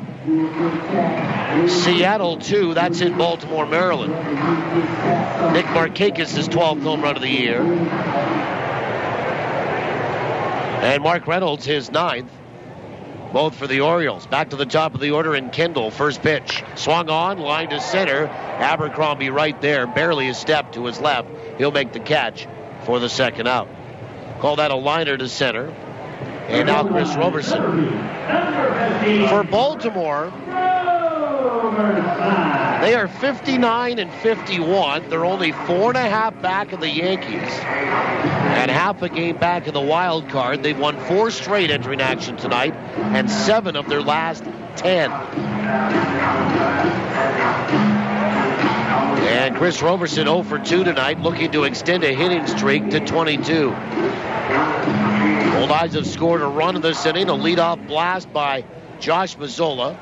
[SPEAKER 1] Seattle 2. That's in Baltimore, Maryland. Nick Markakis' 12th home run of the year. And Mark Reynolds his 9th. Both for the Orioles. Back to the top of the order in Kendall. First pitch. Swung on, line to center. Abercrombie right there. Barely a step to his left. He'll make the catch for the second out. Call that a liner to center. And now Chris Roberson. For Baltimore, they are 59-51. They're only 4.5 back of the Yankees. And half a game back in the wild card. They've won 4 straight entering action tonight, and 7 of their last 10. And Chris Roberson 0 for 2 tonight, looking to extend a hitting streak to 22. Goldeyes have scored a run in this inning, a leadoff blast by Josh Mazzola,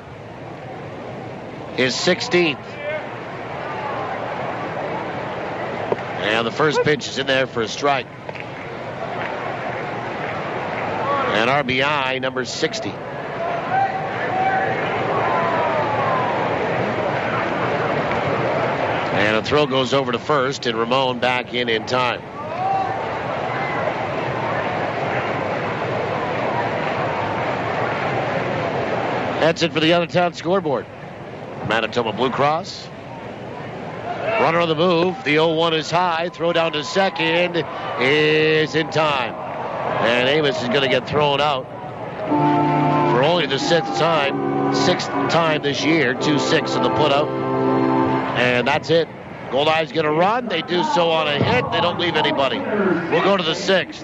[SPEAKER 1] his 16th. And the first pitch is in there for a strike. And RBI number 60. And a throw goes over to first, and Ramon back in time. That's it for the other town scoreboard. Manitoba Blue Cross. Runner on the move. The 0-1 is high. Throw down to second is in time. And Amos is going to get thrown out for only the 6th time this year. 2-6 in the putout. And that's it. Goldeyes going to run. They do so on a hit. They don't leave anybody. We'll go to the 6th.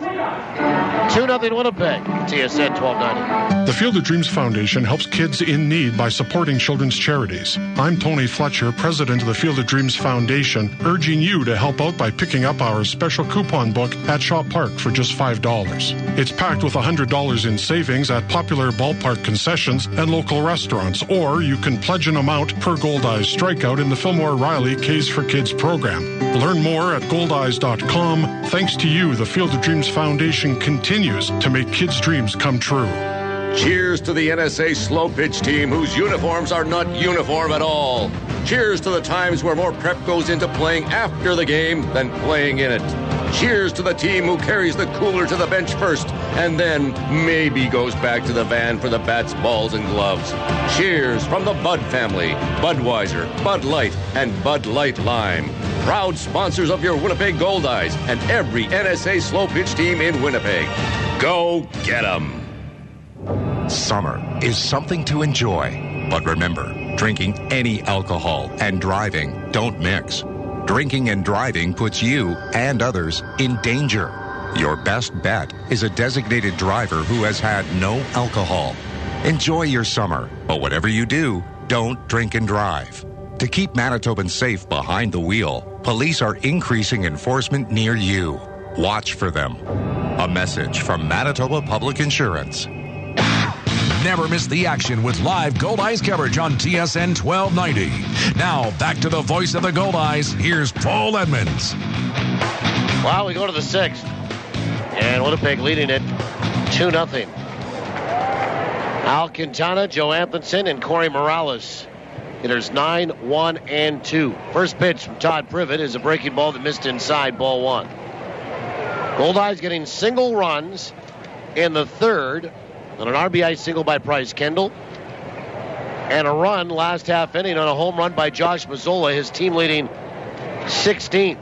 [SPEAKER 1] 2-0 Winnipeg. TSN 1290.
[SPEAKER 2] The Field of Dreams Foundation helps kids in need by supporting children's charities. I'm Tony Fletcher, president of the Field of Dreams Foundation, urging you to help out by picking up our special coupon book at Shaw Park for just $5. It's packed with $100 in savings at popular ballpark concessions and local restaurants, or you can pledge an amount per Goldeyes strikeout in the Fillmore Riley K's for Kids program. Learn more at goldeyes.com. Thanks to you, the Field of Dreams Foundation continues to make kids' dreams come true.
[SPEAKER 4] Cheers to the NSA slow pitch team whose uniforms are not uniform at all. Cheers to the times where more prep goes into playing after the game than playing in it. Cheers to the team who carries the cooler to the bench first and then maybe goes back to the van for the bats, balls, and gloves. Cheers from the Bud family, Budweiser, Bud Light, and Bud Light Lime. Proud sponsors of your Winnipeg Goldeyes and every NSA slow pitch team in Winnipeg. Go get 'em.
[SPEAKER 6] Summer is something to enjoy. But remember, drinking any alcohol and driving don't mix. Drinking and driving puts you and others in danger. Your best bet is a designated driver who has had no alcohol. Enjoy your summer, but whatever you do, don't drink and drive. To keep Manitobans safe behind the wheel, police are increasing enforcement near you. Watch for them. A message from Manitoba Public Insurance.
[SPEAKER 7] Never miss the action with live Goldeyes coverage on TSN 1290. Now, back to the voice of the Goldeyes. Here's Paul Edmonds.
[SPEAKER 1] Well, we go to the 6th. And Winnipeg leading it 2-0. Al Quintana, Joe Anthonson, and Corey Morales. Hitters 9, 1, and 2. First pitch from Todd Privett is a breaking ball that missed inside, ball 1. Goldeyes getting single runs in the 3rd on an RBI single by Bryce Kendall, and a run last half inning on a home run by Josh Mazzola, his team leading 16th.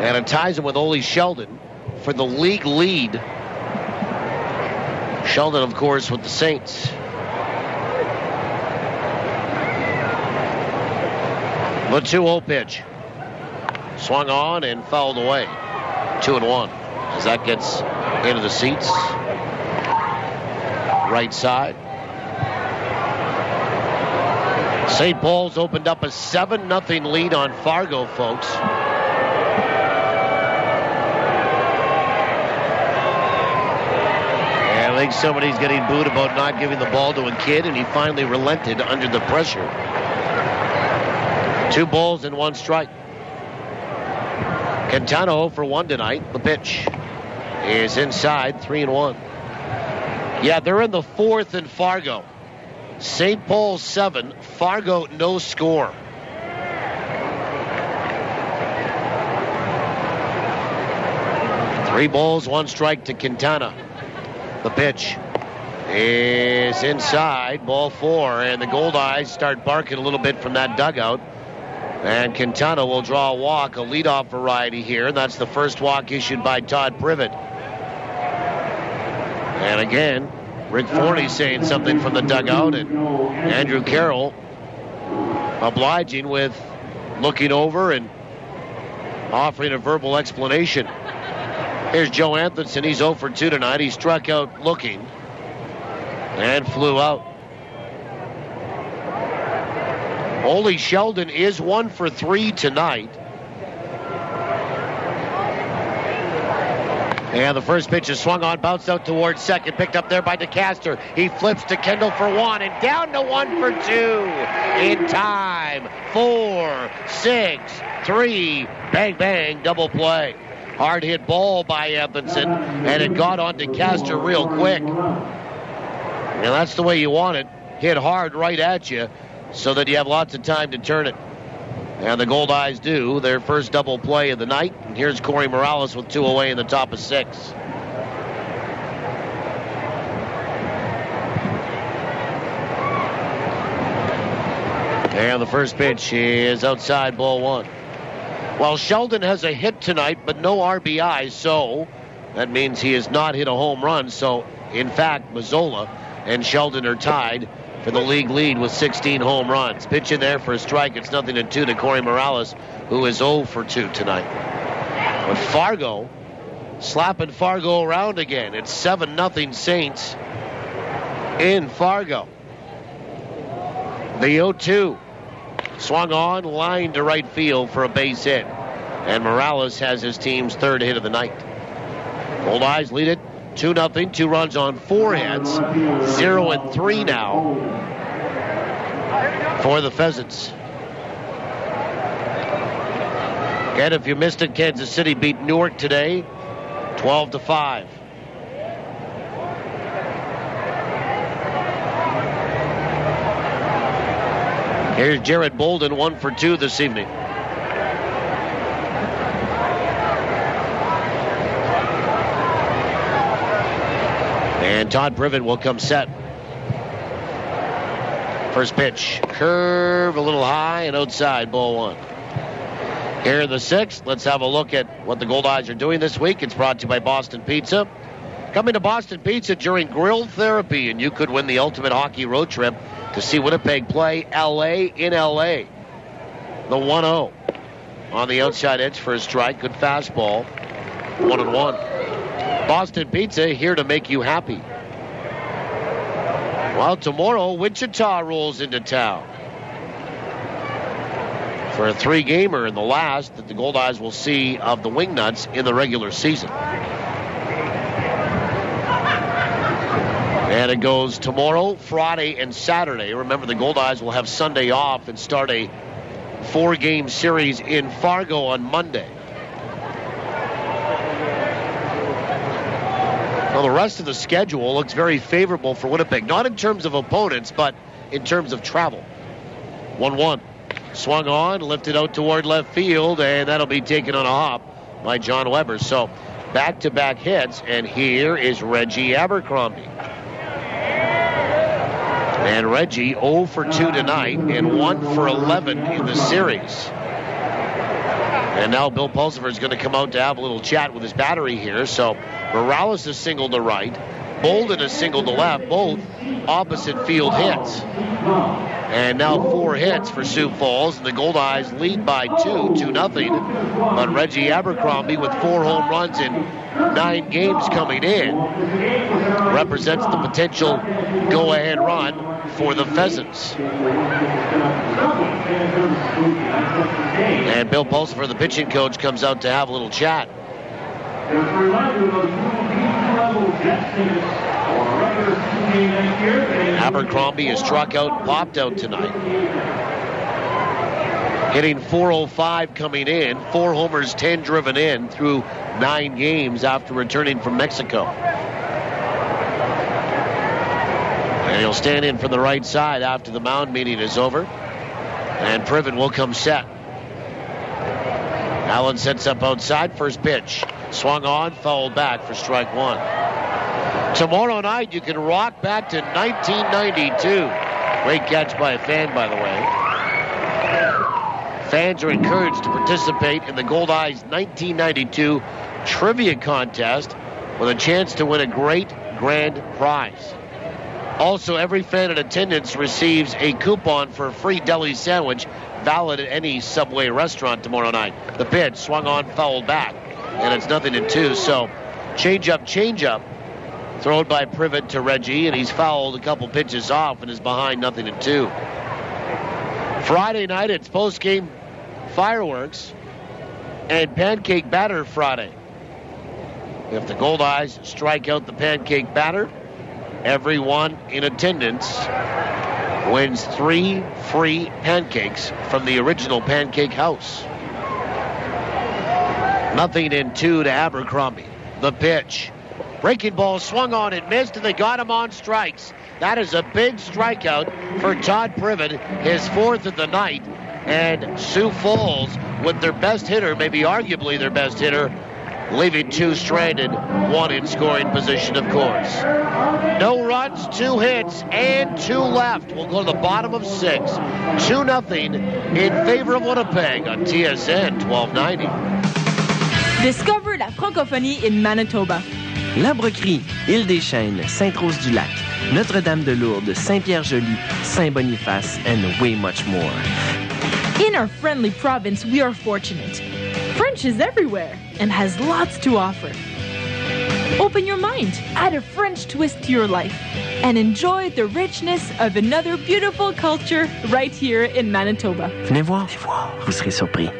[SPEAKER 1] And it ties him with Ole Sheldon for the league lead. Sheldon, of course, with the Saints. The 2-0 pitch. Swung on and fouled away. 2-1. As that gets into the seats. Right side. St. Paul's opened up a 7-0 lead on Fargo, folks. And I think somebody's getting booed about not giving the ball to a kid, and he finally relented under the pressure. 2 balls and 1 strike. Quintana 0 for 1 tonight. The pitch is inside, 3-1. Yeah, they're in the 4th in Fargo. St. Paul 7, Fargo no score. Three balls, 1 strike to Quintana. The pitch is inside, ball 4, and the Goldeyes start barking a little bit from that dugout. And Quintana will draw a walk, a leadoff variety here, and that's the first walk issued by Todd Privett. And again, Rick Forney saying something from the dugout, and Andrew Carroll obliging with looking over and offering a verbal explanation. Here's Joe Anthonson. He's 0 for 2 tonight. He struck out looking and flew out. Ole Sheldon is 1 for 3 tonight. And the first pitch is swung on, bounced out towards second, picked up there by DeCaster. He flips to Kendall for 1 and down to 1 for 2 in time. 4, 6, 3, bang, bang, double play. Hard hit ball by Anthonson, and it got on DeCaster real quick. And that's the way you want it. Hit hard right at you so that you have lots of time to turn it. And the Goldeyes do their first double play of the night. And here's Corey Morales with 2 away in the top of 6. And the first pitch is outside, ball 1. Well, Sheldon has a hit tonight, but no RBI, so that means he has not hit a home run. So, in fact, Mazzola and Sheldon are tied for the league lead with 16 home runs. Pitch in there for a strike. It's 0-2 to Corey Morales, who is 0 for 2 tonight. But Fargo, slapping Fargo around again. It's 7-0 Saints in Fargo. The 0-2. Swung on, line to right field for a base hit. And Morales has his team's 3rd hit of the night. Goldeyes lead it 2-0, 2 runs on 4 hits. 0-3 now for the Pheasants. And if you missed it, Kansas City beat Newark today 12-5. Here's Jared Bolden, 1 for 2 this evening. And Todd Privett will come set. First pitch, curve a little high and outside, ball 1. Here in the 6th, let's have a look at what the Goldeyes are doing this week. It's brought to you by Boston Pizza. Coming to Boston Pizza during grill therapy, and you could win the ultimate hockey road trip to see Winnipeg play LA in LA. The 1-0 on the outside edge for a strike. Good fastball. 1-1. Boston Pizza here to make you happy. Well, tomorrow, Wichita rolls into town for a 3-gamer in the last that the Goldeyes will see of the Wingnuts in the regular season. And it goes tomorrow, Friday, and Saturday. Remember, the Goldeyes will have Sunday off and start a 4-game series in Fargo on Monday. Well, the rest of the schedule looks very favorable for Winnipeg. Not in terms of opponents, but in terms of travel. 1-1. Swung on, lifted out toward left field, and that'll be taken on a hop by John Weber. So, back-to-back hits, and here is Reggie Abercrombie. And Reggie 0 for 2 tonight and 1 for 11 in the series. And now Bill Pulsifer is going to come out to have a little chat with his battery here. So Morales is single to right. Bolden a single to left, both opposite field hits. And now 4 hits for Sioux Falls, and the Goldeyes lead by 2-0. But Reggie Abercrombie, with 4 home runs in 9 games coming in, represents the potential go-ahead run for the Pheasants. And Bill Pulsifer, the pitching coach, comes out to have a little chat. Abercrombie is struck out and popped out tonight. Hitting .405 coming in, 4 homers, 10 driven in through 9 games after returning from Mexico. And he'll stand in from the right side after the mound meeting is over. And Privett will come set. Allen sets up outside, first pitch. Swung on, fouled back for strike 1. Tomorrow night, you can rock back to 1992. Great catch by a fan, by the way. Fans are encouraged to participate in the Goldeyes 1992 trivia contest with a chance to win a great grand prize. Also, every fan in attendance receives a coupon for a free deli sandwich valid at any Subway restaurant tomorrow night. The pitch swung on, fouled back, and it's 0-2. So, change up. Thrown by Privett to Reggie, and he's fouled a couple pitches off and is behind 0-2. Friday night, it's post-game fireworks and pancake batter Friday. If the Goldeyes strike out the pancake batter, everyone in attendance wins 3 free pancakes from the original Pancake House. 0-2 to Abercrombie. The pitch. Breaking ball swung on and missed, and they got him on strikes. That is a big strikeout for Todd Privett, his 4th of the night. And Sioux Falls, with their best hitter, maybe arguably their best hitter, leaving 2 stranded, 1 in scoring position, of course. No runs, 2 hits, and 2 left. We'll go to the bottom of 6. 2-0 in favor of Winnipeg on TSN 1290.
[SPEAKER 8] Discover la francophonie in Manitoba.
[SPEAKER 9] L'Arbrerie, Île-des-Chênes, Sainte-Rose-du-Lac, Notre-Dame-de-Lourdes, Saint-Pierre-Joli, Saint-Boniface, and way much more.
[SPEAKER 8] In our friendly province, we are fortunate. French is everywhere and has lots to offer. Open your mind, add a French twist to your life, and enjoy the richness of another beautiful culture right here in Manitoba.
[SPEAKER 9] Venez voir, vous serez surpris.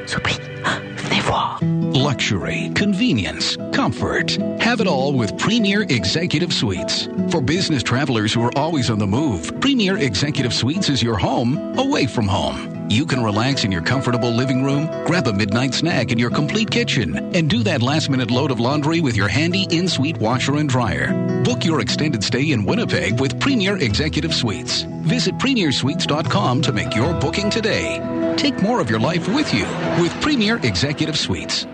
[SPEAKER 9] Venez voir.
[SPEAKER 10] Luxury, convenience, comfort. Have it all with Premier Executive Suites. For business travelers who are always on the move, Premier Executive Suites is your home away from home. You can relax in your comfortable living room, grab a midnight snack in your complete kitchen, and do that last-minute load of laundry with your handy in-suite washer and dryer. Book your extended stay in Winnipeg with Premier Executive Suites. Visit premiersuites.com to make your booking today. Take more of your life with you with Premier Executive Suites.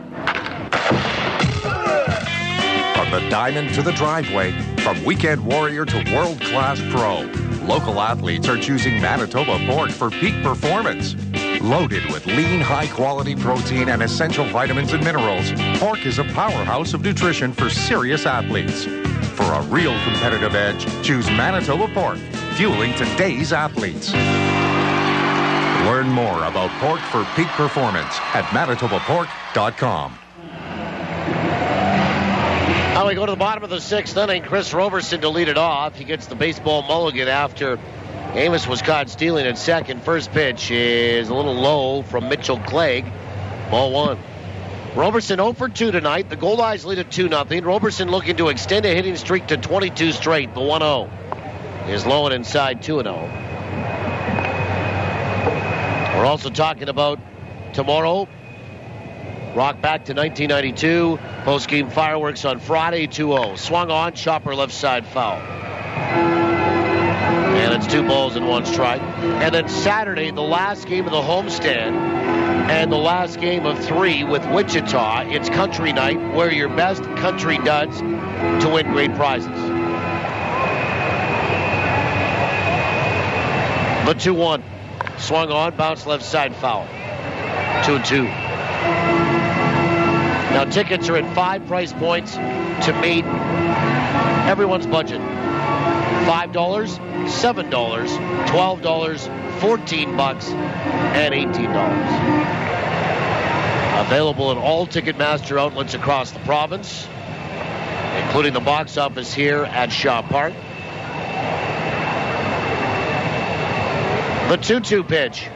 [SPEAKER 6] From the diamond to the driveway, from weekend warrior to world-class pro, local athletes are choosing Manitoba pork for peak performance. Loaded with lean, high-quality protein and essential vitamins and minerals, pork is a powerhouse of nutrition for serious athletes. For a real competitive edge, choose Manitoba pork, fueling today's athletes. Learn more about pork for peak performance at manitobapork.com.
[SPEAKER 1] Now we go to the bottom of the 6th inning. Chris Roberson to lead it off. He gets the baseball mulligan after Amos was caught stealing at second. First pitch is a little low from Mitchell Clegg. Ball 1. Roberson 0 for 2 tonight. The Goldeyes lead at 2-0. Roberson looking to extend a hitting streak to 22 straight. The 1-0 is low and inside 2-0. We're also talking about tomorrow. Rock back to 1992. Post-game fireworks on Friday, 2-0. Swung on, chopper left side foul. And it's 2 balls and 1 strike. And then Saturday, the last game of the homestand and the last game of 3 with Wichita. It's country night. Wear your best country duds to win great prizes. The 2-1. Swung on, bounced left side foul. 2-2. Now, tickets are at 5 price points to meet everyone's budget. $5, $7, $12, $14, and $18. Available at all Ticketmaster outlets across the province, including the box office here at Shaw Park. The 2-2 pitch.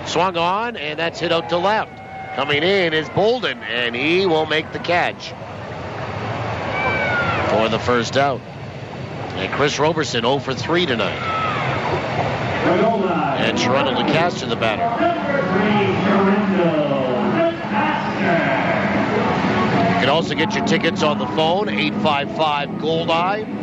[SPEAKER 1] Swung on, and that's hit out to left. Coming in is Bolden, and he will make the catch for the first out. And Chris Roberson 0 for 3 tonight. And Toronto LeCaster the batter. You can also get your tickets on the phone, 855-GOLDEYE.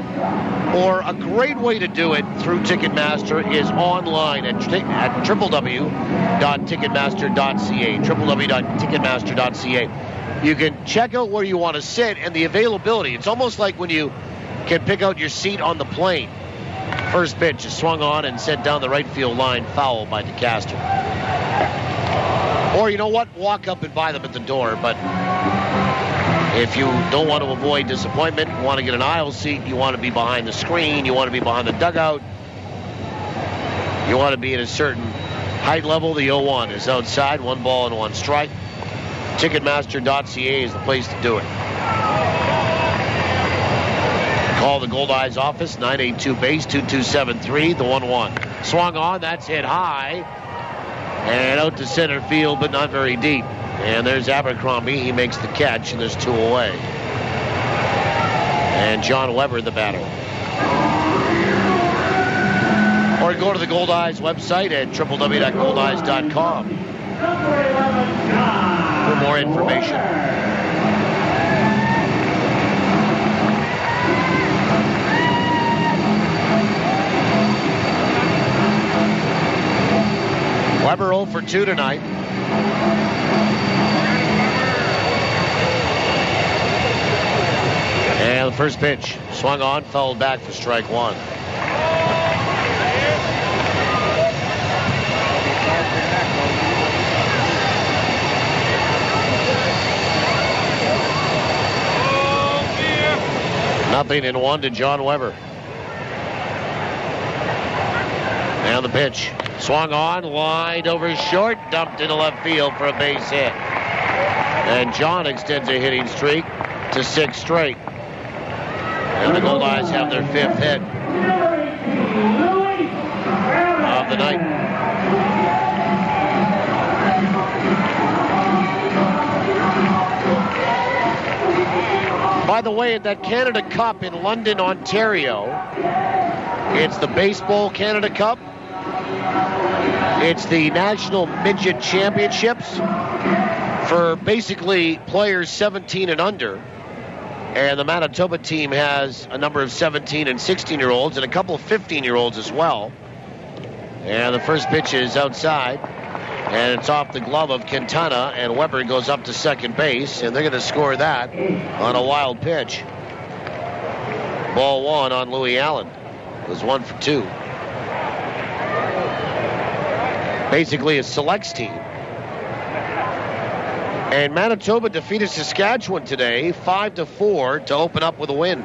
[SPEAKER 1] Or a great way to do it through Ticketmaster is online at www.ticketmaster.ca. www.ticketmaster.ca. You can check out where you want to sit and the availability. It's almost like when you can pick out your seat on the plane. First pitch is swung on and sent down the right field line, foul by DeCaster. Or you know what? Walk up and buy them at the door. But if you don't want to avoid disappointment, you want to get an aisle seat, you want to be behind the screen, you want to be behind the dugout, you want to be at a certain height level, the 0-1 is outside, 1 ball and 1 strike. Ticketmaster.ca is the place to do it. Call the Goldeyes office, 982-BASE-2273, the 1-1. Swung on, that's hit high, and out to center field, but not very deep. And there's Abercrombie. He makes the catch, and there's 2 away. And John Weber, the batter. Or go to the Goldeyes website at www.goldeyes.com for more information. Weber 0 for 2 tonight. And the first pitch, swung on, fouled back for strike 1. Nothing in 1 to John Weber. And the pitch, swung on, lined over short, dumped into left field for a base hit. And John extends a hitting streak to 6 straight. And the Goldeyes have their 5th hit of the night. By the way, at that Canada Cup in London, Ontario, it's the Baseball Canada Cup. It's the National Midget Championships for basically players 17 and under. And the Manitoba team has a number of 17 and 16-year-olds and a couple of 15-year-olds as well. And the first pitch is outside, and it's off the glove of Quintana, and Weber goes up to second base, and they're going to score that on a wild pitch. Ball 1 on Louis Allen. It was 1 for 2. Basically a selects team. And Manitoba defeated Saskatchewan today, 5-4, to open up with a win.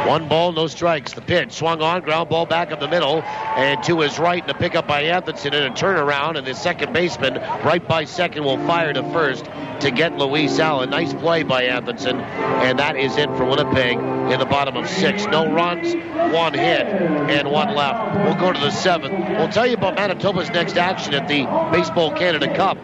[SPEAKER 1] One ball, no strikes. The pitch swung on, ground ball back up the middle, and to his right, and a pickup by Atherton and a turnaround, and the second baseman right by second will fire to first to get Luis Allen. Nice play by Atherton, and that is it for Winnipeg in the bottom of 6. No runs, 1 hit, and 1 left. We'll go to the 7th. We'll tell you about Manitoba's next action at the Baseball Canada Cup.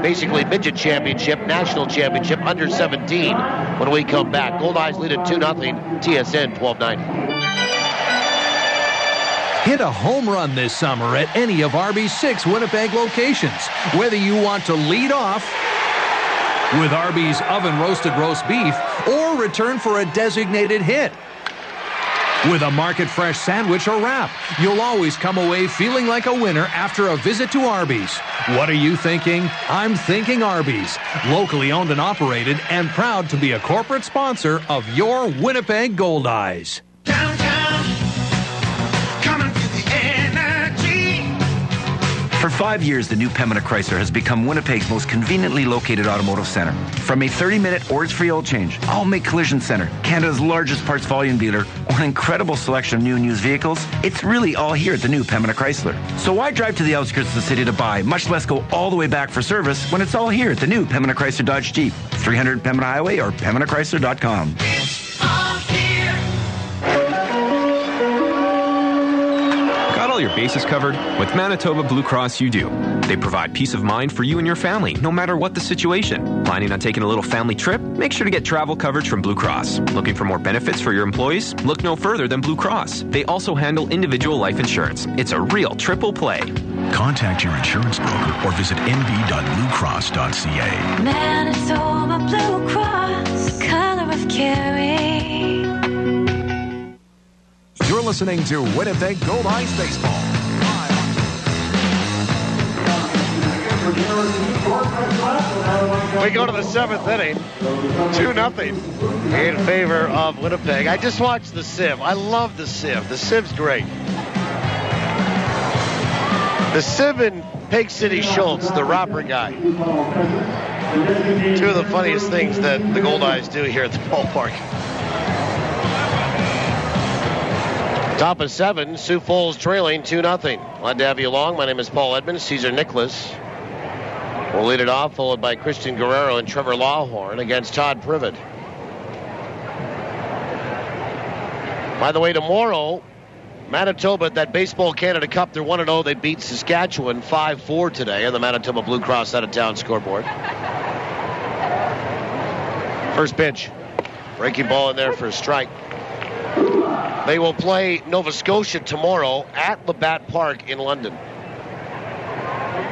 [SPEAKER 1] Basically midget championship, national championship, under 17 when we come back. Goldeyes lead at 2-0, TSN 1290.
[SPEAKER 5] Hit a home run this summer at any of Arby's 6 Winnipeg locations. Whether you want to lead off with Arby's oven-roasted roast beef or return for a designated hit with a market-fresh sandwich or wrap, you'll always come away feeling like a winner after a visit to Arby's. What are you thinking? I'm thinking Arby's. Locally owned and operated, and proud to be a corporate sponsor of your Winnipeg Goldeyes.
[SPEAKER 14] Downtown, come and feel the energy.
[SPEAKER 3] For 5 years, the new Pembina Chrysler has become Winnipeg's most conveniently located automotive center. From a 30-minute orders-free oil change, All Make Collision Center, Canada's largest parts volume dealer, or an incredible selection of new and used vehicles, it's really all here at the new Pembina Chrysler. So why drive to the outskirts of the city to buy, much less go all the way back for service, when it's all here at the new Pembina Chrysler Dodge Jeep, 300 Pembina Highway or PembinaChrysler.com.
[SPEAKER 11] Got all your bases covered? With Manitoba Blue Cross, you do. They provide peace of mind for you and your family, no matter what the situation. Planning on taking a little family trip? Make sure to get travel coverage from Blue Cross. Looking for more benefits for your employees? Look no further than Blue Cross. They also handle individual life insurance. It's a real triple play.
[SPEAKER 7] Contact your insurance broker or visit nb.bluecross.ca.
[SPEAKER 20] Manitoba Blue Cross, color of caring.
[SPEAKER 7] You're listening to Winnipeg Goldeyes Baseball.
[SPEAKER 1] We go to the 7th inning, 2-0 in favor of Winnipeg. I just watched the Civ. I love the Civ. The Civ's great. The Civ and Peg City Schultz, the rapper guy. Two of the funniest things that the Goldeyes do here at the ballpark. Top of 7, Sioux Falls trailing 2-0. Glad to have you along. My name is Paul Edmonds. Cesar Nicholas will lead it off, followed by Christian Guerrero and Trevor Lawhorn against Todd Privett. By the way, tomorrow, Manitoba at that Baseball Canada Cup, they're 1-0. They beat Saskatchewan 5-4 today on the Manitoba Blue Cross out-of-town scoreboard. First pitch. Breaking ball in there for a strike. They will play Nova Scotia tomorrow at Labatt Park in London.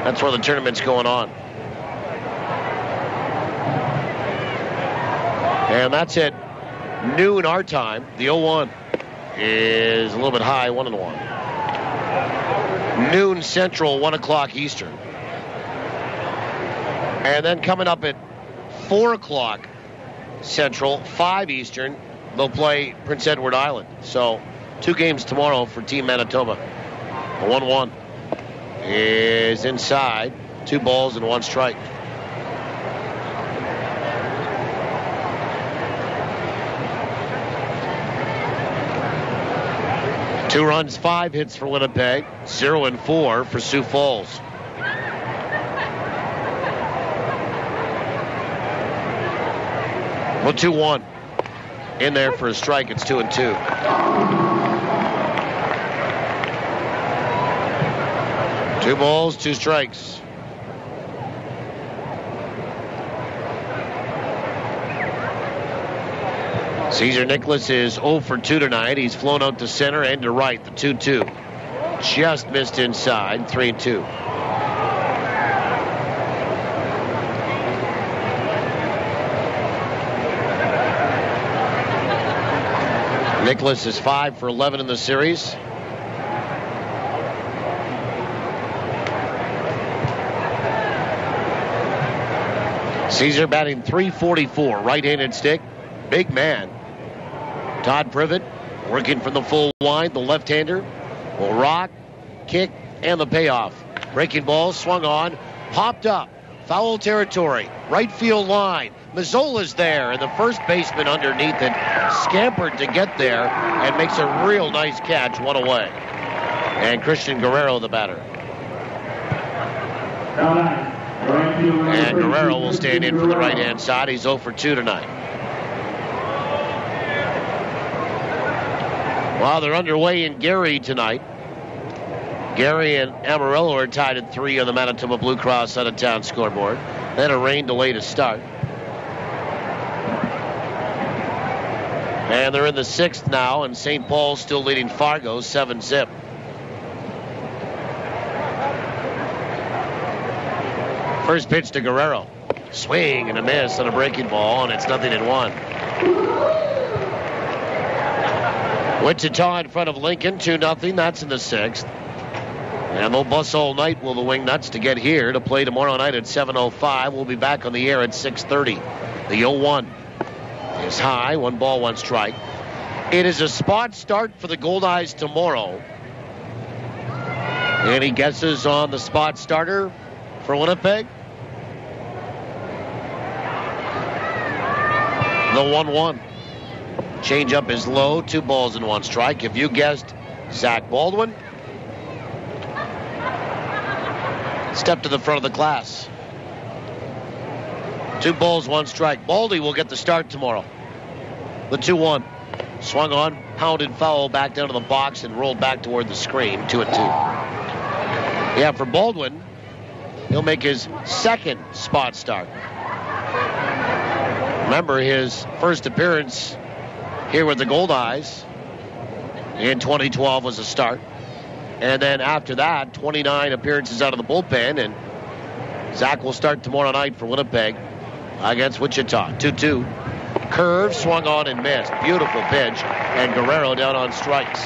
[SPEAKER 1] That's where the tournament's going on. And that's at noon our time. The 0-1 is a little bit high, 1-1. Noon Central, 1 o'clock Eastern. And then coming up at 4 o'clock Central, 5 Eastern, they'll play Prince Edward Island. So 2 games tomorrow for Team Manitoba. The 1-1 is inside. 2 balls and 1 strike. Two runs, 5 hits for Winnipeg. 0-4 for Sioux Falls. Well, 2-1. In there for a strike. It's 2-2. Two balls, 2 strikes. Cesar Nicholas is 0 for 2 tonight. He's flown out to center and to right. The 2-2. Just missed inside. 3-2. Nicholas is 5 for 11 in the series. Cesar batting .344, right-handed stick. Big man. Todd Privett working from the full line. The left-hander will rock, kick, and the payoff. Breaking ball swung on, popped up. Foul territory, right field line. Mazzola's there, and the first baseman underneath it scampered to get there and makes a real nice catch, 1 away. And Christian Guerrero, the batter. And Guerrero will stand in for the right-hand side. He's 0 for 2 tonight. Well, they're underway in Gary tonight. Gary and Amarillo are tied at 3 on the Manitoba Blue Cross out-of-town scoreboard. Then a rain delay to start. And they're in the 6th now, and St. Paul's still leading Fargo 7-0. First pitch to Guerrero. Swing and a miss on a breaking ball, and it's 0-1. Wichita in front of Lincoln, 2-0. That's in the 6th. And they'll bus all night, will the Wingnuts, to get here to play tomorrow night at 7:05. We'll be back on the air at 6:30. The 0-1 is high. 1 ball, 1 strike. It is a spot start for the Goldeyes tomorrow Any guesses on the spot starter for Winnipeg? The 1-1. Changeup is low, 2 balls and 1 strike. If you guessed Zach Baldwin, step to the front of the class. 2 balls, 1 strike. Baldy will get the start tomorrow. The 2-1. Swung on, pounded foul back down to the box and rolled back toward the screen. 2-2. Yeah, for Baldwin, he'll make his second spot start. Remember his first appearance here with the Goldeyes in 2012 was a start. And then after that, 29 appearances out of the bullpen. And Zach will start tomorrow night for Winnipeg against Wichita. 2-2. Curve, swung on and missed. Beautiful pitch. And Guerrero down on strikes.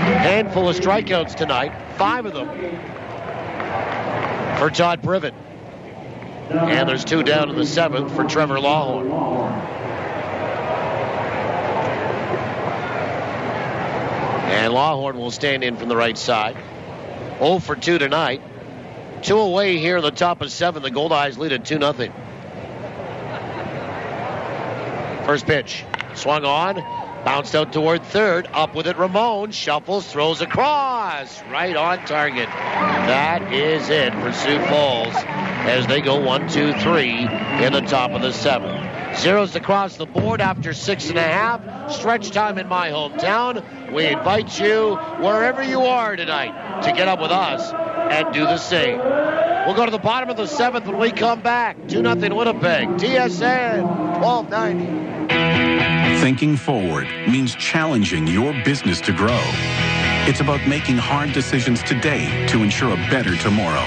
[SPEAKER 1] Handful of strikeouts tonight. 5 of them for Todd Privett. And there's 2 down in the 7th for Trevor Lawhorn. And Lawhorn will stand in from the right side. 0 for 2 tonight. 2 away here in the top of 7. The Goldeyes lead at 2-0. First pitch. Swung on. Bounced out toward third. Up with it, Ramon. Shuffles, throws across. Right on target. That is it for Sioux Falls as they go 1-2-3 in the top of the 7th. Zeros across the board after 6.5. Stretch time in my hometown. We invite you, wherever you are tonight, to get up with us and do the same. We'll go to the bottom of the 7th when we come back. 2-0 Winnipeg. TSN 1290.
[SPEAKER 12] Thinking forward means challenging your business to grow. It's about making hard decisions today to ensure a better tomorrow.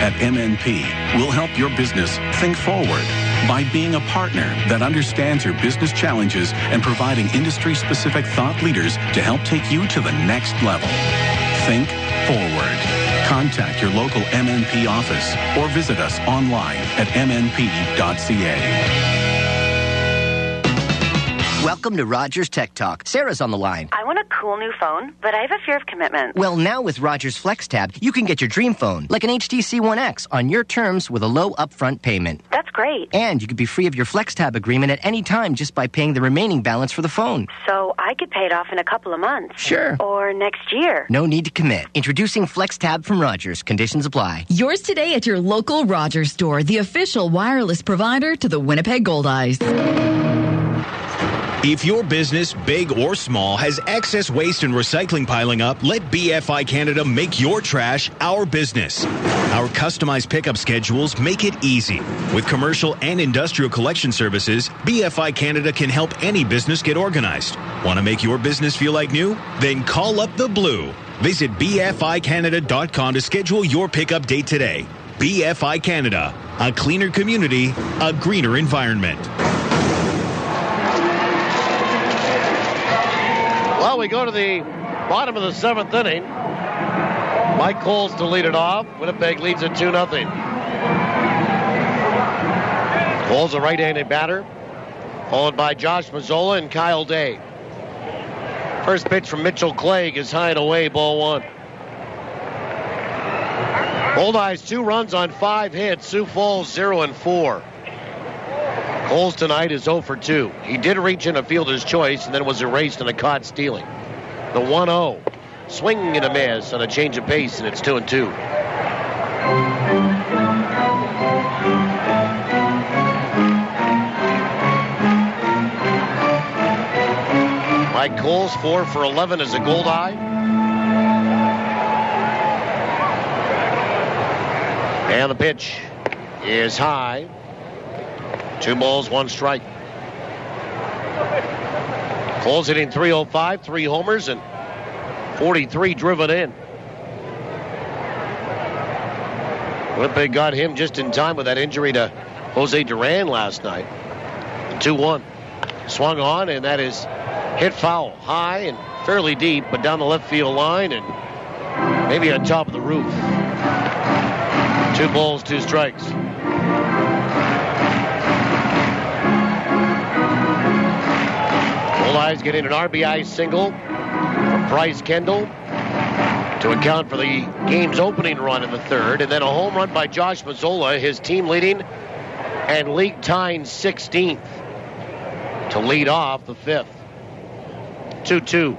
[SPEAKER 12] At MNP, we'll help your business think forward by being a partner that understands your business challenges and providing industry-specific thought leaders to help take you to the next level. Think forward. Contact your local MNP office or visit us online at mnp.ca.
[SPEAKER 15] Welcome to Rogers Tech Talk. Sarah's on the line.
[SPEAKER 16] I want a cool new phone, but I have a fear of commitment.
[SPEAKER 15] Well, now with Rogers FlexTab, you can get your dream phone, like an HTC One X, on your terms with a low upfront payment.
[SPEAKER 16] That's great.
[SPEAKER 15] And you could be free of your FlexTab agreement at any time just by paying the remaining balance for the phone.
[SPEAKER 16] So I could pay it off in a couple of months.
[SPEAKER 15] Sure.
[SPEAKER 16] Or next year.
[SPEAKER 15] No need to commit. Introducing FlexTab from Rogers. Conditions apply.
[SPEAKER 24] Yours today at your local Rogers store, the official wireless provider to the Winnipeg Goldeyes.
[SPEAKER 25] If your business, big or small, has excess waste and recycling piling up, let BFI Canada make your trash our business. Our customized pickup schedules make it easy. With commercial and industrial collection services, BFI Canada can help any business get organized. Want to make your business feel like new? Then call up the Blue. Visit BFICanada.com to schedule your pickup date today. BFI Canada, a cleaner community, a greener environment.
[SPEAKER 1] Well, we go to the bottom of the 7th inning. Mike Coles to lead it off. Winnipeg leads at 2-0. Coles, a right-handed batter, followed by Josh Mazzola and Kyle Day. First pitch from Mitchell Clegg is high and away, ball 1. Goldeyes 2 runs on 5 hits. Sioux Falls 0-4. Coles tonight is 0 for 2. He did reach in a fielder's choice and then was erased in a caught stealing. The 1-0. Swing and a miss on a change of pace, and it's 2-2. Mike Coles 4 for 11 as a Goldeye. And the pitch is high. 2 balls, 1 strike. Coles hitting .305, 3 homers, and 43 driven in. Winnipeg got him just in time with that injury to Jose Duran last night. 2-1. Swung on, and that is hit foul. High and fairly deep, but down the left field line and maybe on top of the roof. 2 balls, 2 strikes. Goldeyes getting an RBI single from Bryce Kendall. to account for the game's opening run in the third, and then a home run by Josh Mazzola, his team leading and league tying 16th to lead off the fifth. 2-2.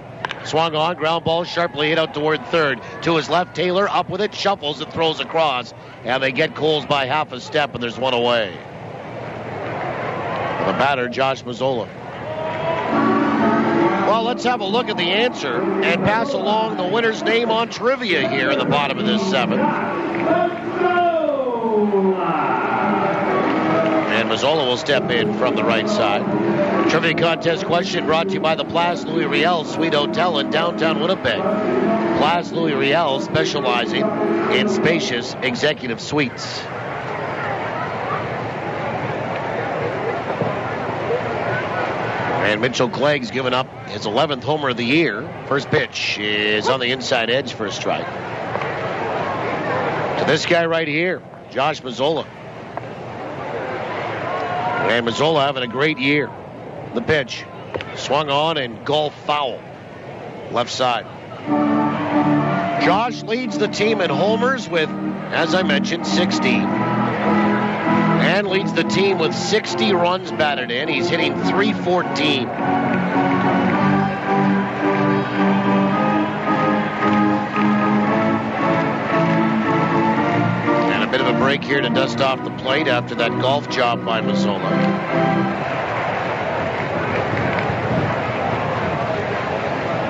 [SPEAKER 1] Swung on, ground ball sharply hit out toward third. To his left, Taylor up with it, shuffles and throws across, and they get Coles by half a step, and there's one away. The batter, Josh Mazzola. Well, let's have a look at the answer and pass along the winner's name on trivia here in the bottom of this seventh. And Mazzola will step in from the right side. Trivia contest question brought to you by the Place Louis Riel Suite Hotel in downtown Winnipeg. Place Louis Riel specializing in spacious executive suites. And Mitchell Clegg's given up his 11th homer of the year. First pitch is on the inside edge for a strike. To this guy right here, Josh Mazzola. And Mazzola having a great year. The pitch, swung on and golf foul. Left side. Josh leads the team in homers with, as I mentioned, 60. And leads the team with 60 runs batted in. He's hitting .314. And a bit of a break here to dust off the plate after that golf job by Mazzola.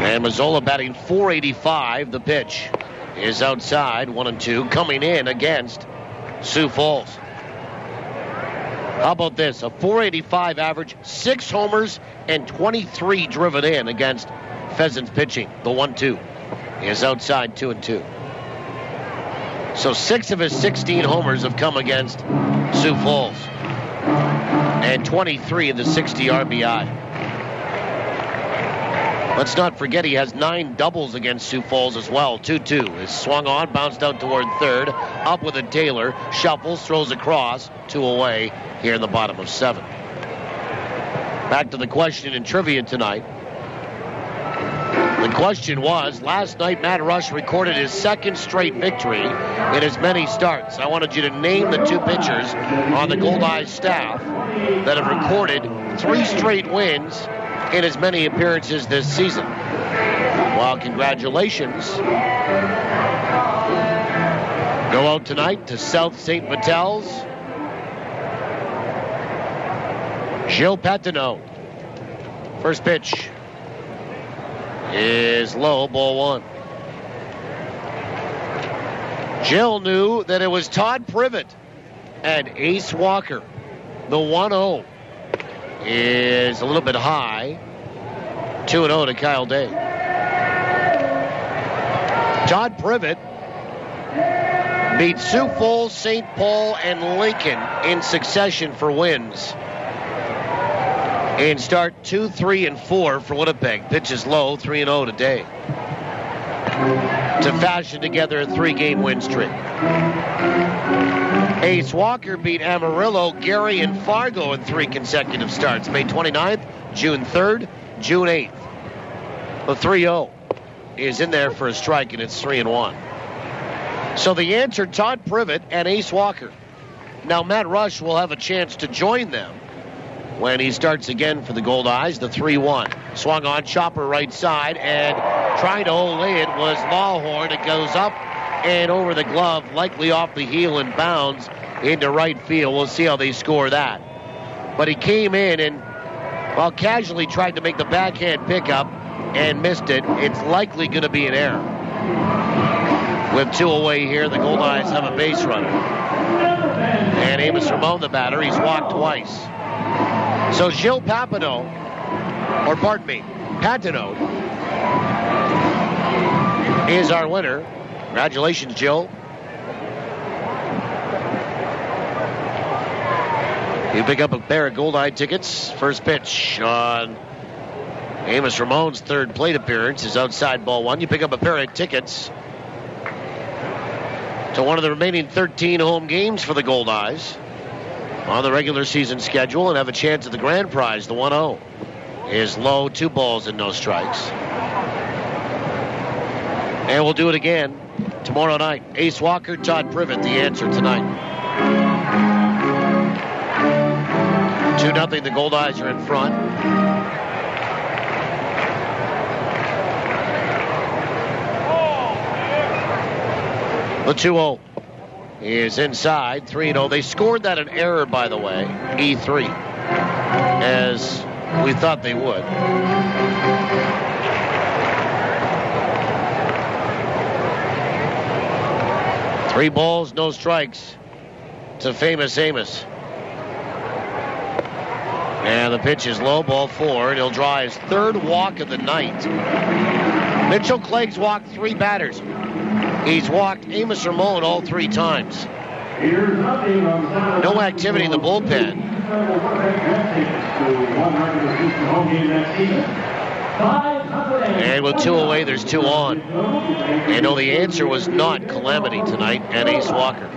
[SPEAKER 1] And Mazzola batting .485. The pitch is outside, 1-2, coming in against Sioux Falls. How about this? A .485 average, 6 homers, and 23 driven in against Pheasants pitching. The 1-2 is outside, 2-2. So 6 of his 16 homers have come against Sioux Falls. And 23 of the 60 RBI. Let's not forget he has 9 doubles against Sioux Falls as well. 2-2 is swung on, bounced out toward third. Up with a Taylor, shuffles, throws across, 2 away here in the bottom of 7. Back to the question in trivia tonight. The question was, last night Matt Rusch recorded his 2nd straight victory in as many starts. I wanted you to name the 2 pitchers on the Goldeyes staff that have recorded 3 straight wins in as many appearances this season. Well, congratulations. Go out tonight to South St. Vitel's. Gilles Patenot. First pitch is low, ball 1. Gilles knew that it was Todd Privett and Ace Walker. The 1-0 is a little bit high. 2-0 to Kyle Day. Todd Privett beat Sioux Falls, St. Paul, and Lincoln in succession for wins. And start 2, 3, and 4 for Winnipeg. Pitches low, 3-0 today. To fashion together a 3-game win streak. Ace Walker beat Amarillo, Gary, and Fargo in 3 consecutive starts. May 29th, June 3rd, June 8th. The 3-0 is in there for a strike, and it's 3-1. So the answer, Todd Privett and Ace Walker. Now Matt Rusch will have a chance to join them when he starts again for the Goldeyes. The 3-1. Swung on, chopper right side, and trying to hold it was Lawhorn. It goes up and over the glove, likely off the heel and bounds into right field. We'll see how they score that. But he came in and, well, casually tried to make the backhand pickup and missed it. It's likely going to be an error. With 2 away here, the Goldeyes have a base runner. And Amos Ramon, the batter, he's walked twice. So Gilles Patenot is our winner. Congratulations, Jill. You pick up a pair of Goldeye tickets. First pitch on Amos Ramon's 3rd plate appearance is outside, ball 1. You pick up a pair of tickets to one of the remaining 13 home games for the Goldeyes on the regular season schedule and have a chance at the grand prize. The 1-0 is low, 2 balls and no strikes. And we'll do it again tomorrow night. Ace Walker, Todd Privett, the answer tonight. 2-0, the Goldeyes are in front. The 2-0 is inside, 3-0. They scored that an error, by the way, E3, as we thought they would. Three balls, no strikes to famous Amos. And the pitch is low, ball 4, and he'll draw his third walk of the night. Mitchell Clegg's walked 3 batters. He's walked Amos Ramon all 3 times. No activity in the bullpen. And with 2 away, there's 2 on. And no, the answer was not Calamity tonight and Ace Walker.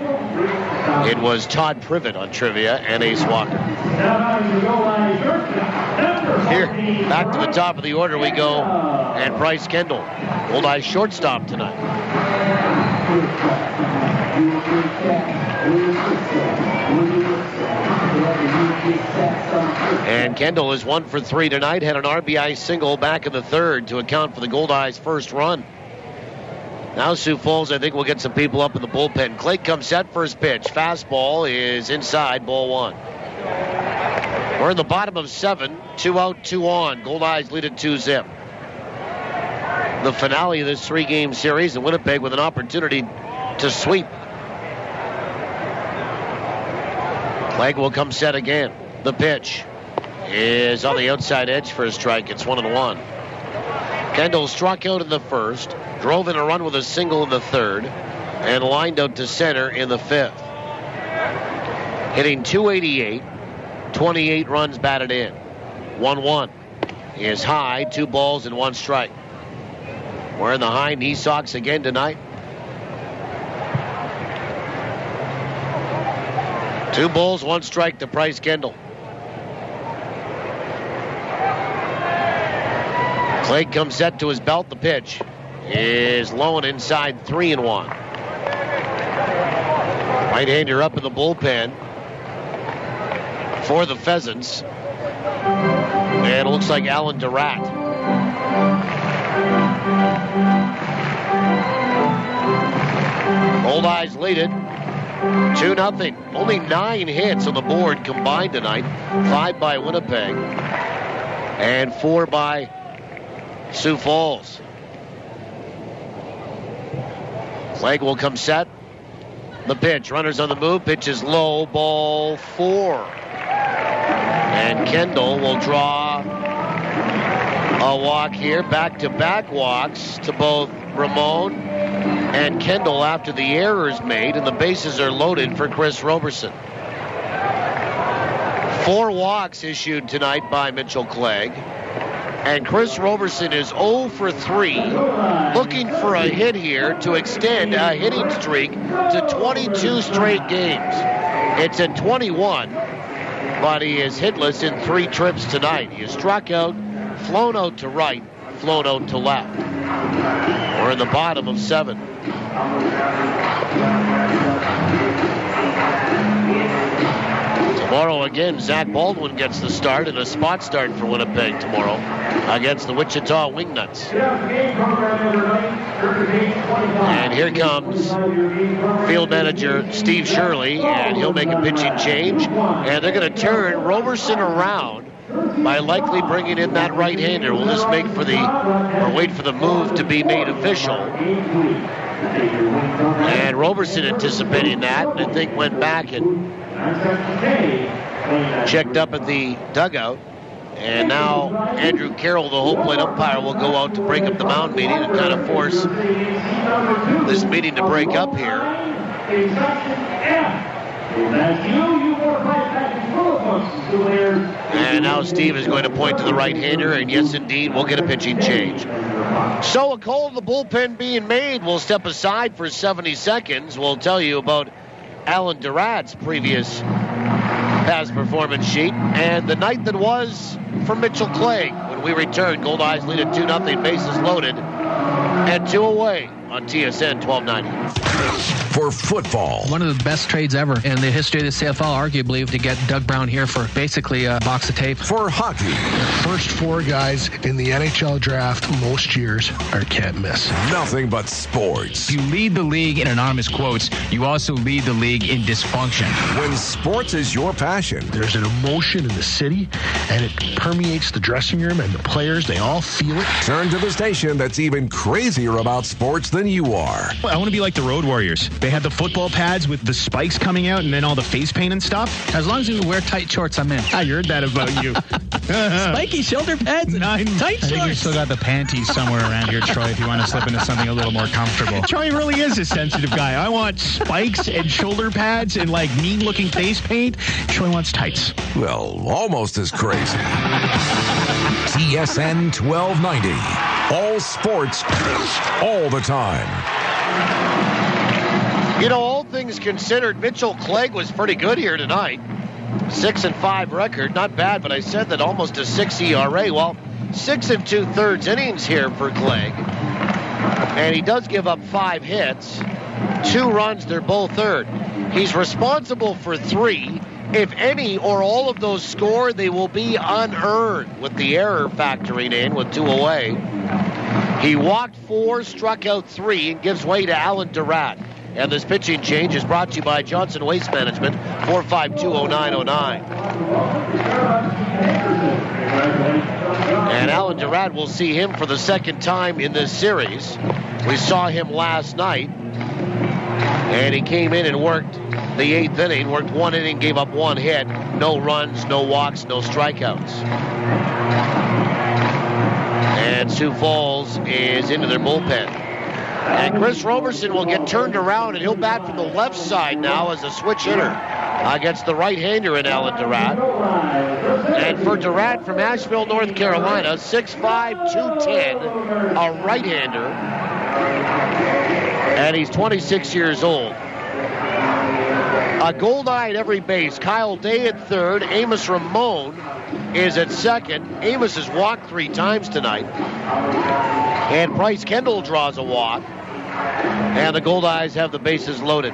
[SPEAKER 1] It was Todd Privett on trivia and Ace Walker. Here, back to the top of the order we go. And Bryce Kendall, Goldeyes shortstop tonight. And Kendall is 1 for 3 tonight. Had an RBI single back in the 3rd to account for the Goldeyes' first run. Now Sioux Falls, I think, will get some people up in the bullpen. Clegg comes set for his pitch. Fastball is inside, ball 1. We're in the bottom of 7. 2 out, 2 on. Goldeyes lead it 2-0. The finale of this 3-game series in Winnipeg with an opportunity to sweep. Clegg will come set again. The pitch is on the outside edge for a strike. It's 1-1. Kendall struck out in the 1st, drove in a run with a single in the 3rd, and lined out to center in the 5th. Hitting .288, 28 runs batted in. 1-1 is high, 2 balls and 1 strike. Wearing the high knee socks again tonight. 2 balls, 1 strike to Bryce Kendall. Clegg comes set to his belt. The pitch is low and inside, 3-1. Right-hander up in the bullpen for the Pheasants. And it looks like Alan Durant. Goldeyes lead it 2-0. Only 9 hits on the board combined tonight. 5 by Winnipeg and 4 by Sioux Falls. Clegg will come set. The pitch, runners on the move. Pitch is low, ball 4. And Kendall will draw a walk here. Back-to-back walks to both Ramon and Kendall after the errors made, and the bases are loaded for Chris Roberson. 4 walks issued tonight by Mitchell Clegg. And Chris Roberson is 0 for 3, looking for a hit here to extend a hitting streak to 22 straight games. It's at 21, but he is hitless in 3 trips tonight. He is struck out, flown out to right, flown out to left. We're in the bottom of 7. Tomorrow again, Zach Baldwin gets the start and a spot start for Winnipeg tomorrow against the Wichita Wingnuts. And here comes field manager Steve Shirley, and he'll make a pitching change. And they're going to turn Roberson around by likely bringing in that right-hander. We'll just wait for the move to be made official. And Roberson anticipating that, and I think went back and checked up at the dugout. And now Andrew Carroll, the home plate umpire, will go out to break up the mound meeting and kind of force this meeting to break up here. And now Steve is going to point to the right-hander, and yes, indeed, we'll get a pitching change. So a call to the bullpen being made. We'll step aside for 70 seconds. We'll tell you about Alan Durant's previous past performance sheet and the night that was for Mitchell Clegg. When we return, Goldeyes lead at 2-0, bases loaded, and 2 away. on TSN 1290.
[SPEAKER 7] For football.
[SPEAKER 13] One of the best trades ever in the history of the CFL, arguably, to get Doug Brown here for basically a box of tape.
[SPEAKER 7] For hockey.
[SPEAKER 17] The first 4 guys in the NHL draft most years are can't miss.
[SPEAKER 7] Nothing but sports.
[SPEAKER 18] You lead the league in anonymous quotes. You also lead the league in dysfunction.
[SPEAKER 7] When sports is your passion.
[SPEAKER 17] There's an emotion in the city, and it permeates the dressing room, and the players, they all feel it.
[SPEAKER 7] Turn to the station that's even crazier about sports than you are.
[SPEAKER 19] I want to be like the Road Warriors. They had the football pads with the spikes coming out and then all the face paint and stuff.
[SPEAKER 13] As long as you wear tight shorts, I'm in.
[SPEAKER 19] I heard that about you.
[SPEAKER 13] Spiky shoulder pads and tight shorts.
[SPEAKER 18] I think you still got the panties somewhere around here, Troy, if you want to slip into something a little more comfortable.
[SPEAKER 19] Troy really is a sensitive guy. I want spikes and shoulder pads and like mean-looking face paint. Troy wants tights.
[SPEAKER 7] Well, almost as crazy. TSN 1290. All sports, all the time.
[SPEAKER 1] You know, all things considered, Mitchell Clegg was pretty good here tonight. 6-5 record, not bad, but I said that almost a 6 ERA. Well, 6 2/3 innings here for Clegg. And he does give up 5 hits. 2 runs, they're both earned. He's responsible for 3. If any or all of those score, they will be unearned, with the error factoring in with 2 away. He walked 4, struck out 3, and gives way to Alan Durant. And this pitching change is brought to you by Johnson Waste Management, 4520909. And Alan Durant, will see him for the second time in this series. We saw him last night, and he came in and worked the 8th inning, worked 1 inning, gave up 1 hit, no runs, no walks, no strikeouts. And Sioux Falls is into their bullpen. And Chris Roberson will get turned around, and he'll bat from the left side now as a switch hitter against the right-hander in Alan Durant. And for Durant from Asheville, North Carolina, 6'5", 210, a right-hander. And he's 26 years old. A Goldeye at every base. Kyle Day at third. Amos Ramon is at second. Amos has walked 3 times tonight. And Bryce Kendall draws a walk. And the Goldeyes have the bases loaded.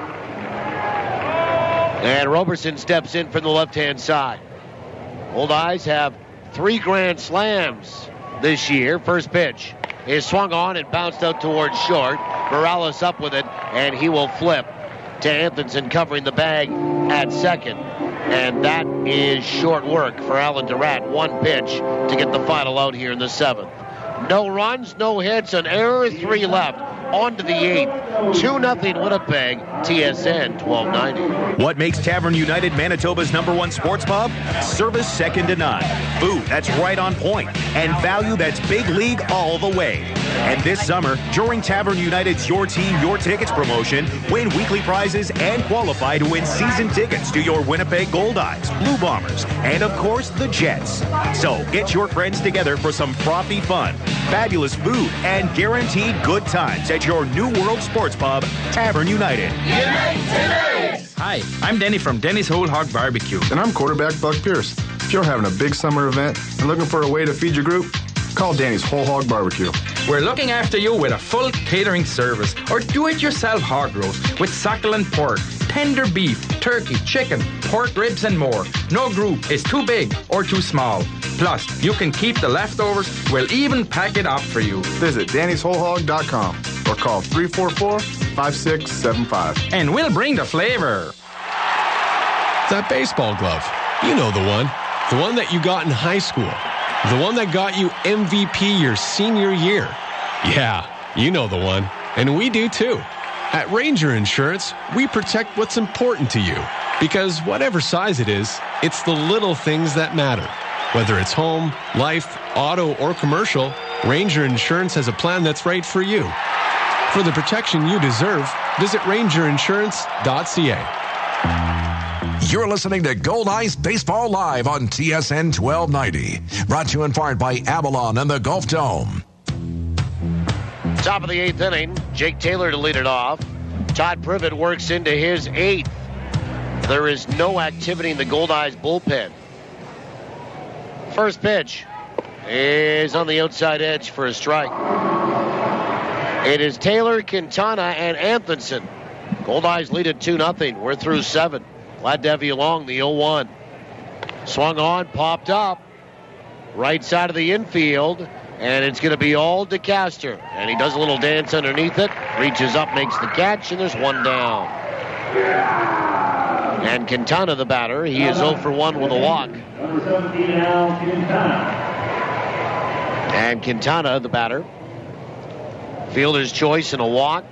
[SPEAKER 1] And Roberson steps in from the left-hand side. Goldeyes have 3 grand slams this year. First pitch is swung on and bounced out towards short. Morales up with it, and he will flip to Anthonson covering the bag at second. And that is short work for Alan Durant. 1 pitch to get the final out here in the 7th. No runs, no hits, an error, 3 left. On to the 8th. 2-0 Winnipeg, TSN 1290.
[SPEAKER 23] What makes Tavern United Manitoba's #1 sports pub? Service second to none. Food that's right on point. And value that's big league all the way. And this summer, during Tavern United's Your Team, Your Tickets promotion, win weekly prizes and qualify to win season tickets to your Winnipeg Goldeyes, Blue Bombers, and of course, the Jets. So get your friends together for some frothy fun, fabulous food, and guaranteed good times at your New World Sports Pub, Tavern United.
[SPEAKER 18] Hi, I'm Denny from Denny's Whole Hog Barbecue.
[SPEAKER 21] And I'm quarterback Buck Pierce. If you're having a big summer event and looking for a way to feed your group, call Danny's Whole Hog Barbecue.
[SPEAKER 18] We're looking after you with a full catering service or do-it-yourself hog roast with succulent pork, tender beef, turkey, chicken, pork ribs, and more. No group is too big or too small. Plus, you can keep the leftovers. We'll even pack it up for you.
[SPEAKER 21] Visit Danny'sWholeHog.com or call 344-5675.
[SPEAKER 18] And we'll bring the flavor.
[SPEAKER 26] That baseball glove. You know the one. The one that you got in high school. The one that got you MVP your senior year. Yeah, you know the one. And we do too. At Ranger Insurance, we protect what's important to you. Because whatever size it is, it's the little things that matter. Whether it's home, life, auto, or commercial, Ranger Insurance has a plan that's right for you. For the protection you deserve, visit rangerinsurance.ca.
[SPEAKER 7] You're listening to Goldeyes Baseball Live on TSN 1290. Brought to you in part by Avalon and the Gulf Dome.
[SPEAKER 1] Top of the 8th inning, Jake Taylor to lead it off. Todd Privett works into his 8th. There is no activity in the Goldeyes bullpen. First pitch is on the outside edge for a strike. It is Taylor, Quintana, and Anthonson. Goldeyes lead at 2-0. We're through 7. Glad to have you along, the 0-1. Swung on, popped up. Right side of the infield. And it's going to be all DeCaster. And he does a little dance underneath it. Reaches up, makes the catch, and there's one down. And Quintana, the batter, he is 0 for 1 with a walk. And Quintana, the batter, fielder's choice and a walk.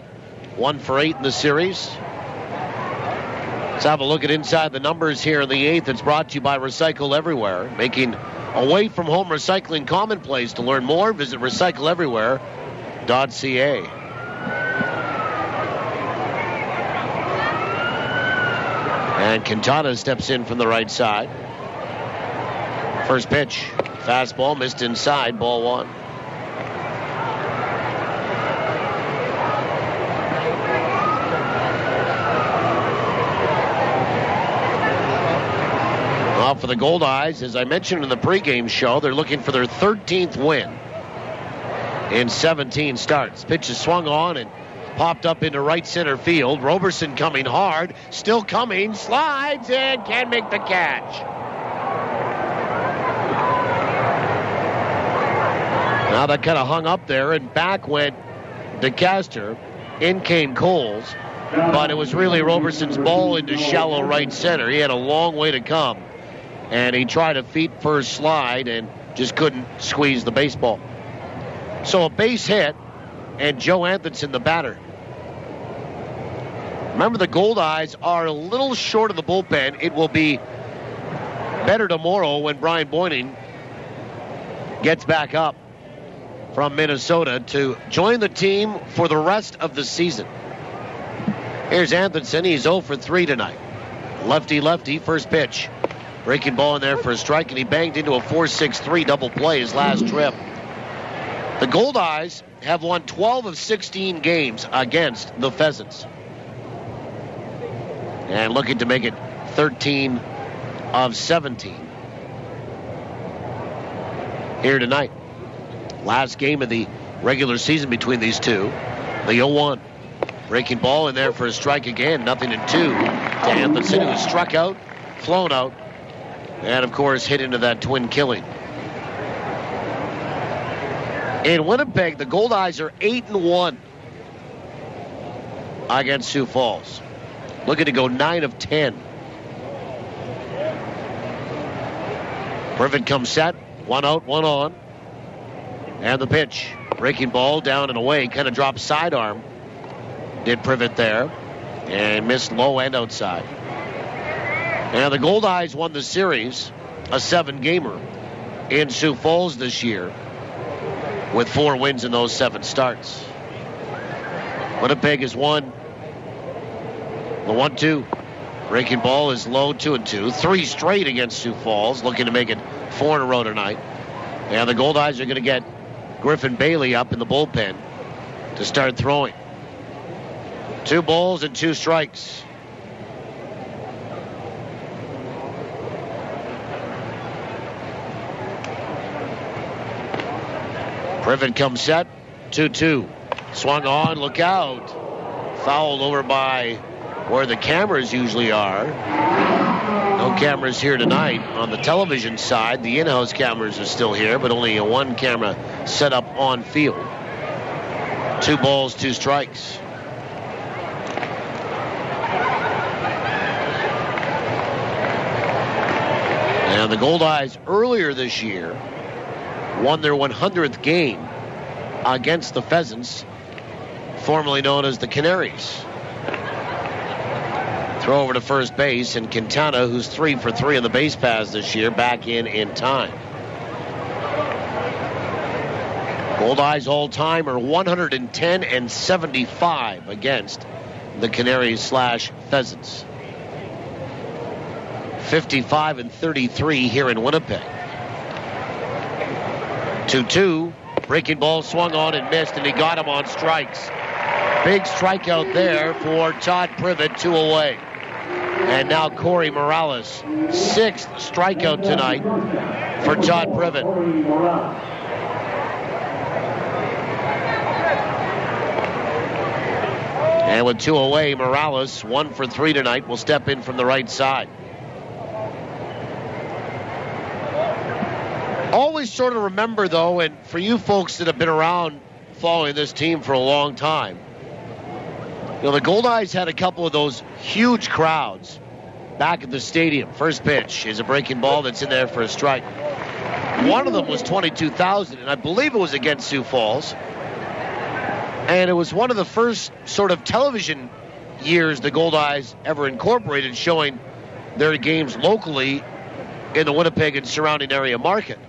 [SPEAKER 1] 1 for 8 in the series. Let's have a look at inside the numbers here in the 8th. It's brought to you by Recycle Everywhere, making away from home recycling commonplace. To learn more, visit recycleeverywhere.ca. And Quintana steps in from the right side. First pitch, fastball missed inside, ball 1. Well, for the Goldeyes, as I mentioned in the pregame show, they're looking for their 13th win in 17 starts. Pitch is swung on and popped up into right center field. Roberson coming hard, still coming, slides and can't make the catch. Now that kind of hung up there, and back went DeCaster. In came Coles, but it was really Roberson's ball into shallow right center. He had a long way to come, and he tried a feet first slide and just couldn't squeeze the baseball. So a base hit, and Joe Anthonson, the batter. Remember, the Goldeyes are a little short of the bullpen. It will be better tomorrow when Brian Boyning gets back up from Minnesota to join the team for the rest of the season. Here's Anthonson. He's 0 for 3 tonight. Lefty, first pitch. Breaking ball in there for a strike, and he banged into a 4-6-3 double play his last trip. The Goldeyes have won 12 of 16 games against the Pheasants, and looking to make it 13 of 17 here tonight. Last game of the regular season between these two. The 0-1. Breaking ball in there for a strike again. 0-2 to Anthonson, who struck out, flown out, and of course hit into that twin killing. In Winnipeg, the Goldeyes are 8-1 against Sioux Falls. Looking to go 9 of 10. Privett comes set. 1 out, 1 on. And the pitch. Breaking ball down and away. Kind of dropped sidearm. Did Privett there. And missed low and outside. And the Goldeyes won the series, a 7-gamer, in Sioux Falls this year, with 4 wins in those 7 starts. Winnipeg has won the 1-2. Breaking ball is low, 2-2. 3 straight against Sioux Falls, looking to make it 4 in a row tonight. And the Goldeyes are going to get Griffin Bailey up in the bullpen to start throwing. 2 balls and 2 strikes. Privett comes set. 2-2. Swung on. Look out. Fouled over by where the cameras usually are. No cameras here tonight on the television side. The in-house cameras are still here, but only a 1 camera set up on field. 2 balls, 2 strikes. And the Goldeyes earlier this year won their 100th game against the Pheasants, formerly known as the Canaries. Throw over to first base, and Quintana, who's 3 for 3 in the base paths this year, back in time. Goldeyes all-time are 110 and 75 against the Canaries/Pheasants. 55 and 33 here in Winnipeg. 2-2. Breaking ball swung on and missed, and he got him on strikes. Big strikeout there for Todd Privett, 2 away. And now Corey Morales, 6th strikeout tonight for Todd Privett. And with 2 away, Morales, 1 for 3 tonight, will step in from the right side. Always sort of remember, though, and for you folks that have been around following this team for a long time, the Goldeyes had a couple of those huge crowds back at the stadium. First pitch is a breaking ball that's in there for a strike. One of them was 22,000, and I believe it was against Sioux Falls. And it was one of the first sort of television years the Goldeyes ever incorporated, showing their games locally in the Winnipeg and surrounding area market.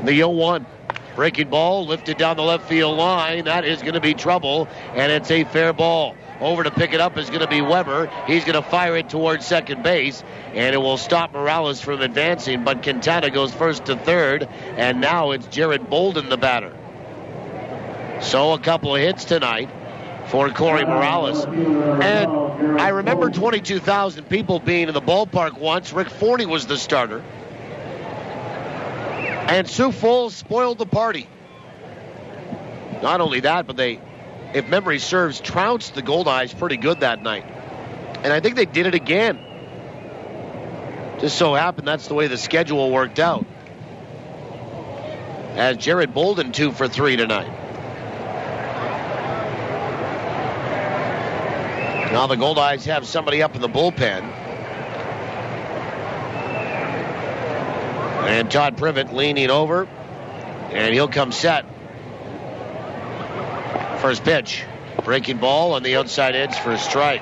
[SPEAKER 1] The 0-1. Breaking ball lifted down the left field line. That is going to be trouble, and it's a fair ball. Over to pick it up is going to be Weber. He's going to fire it towards second base, and it will stop Morales from advancing, but Quintana goes first to third, and now it's Jared Bolden, the batter. So a couple of hits tonight for Corey Morales. And I remember 22,000 people being in the ballpark once. Rick Forney was the starter. And Sioux Falls spoiled the party. Not only that, but they, if memory serves, trounced the Goldeyes pretty good that night. And I think they did it again. Just so happened that's the way the schedule worked out. As Jared Bolden 2 for 3 tonight. Now the Goldeyes have somebody up in the bullpen. And Todd Privett leaning over. And he'll come set. First pitch. Breaking ball on the outside edge for a strike.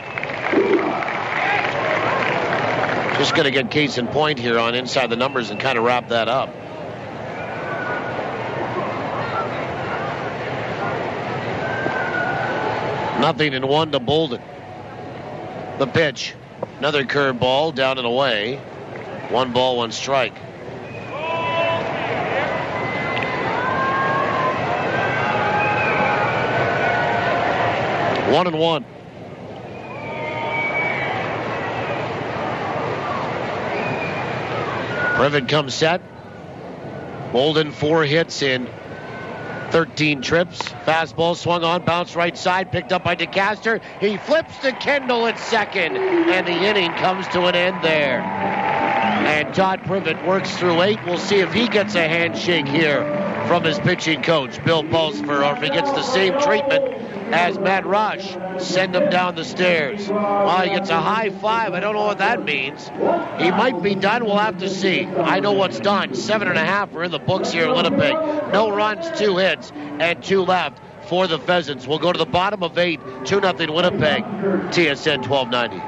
[SPEAKER 1] Just going to get case in point here on Inside the Numbers and kind of wrap that up. Nothing in 1 to Bolden. The pitch. Another curveball down and away. 1 ball, 1 strike. One and 1. Privett comes set. Bolden 4 hits in 13 trips. Fastball swung on, bounced right side, picked up by DeCaster. He flips to Kendall at second, and the inning comes to an end there. And Todd Privett works through 8. We'll see if he gets a handshake here from his pitching coach, Bill Pulsfer, or if he gets the same treatment as Matt Rusch. Send him down the stairs. Well, he gets a high 5. I don't know what that means. He might be done. We'll have to see. I know what's done. 7.5 are in the books here in Winnipeg. No runs, 2 hits, and 2 left for the Pheasants. We'll go to the bottom of 8. 2-0 Winnipeg. TSN 1290.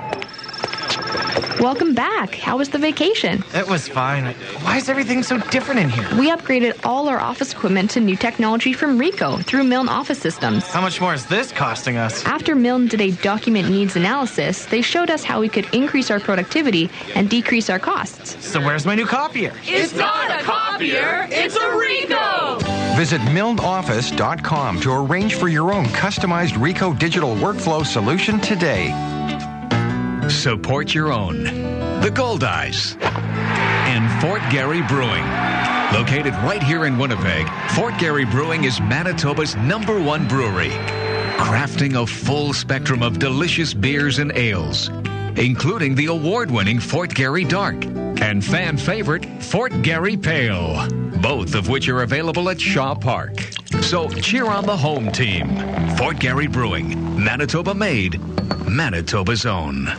[SPEAKER 2] Welcome back. How was the vacation?
[SPEAKER 4] It was fine. Why is everything so different in here?
[SPEAKER 2] We upgraded all our office equipment to new technology from Rico through Milne Office Systems.
[SPEAKER 4] How much more is this costing us?
[SPEAKER 2] After Milne did a document needs analysis, they showed us how we could increase our productivity and decrease our costs.
[SPEAKER 4] So where's my new copier?
[SPEAKER 14] It's not a copier, it's a Rico!
[SPEAKER 6] Visit milneoffice.com to arrange for your own customized Rico digital workflow solution today.
[SPEAKER 25] Support your own. The Goldeyes. And Fort Garry Brewing. Located right here in Winnipeg, Fort Garry Brewing is Manitoba's #1 brewery. Crafting a full spectrum of delicious beers and ales, including the award-winning Fort Garry Dark and fan favorite Fort Garry Pale, both of which are available at Shaw Park. So cheer on the home team. Fort Garry Brewing, Manitoba made, Manitoba's own.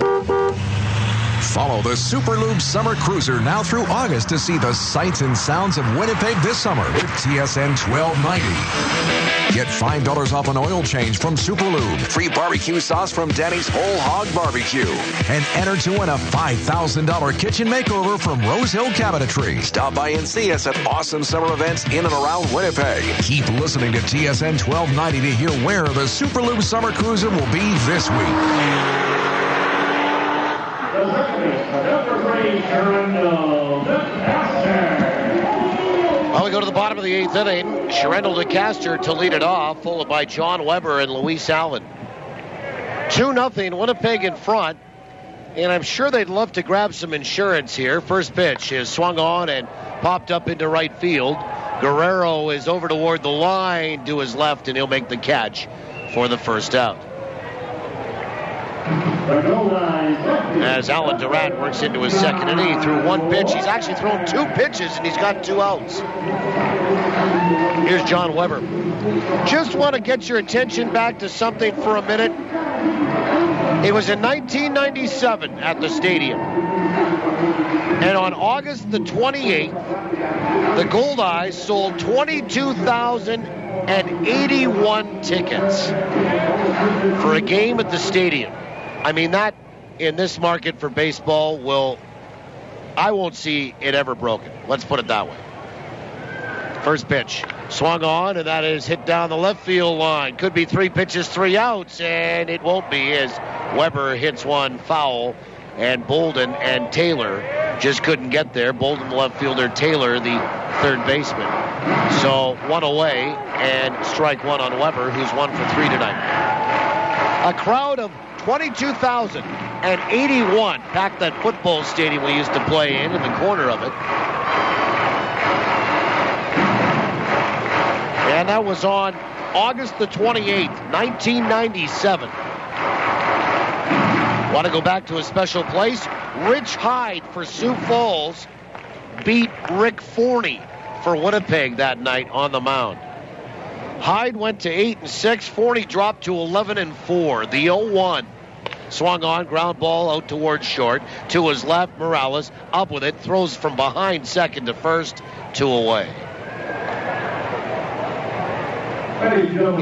[SPEAKER 7] Follow the Super Lube Summer Cruiser now through August to see the sights and sounds of Winnipeg this summer with TSN 1290. Get $5 off an oil change from Super Lube. Free barbecue sauce from Danny's Whole Hog Barbecue. And enter to win a $5,000 kitchen makeover from Rose Hill Cabinetry. Stop by and see us at awesome summer events in and around Winnipeg. Keep listening to TSN 1290 to hear where the Super Lube Summer Cruiser will be this week.
[SPEAKER 1] Well, we go to the bottom of the 8th inning. Sherendel DeCaster to lead it off, followed by John Weber and Luis Allen. 2-0, Winnipeg in front. And I'm sure they'd love to grab some insurance here. First pitch is swung on and popped up into right field. Guerrero is over toward the line to his left, and he'll make the catch for the first out. As Alan Durant works into his second inning, he threw one pitch. He's actually thrown 2 pitches, and he's got 2 outs. Here's John Weber. Just want to get your attention back to something for a minute. It was in 1997 at the stadium. And on August the 28th, the Goldeyes sold 22,081 tickets for a game at the stadium. I mean, that in this market for baseball I won't see it ever broken. Let's put it that way. First pitch, swung on, and that is hit down the left field line. Could be 3 pitches, 3 outs, and it won't be as Weber hits one foul, and Bolden and Taylor just couldn't get there. Bolden, the left fielder, Taylor, the third baseman. So 1 away, and strike 1 on Weber, who's 1 for 3 tonight. A crowd of 22,081 packed that football stadium we used to play in the corner of it. And that was on August the 28th, 1997. Want to go back to a special place? Rich Hyde for Sioux Falls beat Rick Forney for Winnipeg that night on the mound. Hyde went to 8-6. Forney dropped to 11-4. The 0-1. Swung on, ground ball out towards short. To his left, Morales up with it. Throws from behind second to first. 2 away.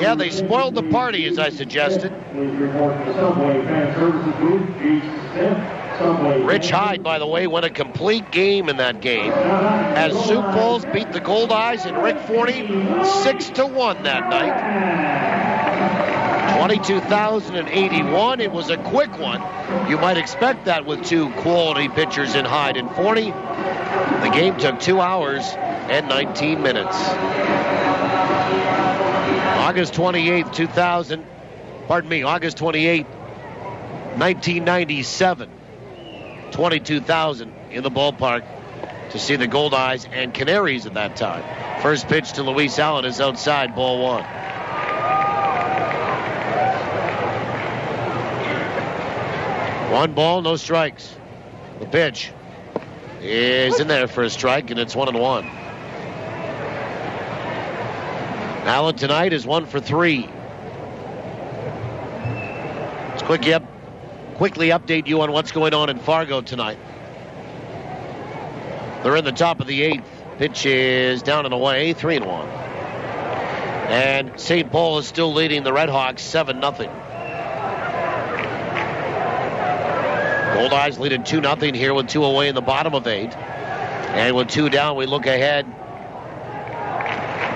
[SPEAKER 1] Yeah, they spoiled the party, as I suggested. Rich Hyde, by the way, won a complete game in that game as Sioux Falls beat the Goldeyes and Rick Forney 6-1 that night. 22,081. It was a quick one. You might expect that with 2 quality pitchers in Hyde and Forney. The game took 2 hours and 19 minutes. August 28th, August 28th, 1997. 22,000 in the ballpark to see the Goldeyes and Canaries at that time. First pitch to Luis Allen is outside, ball 1. One ball, no strikes. The pitch is in there for a strike, and it's 1-1. Allen tonight is 1 for 3. Let's quickly update you on what's going on in Fargo tonight. They're in the top of the 8th. Pitch is down and away, 3-1. And St. Paul is still leading the Red Hawks 7-0. Goldeyes leading 2-0 here with 2 away in the bottom of 8. And with 2 down, we look ahead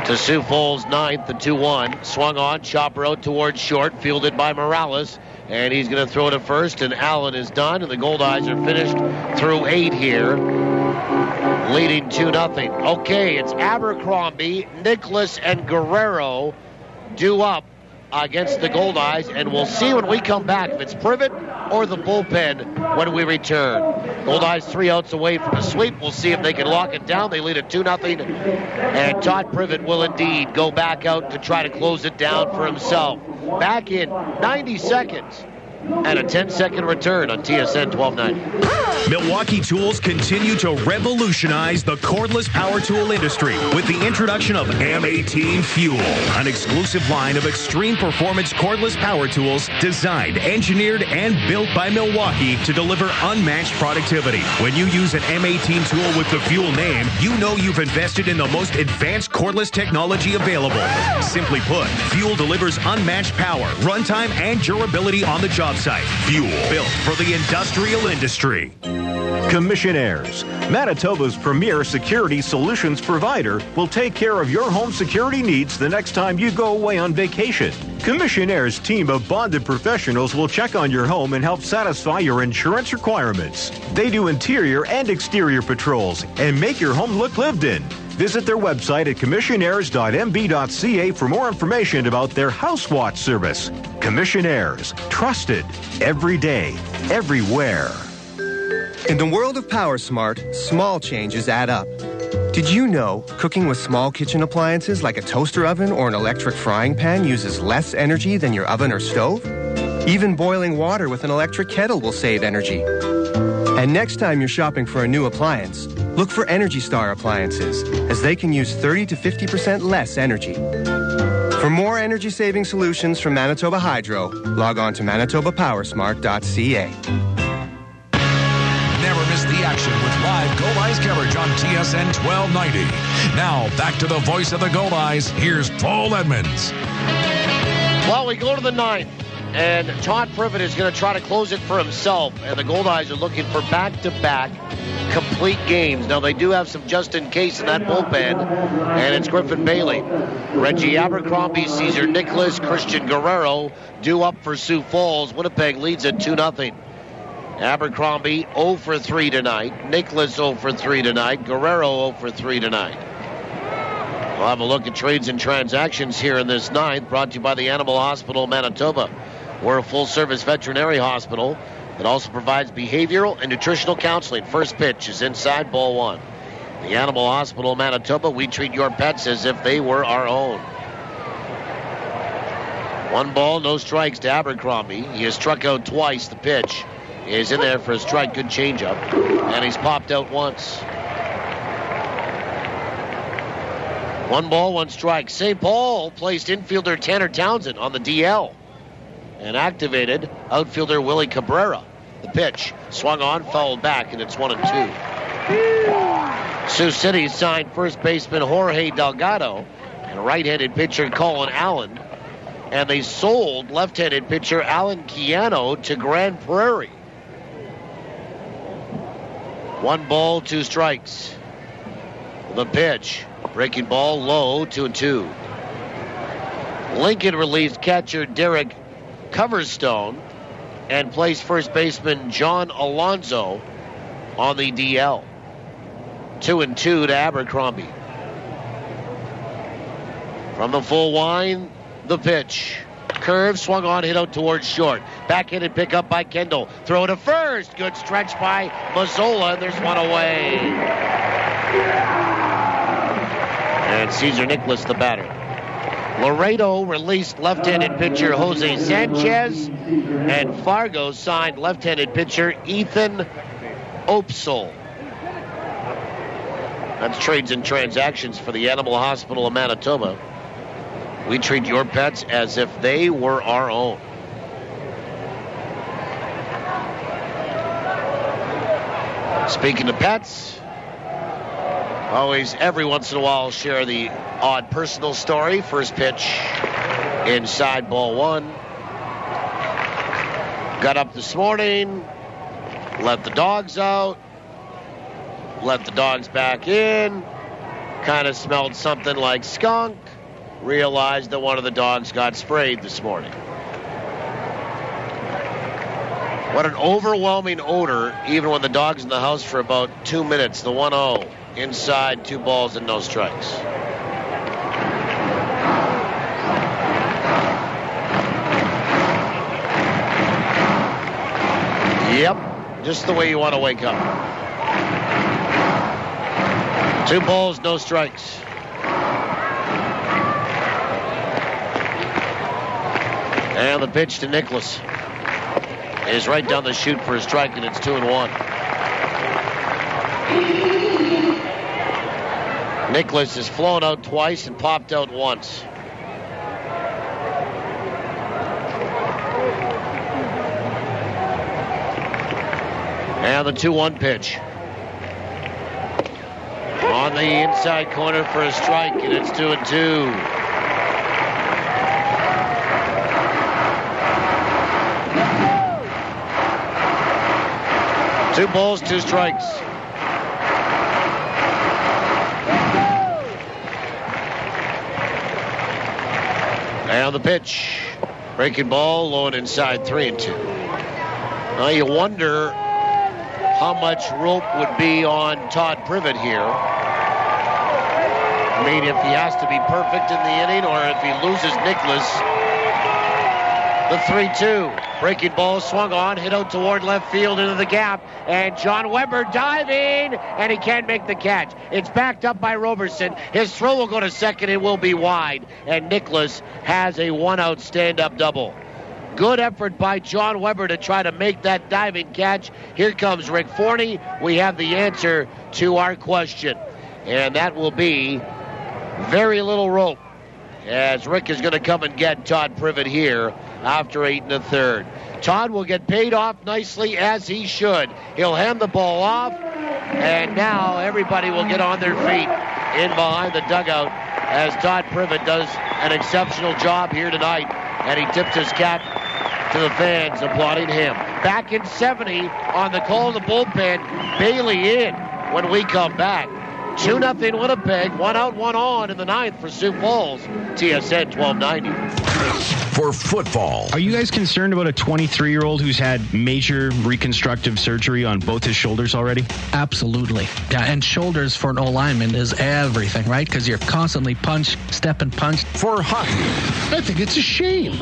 [SPEAKER 1] to Sioux Falls 9th, the 2-1. Swung on, chopper out towards short, fielded by Morales. And he's going to throw to first, and Allen is done, and the Goldeyes are finished through 8 here, leading 2-0. Okay, it's Abercrombie, Nicholas, and Guerrero due up against the Goldeyes, and we'll see when we come back if it's Privett or the bullpen when we return. Goldeyes 3 outs away from a sweep. We'll see if they can lock it down. They lead at 2-0, and Todd Privett will indeed go back out to try to close it down for himself. Back in 90 seconds. And a 10-second return on TSN 1290.
[SPEAKER 25] Milwaukee Tools continue to revolutionize the cordless power tool industry with the introduction of M18 Fuel, an exclusive line of extreme performance cordless power tools designed, engineered, and built by Milwaukee to deliver unmatched productivity. When you use an M18 tool with the Fuel name, you know you've invested in the most advanced cordless technology available. Simply put, Fuel delivers unmatched power, runtime, and durability on the job site. Fuel, built for the industrial industry.
[SPEAKER 23] Commissionaires, Manitoba's premier security solutions provider, will take care of your home security needs the next time you go away on vacation. Commissionaires' team of bonded professionals will check on your home and help satisfy your insurance requirements. They do interior and exterior patrols and make your home look lived in. Visit their website at commissionaires.mb.ca for more information about their House Watch service. Commissionaires, trusted every day, everywhere.
[SPEAKER 3] In the world of PowerSmart, small changes add up. Did you know cooking with small kitchen appliances like a toaster oven or an electric frying pan uses less energy than your oven or stove? Even boiling water with an electric kettle will save energy. And next time you're shopping for a new appliance, look for Energy Star appliances, as they can use 30 to 50% less energy. For more energy-saving solutions from Manitoba Hydro, log on to manitobapowersmart.ca.
[SPEAKER 7] Never miss the action with live Goldeyes coverage on TSN 1290. Now, back to the voice of the Goldeyes. Here's Paul Edmonds.
[SPEAKER 1] Well, we go to the ninth, and Todd Privett is going to try to close it for himself, and the Goldeyes are looking for back-to-back complete games. Now, they do have some just-in-case in that bullpen, and it's Griffin Bailey. Reggie Abercrombie, Cesar Nicholas, Christian Guerrero due up for Sioux Falls. Winnipeg leads at 2-0. Abercrombie 0 for 3 tonight. Nicholas 0 for 3 tonight. Guerrero 0 for 3 tonight. We'll have a look at trades and transactions here in this ninth, brought to you by the Animal Hospital Manitoba. We're a full-service veterinary hospital that also provides behavioral and nutritional counseling. First pitch is inside ball one. The Animal Hospital Manitoba, we treat your pets as if they were our own. 1 ball, no strikes to Abercrombie. He has struck out twice. The pitch is in there for a strike. Good changeup. And he's popped out once. 1 ball, 1 strike. St. Paul placed infielder Tanner Townsend on the DL and activated outfielder Willie Cabrera. The pitch swung on, fouled back, and it's 1-2. Sioux City signed first baseman Jorge Delgado and right-handed pitcher Colin Allen, and they sold left-handed pitcher Alan Keano to Grand Prairie. 1 ball, 2 strikes. The pitch, breaking ball low, 2-2. Lincoln released catcher Derek Coverstone and placed first baseman John Alonzo on the DL. 2-2 to Abercrombie. From the full line, the pitch. Curve, swung on, hit out towards short. Backhanded pickup by Kendall. Throw to first. Good stretch by Mazzola, and there's one away. And Cesar Nicholas, the batter. Laredo released left-handed pitcher Jose Sanchez, and Fargo signed left-handed pitcher Ethan Opsel. That's trades and transactions for the Animal Hospital of Manitoba. We treat your pets as if they were our own. Speaking of pets, always every once in a while share the odd personal story. First pitch inside ball one. Got up this morning, let the dogs out, let the dogs back in, kind of smelled something like skunk, realized that one of the dogs got sprayed this morning. What an overwhelming odor, even when the dog's in the house for about 2 minutes. The 1-0, inside, 2 balls and no strikes. Yep, just the way you want to wake up. 2 balls, no strikes. And the pitch to Nicholas is right down the chute for a strike, and it's 2-1. Nicholas has flown out twice and popped out once. And the 2-1 pitch. On the inside corner for a strike, and it's 2-2. Two balls, 2 strikes. And the pitch. Breaking ball, low and inside, 3-2. Now you wonder how much rope would be on Todd Privett here. I mean, if he has to be perfect in the inning, or if he loses Nicholas, The 3-2. Breaking ball swung on, hit out toward left field into the gap. And John Weber diving, and he can't make the catch. It's backed up by Roberson. His throw will go to second. It will be wide. And Nicholas has a one-out stand-up double. Good effort by John Weber to try to make that diving catch. Here comes Rick Forney. We have the answer to our question. And that will be very little rope, as Rick is going to come and get Todd Privett here after 8 1/3. Todd will get paid off nicely, as he should. He'll hand the ball off, and now everybody will get on their feet in behind the dugout as Todd Privett does an exceptional job here tonight, and he tips his cap to the fans applauding him. Back in 70 on the call of the bullpen, Bailey in when we come back. 2-0 Winnipeg, 1 out, 1 on in the 9th for Sioux Falls. TSN 1290.
[SPEAKER 7] For football.
[SPEAKER 19] Are you guys concerned about a 23-year-old who's had major reconstructive surgery on both his shoulders already?
[SPEAKER 13] Absolutely. Yeah, and shoulders for an O-lineman is everything, right? Because you're constantly step and punch.
[SPEAKER 7] For hockey.
[SPEAKER 17] I think it's a shame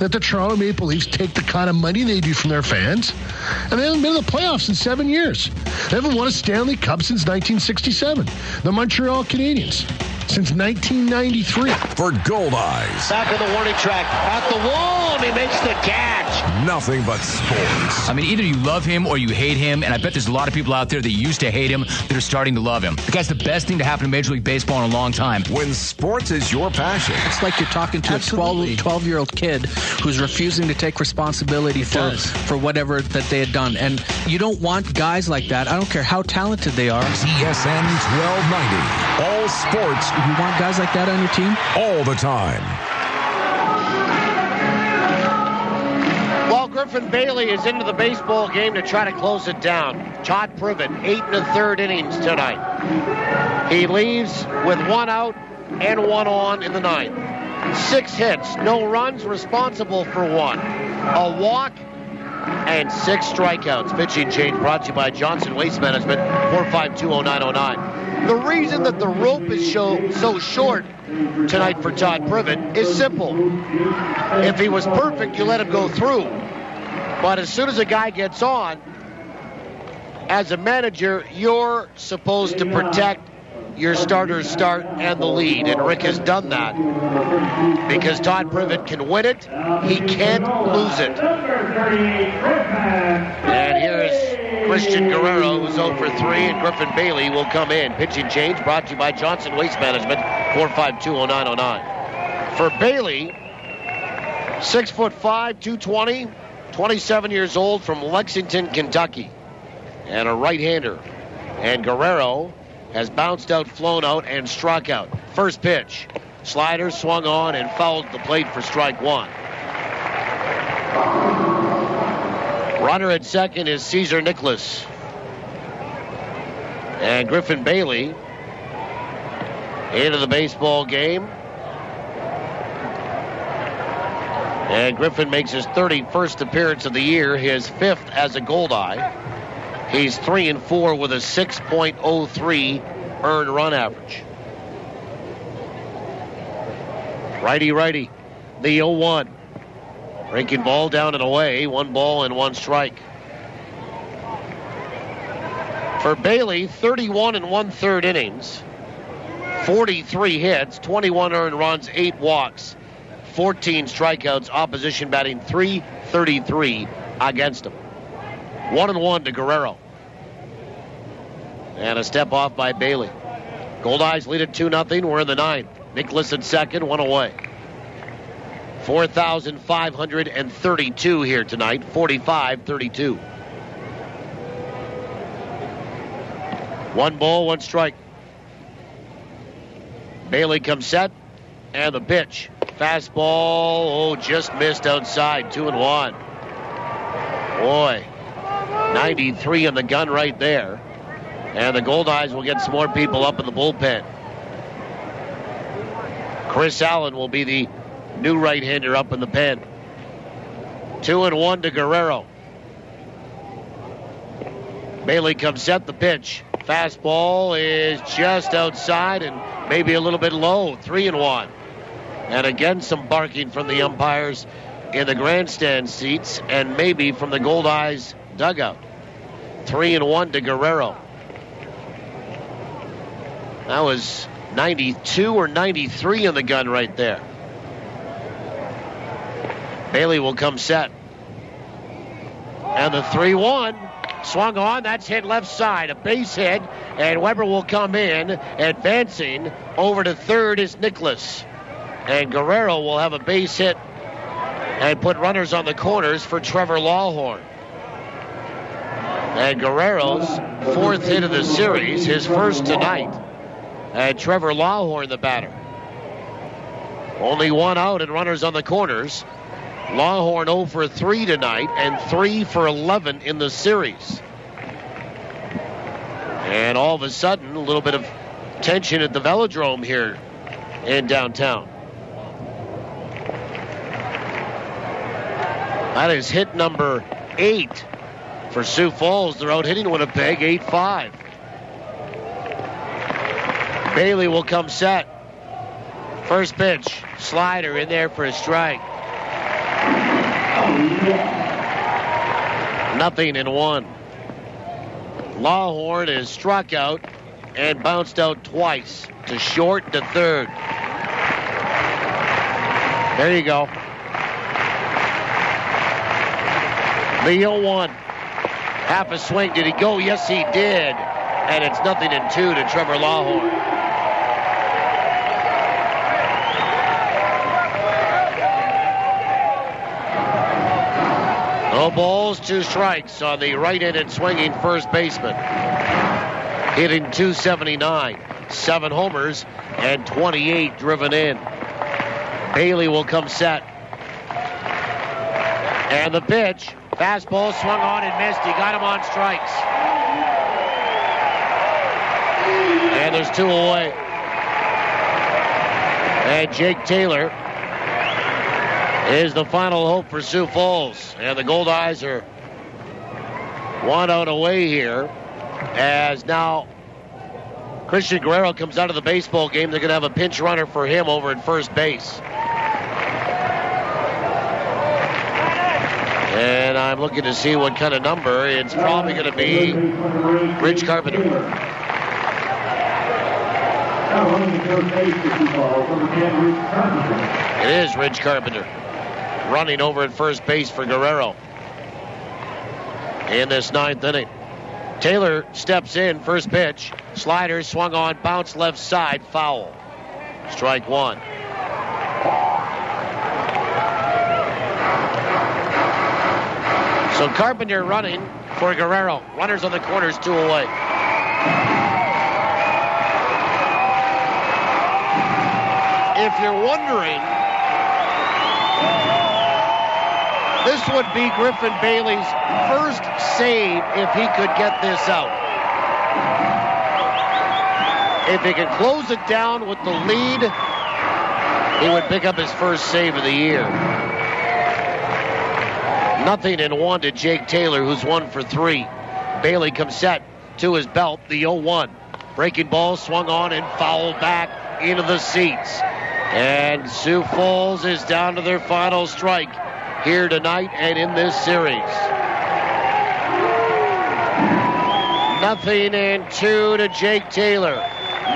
[SPEAKER 17] that the Toronto Maple Leafs take the kind of money they do from their fans, and they haven't been in the playoffs in 7 years. They haven't won a Stanley Cup since 1967. The Montreal Canadiens since 1993.
[SPEAKER 7] For Goldeyes.
[SPEAKER 1] Back of the warning track, at the wall, and he makes the catch.
[SPEAKER 7] Nothing but sports.
[SPEAKER 5] I mean, either you love him or you hate him, and I bet there's a lot of people out there that used to hate him that are starting to love him. The guy's the best thing to happen to Major League Baseball in a long time.
[SPEAKER 7] When sports is your passion.
[SPEAKER 13] It's like you're talking to a 12-year-old kid who's refusing to take responsibility for whatever that they had done. And you don't want guys like that. I don't care how talented they are.
[SPEAKER 7] TSN 1290. All sports.
[SPEAKER 13] You want guys like that on your team?
[SPEAKER 7] All the time.
[SPEAKER 1] Well, Griffin Bailey is into the baseball game to try to close it down. Todd Privett, 8 1/3 innings tonight. He leaves with 1 out and 1 on in the 9th. 6 hits, no runs, responsible for 1. A walk and 6 strikeouts. Pitching change brought to you by Johnson Waste Management, 4520909. The reason that the rope is so short tonight for Todd Privett is simple. If he was perfect, you let him go through. But as soon as a guy gets on, as a manager, you're supposed to protect your starter's start and the lead. And Rick has done that. Because Todd Privett can win it, he can't lose it. And here's Christian Guerrero, who's 0 for 3, and Griffin Bailey will come in. Pitching change brought to you by Johnson Waste Management, 4520909. For Bailey, 6'5", 220, 27 years old, from Lexington, Kentucky, and a right-hander. And Guerrero has bounced out, flown out, and struck out. First pitch, slider swung on and fouled the plate for strike 1. Runner at second is Cesar Nicholas. And Griffin Bailey into the baseball game. And Griffin makes his 31st appearance of the year, his 5th as a Goldeye. He's 3-4 with a 6.03 earned run average. Righty, the 0-1. Breaking ball down and away, 1 ball and 1 strike. For Bailey, 31 1/3 innings, 43 hits, 21 earned runs, 8 walks, 14 strikeouts, opposition batting .333 against him. 1-1 to Guerrero. And a step off by Bailey. Goldeyes lead at 2-0. We're in the 9th. Nicholas at second, 1 away. 4,532 here tonight, 45-32. 1 ball, 1 strike. Bailey comes set, and the pitch. Fastball, just missed outside, 2-1. Boy, 93 on the gun right there. And the Goldeyes will get some more people up in the bullpen. Chris Allen will be the new right-hander up in the pen. 2-1 to Guerrero. Bailey comes set, the pitch. Fastball is just outside and maybe a little bit low. 3-1. And again, some barking from the umpires in the grandstand seats and maybe from the Goldeyes dugout. 3-1 to Guerrero. That was 92 or 93 in the gun right there. Bailey will come set. And the 3-1 swung on. That's hit left side. A base hit. And Weber will come in. Advancing over to third is Nicholas. And Guerrero will have a base hit and put runners on the corners for Trevor Lawhorn. And Guerrero's fourth hit of the series, his first tonight. And Trevor Lawhorn, the batter. Only one out and runners on the corners. Lawhorn 0 for 3 tonight and 3 for 11 in the series. And all of a sudden, a little bit of tension at the Velodrome here in downtown. That is hit number 8 for Sioux Falls. They're out hitting Winnipeg 8-5. Bailey will come set. First pitch, slider in there for a strike. 0-1. Lawhorn is struck out and bounced out twice to short to third. There you go. The 0-1. Half a swing. Did he go? Yes, he did. And it's 0-2 to Trevor Lawhorn. No balls, 2 strikes on the right-handed swinging first baseman. Hitting .279, 7 homers, and 28 driven in. Bailey will come set. And the pitch, fastball swung on and missed. He got him on strikes. And there's 2 away. And Jake Taylor is the final hope for Sioux Falls. And the Goldeyes are 1 out away here. As now Christian Guerrero comes out of the baseball game. They're going to have a pinch runner for him over at first base. And I'm looking to see what kind of number. It's probably going to be Rich Carpenter. It is Rich Carpenter running over at first base for Guerrero in this 9th inning. Taylor steps in, first pitch. Slider swung on, bounce left side, foul. Strike 1. So Carpenter running for Guerrero. Runners on the corners, 2 away. If you're wondering, this would be Griffin Bailey's first save if he could get this out. If he could close it down with the lead, he would pick up his first save of the year. 0-1 to Jake Taylor, who's 1 for 3. Bailey comes set to his belt, the 0-1. Breaking ball swung on and fouled back into the seats. And Sioux Falls is down to their final strike here tonight and in this series. 0-2 to Jake Taylor.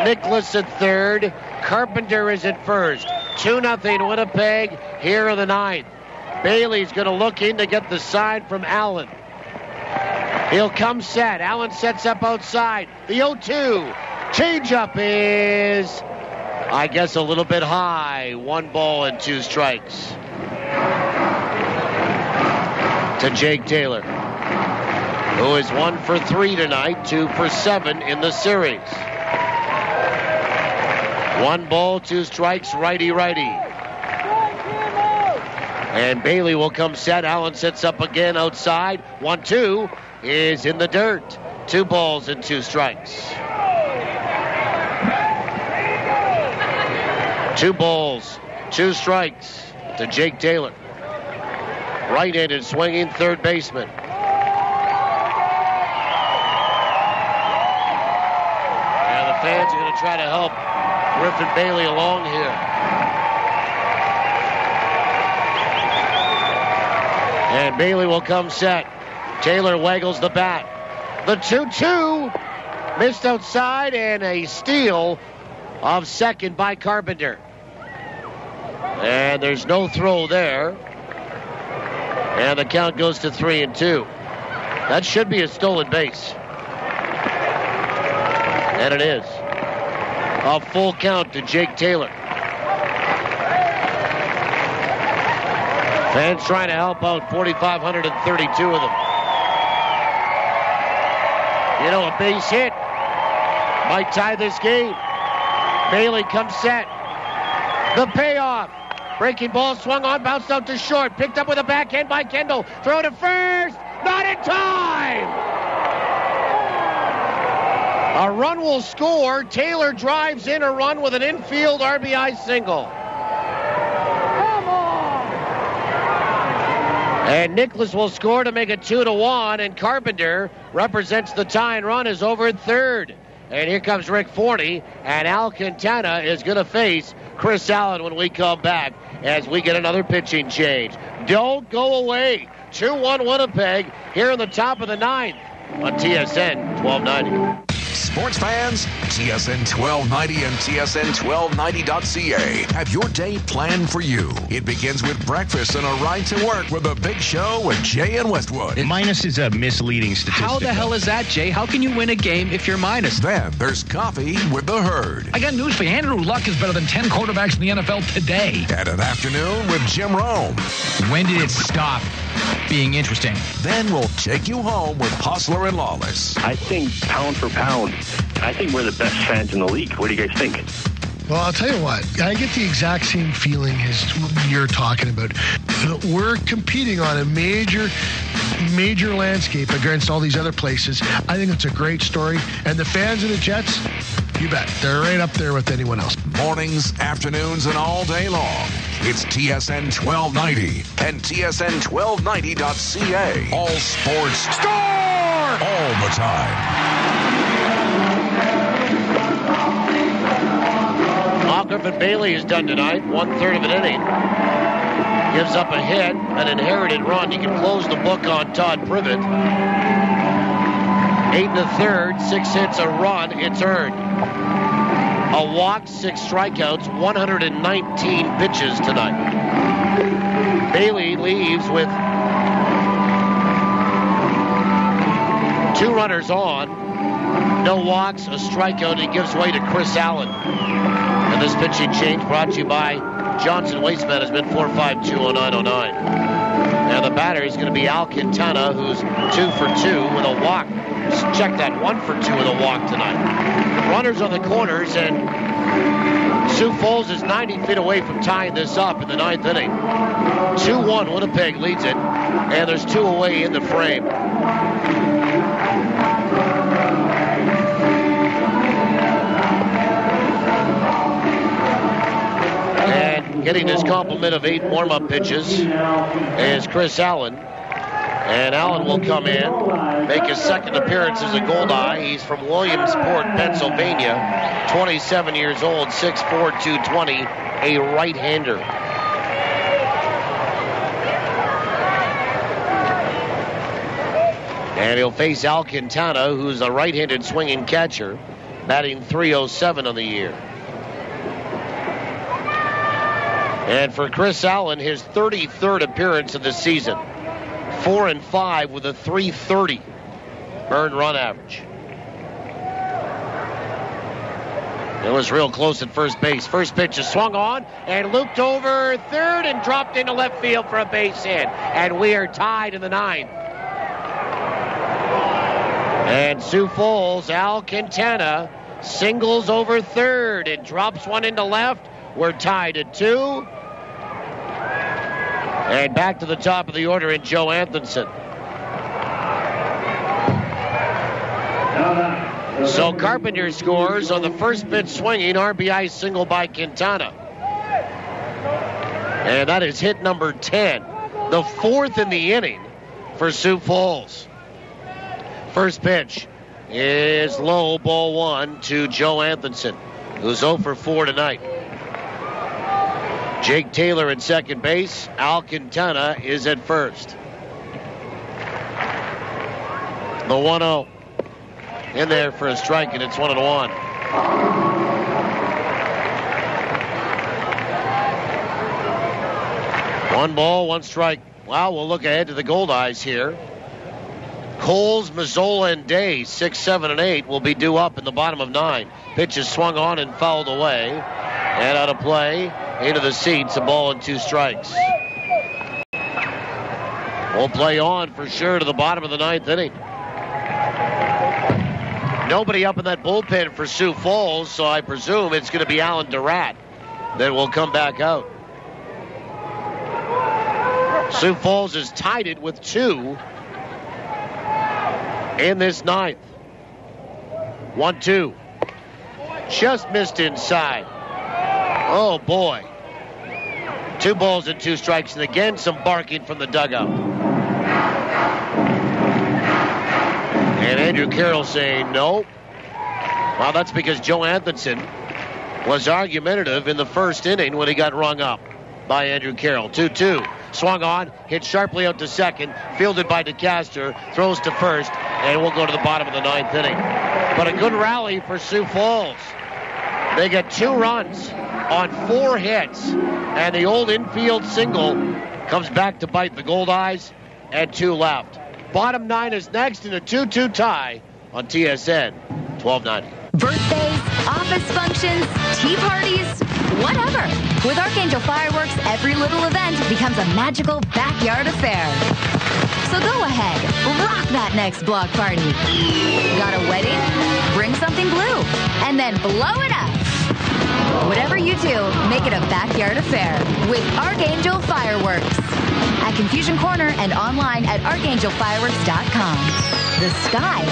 [SPEAKER 1] Nicholas at third. Carpenter is at first. 2-0 Winnipeg here in the 9th. Bailey's going to look in to get the sign from Allen. He'll come set. Allen sets up outside. The 0-2. Changeup is, I guess, a little bit high. 1 ball and 2 strikes to Jake Taylor, who is 1 for 3 tonight, 2 for 7 in the series. 1 ball, 2 strikes, righty-righty. And Bailey will come set. Allen sets up again outside. 1-2 is in the dirt. 2 balls and 2 strikes. 2 balls, 2 strikes to Jake Taylor. Right-handed swinging third baseman. And the fans are going to try to help Griffin Bailey along here. And Bailey will come set. Taylor waggles the bat. The 2-2 missed outside, and a steal of second by Carpenter. And there's no throw there. And the count goes to 3-2. That should be a stolen base. And it is. A full count to Jake Taylor. Fans trying to help out, 4,532 of them. You know, a base hit might tie this game. Bailey comes set. The payoff. Breaking ball swung on, bounced out to short. Picked up with a backhand by Kendall. Throw to first. Not in time. A run will score. Taylor drives in a run with an infield RBI single. And Nicholas will score to make it 2-1, and Carpenter represents the tying run is over at third. And here comes Rick Forney, and Al Quintana is going to face Chris Allen when we come back as we get another pitching change. Don't go away. 2-1 Winnipeg here in the top of the ninth on TSN 1290.
[SPEAKER 7] Sports fans, TSN 1290 and TSN1290.ca have your day planned for you. It begins with breakfast and a ride to work with a big show with Jay and Westwood.
[SPEAKER 8] Minus is a misleading statistic.
[SPEAKER 13] How the hell is that, Jay? How can you win a game if you're minus?
[SPEAKER 7] Then there's coffee with the herd.
[SPEAKER 8] I got news for you. Andrew Luck is better than 10 quarterbacks in the NFL today.
[SPEAKER 7] And an afternoon with Jim Rome.
[SPEAKER 5] When did it stop being interesting?
[SPEAKER 7] Then we'll take you home with Hustler and Lawless.
[SPEAKER 9] I think pound for pound, I think we're the best fans in the league. What do you guys think?
[SPEAKER 17] Well, I'll tell you what. I get the exact same feeling as you're talking about. We're competing on a major landscape against all these other places. I think it's a great story. And the fans of the Jets, you bet. They're right up there with anyone else.
[SPEAKER 7] Mornings, afternoons, and all day long. It's TSN 1290 and TSN1290.ca. All sports. Score! All the time.
[SPEAKER 1] Griffin Bailey is done tonight, 1/3 of an inning. Gives up a hit, an inherited run. You can close the book on Todd Privett. 8 1/3, 6 hits, a run, it's earned. A walk, 6 strikeouts, 119 pitches tonight. Bailey leaves with 2 runners on, no walks, a strikeout. He gives way to Chris Allen. And this pitching change brought to you by Johnson Waste Management, 452-0909. And the batter is going to be Al Quintana, who's 2 for 2 with a walk. Check that, 1 for 2 with a walk tonight. Runners on the corners, and Sioux Falls is 90 feet away from tying this up in the 9th inning. 2-1, Winnipeg leads it, and there's 2 away in the frame. Getting his complement of 8 warm-up pitches is Chris Allen. And Allen will come in, make his second appearance as a Goldeye. He's from Williamsport, Pennsylvania, 27 years old, 6'4", 220, a right-hander. And he'll face Al Quintana, who's a right-handed swinging catcher, batting .307 on the year. And for Chris Allen, his 33rd appearance of the season. 4-5 with a .330 earned run average. It was real close at first base. First pitch is swung on and looped over third and dropped into left field for a base hit. And we are tied in the 9th. And Sioux Falls, Al Quintana singles over third and drops one into left. We're tied at 2. And back to the top of the order in Joe Anthonson. So Carpenter scores on the first pitch swinging RBI single by Quintana. And that is hit number 10. The 4th in the inning for Sioux Falls. First pitch is low, ball 1 to Joe Anthonson, who's 0 for 4 tonight. Jake Taylor at second base. Al Quintana is at first. The 1-0 in there for a strike, and it's 1-1. One ball, one strike. Well, we'll look ahead to the Goldeyes here. Coles, Mazzola, and Day, 6, 7, and 8, will be due up in the bottom of 9. Pitch is swung on and fouled away. And out of play, into the seats, a ball and 2 strikes. We'll play on for sure to the bottom of the 9th inning. Nobody up in that bullpen for Sioux Falls, so I presume it's going to be Alan Durant that will come back out. Sioux Falls has tied it with 2 in this 9th. 1-2. Just missed inside. Oh, boy. 2 balls and 2 strikes, and again some barking from the dugout. And Andrew Carroll saying no. Well, that's because Joe Anthonson was argumentative in the first inning when he got rung up by Andrew Carroll. 2-2. Swung on, hit sharply out to second, fielded by DeCaster, throws to first, and we'll go to the bottom of the 9th inning. But a good rally for Sioux Falls. They get 2 runs on 4 hits, and the old infield single comes back to bite the Goldeyes, and 2 left. Bottom 9 is next in a 2-2 tie on TSN 1290.
[SPEAKER 10] Birthdays, office functions, tea parties, whatever. With Archangel Fireworks, every little event becomes a magical backyard affair. So go ahead, rock that next block party. Got a wedding? Bring something blue, and then blow it up. Whatever you do, make it a backyard affair with Archangel Fireworks. At Confusion Corner and online at archangelfireworks.com. The sky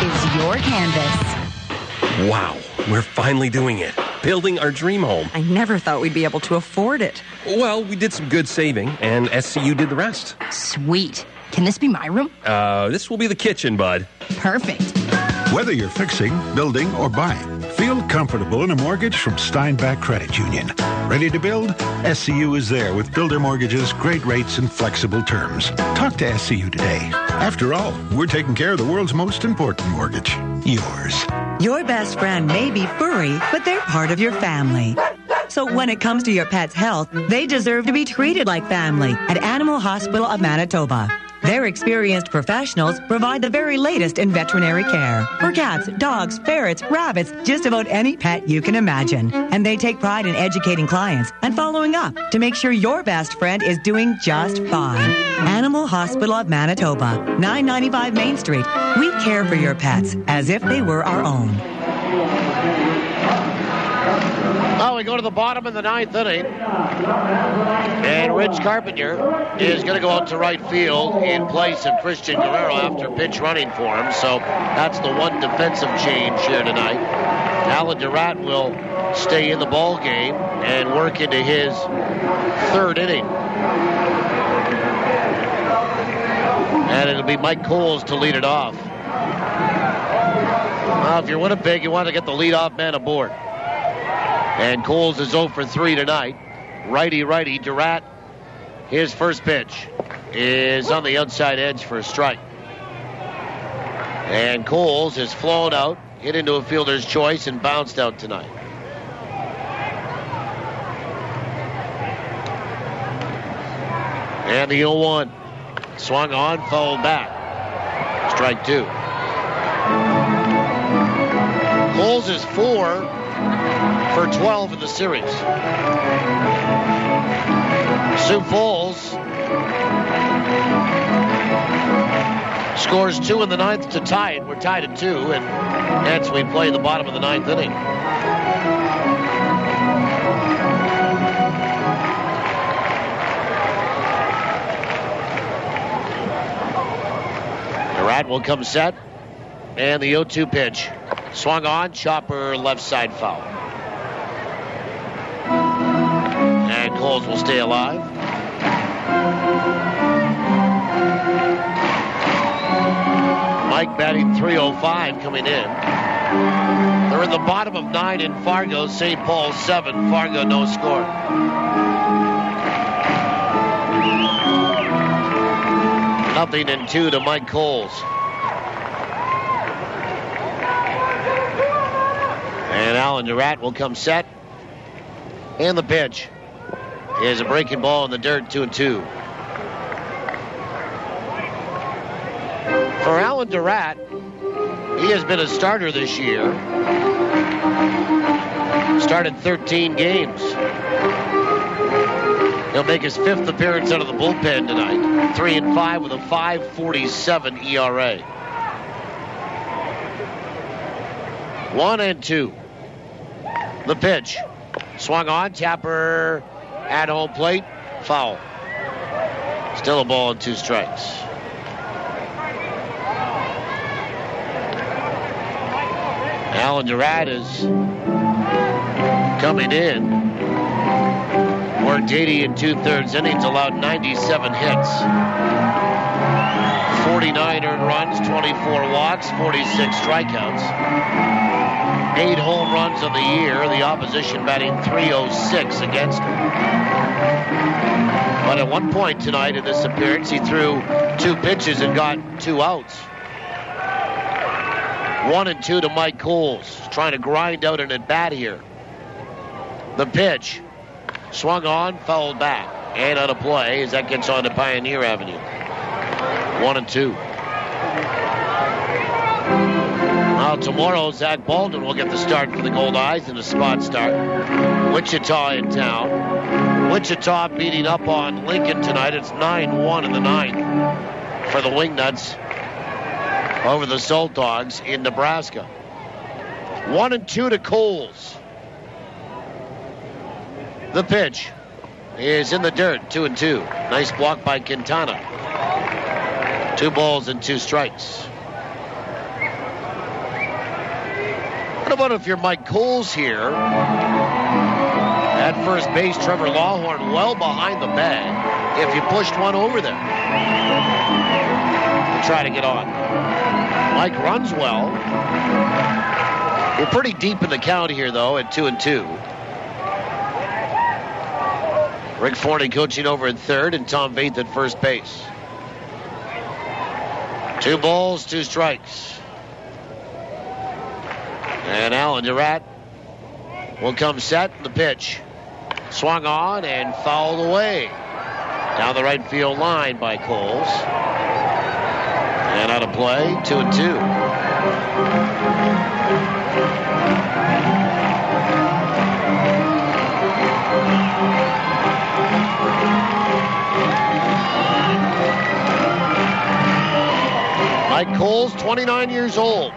[SPEAKER 10] is your canvas.
[SPEAKER 11] Wow, we're finally doing it. Building our dream home.
[SPEAKER 12] I never thought we'd be able to afford it.
[SPEAKER 11] Well, we did some good saving, and SCU did the rest.
[SPEAKER 24] Sweet. Can this be my room?
[SPEAKER 11] This will be the kitchen, bud.
[SPEAKER 24] Perfect.
[SPEAKER 16] Whether you're fixing, building, or buying, feel comfortable in a mortgage from Steinbach Credit Union. Ready to build? SCU is there with builder mortgages, great rates, and flexible terms. Talk to SCU today. After all, we're taking care of the world's most important mortgage, yours.
[SPEAKER 12] Your best friend may be furry, but they're part of your family. So when it comes to your pet's health, they deserve to be treated like family at Animal Hospital of Manitoba. Their experienced professionals provide the very latest in veterinary care for cats, dogs, ferrets, rabbits, just about any pet you can imagine. And they take pride in educating clients and following up to make sure your best friend is doing just fine. Animal Hospital of Manitoba, 995 Main Street. We care for your pets as if they were our own.
[SPEAKER 1] Well, we go to the bottom of the 9th inning. And Rich Carpenter is going to go out to right field in place of Christian Guerrero after pitch running for him. So that's the one defensive change here tonight. Alan Durant will stay in the ball game and work into his 3rd inning. And it'll be Mike Coles to lead it off. Well, if you're Winnipeg, you want to get the leadoff man aboard. And Coles is 0 for 3 tonight. Righty. Durant, his first pitch is on the outside edge for a strike. And Coles has flown out, hit into a fielder's choice, and bounced out tonight. And the 0-1. Swung on, fouled back. Strike 2. Coles is 4 for 12 in the series. Sioux Falls scores 2 in the 9th to tie it. We're tied at 2, and hence we play the bottom of the 9th inning. Durant will come set, and the 0-2 pitch. Swung on, chopper left side foul. And Coles will stay alive. Mike batting .305 coming in. They're in the bottom of 9 in Fargo. St. Paul 7. Fargo no score. Nothing in 2 to Mike Coles. Alan Durant will come set. And the pitch is a breaking ball in the dirt, 2-2. For Alan Durant, he has been a starter this year. Started 13 games. He'll make his 5th appearance out of the bullpen tonight. 3-5 with a 5.47 ERA. 1-2. The pitch. Swung on. Tapper at home plate. Foul. Still a ball and 2 strikes. Alan Durant is coming in. Worked 80 2/3 innings, allowed 97 hits. 49 earned runs, 24 walks, 46 strikeouts. 8 home runs on the year, the opposition batting .306 against him. But at one point tonight in this appearance, he threw 2 pitches and got 2 outs. 1-2 to Mike Coles, trying to grind out an at-bat here. The pitch, swung on, fouled back, and out of play as that gets on to Pioneer Avenue. 1-2. Now tomorrow, Zach Baldwin will get the start for the Goldeyes in a spot start. Wichita in town. Wichita beating up on Lincoln tonight. It's 9-1 in the 9th for the Wingnuts over the Salt Dogs in Nebraska. 1-2 to Coles. The pitch is in the dirt, 2-2. Nice block by Quintana. 2 balls and 2 strikes. What about if you're Mike Coles here? At first base, Trevor Lawhorn well behind the bag. If you pushed one over there to try to get on. Mike runs well. We're pretty deep in the count here, though, at 2-2. Rick Forney coaching over at third and Tom Vaith at first base. 2 balls, 2 strikes. And Alan Durant will come set. The pitch swung on and fouled away down the right field line by Coles. And out of play, 2-2. Mike Coles, 29 years old.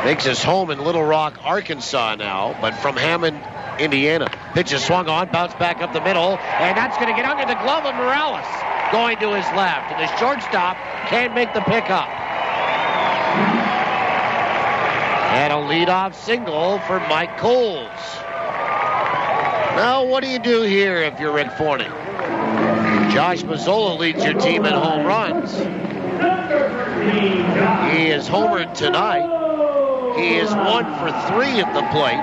[SPEAKER 1] Makes his home in Little Rock, Arkansas now, but from Hammond, Indiana. Pitch is swung on, bounced back up the middle, and that's going to get under the glove of Morales. Going to his left, and the shortstop can't make the pickup. And a leadoff single for Mike Coles. Now, what do you do here if you're Rick Forney? Josh Mazzola leads your team in home runs. He is homered tonight. He is 1 for 3 at the plate.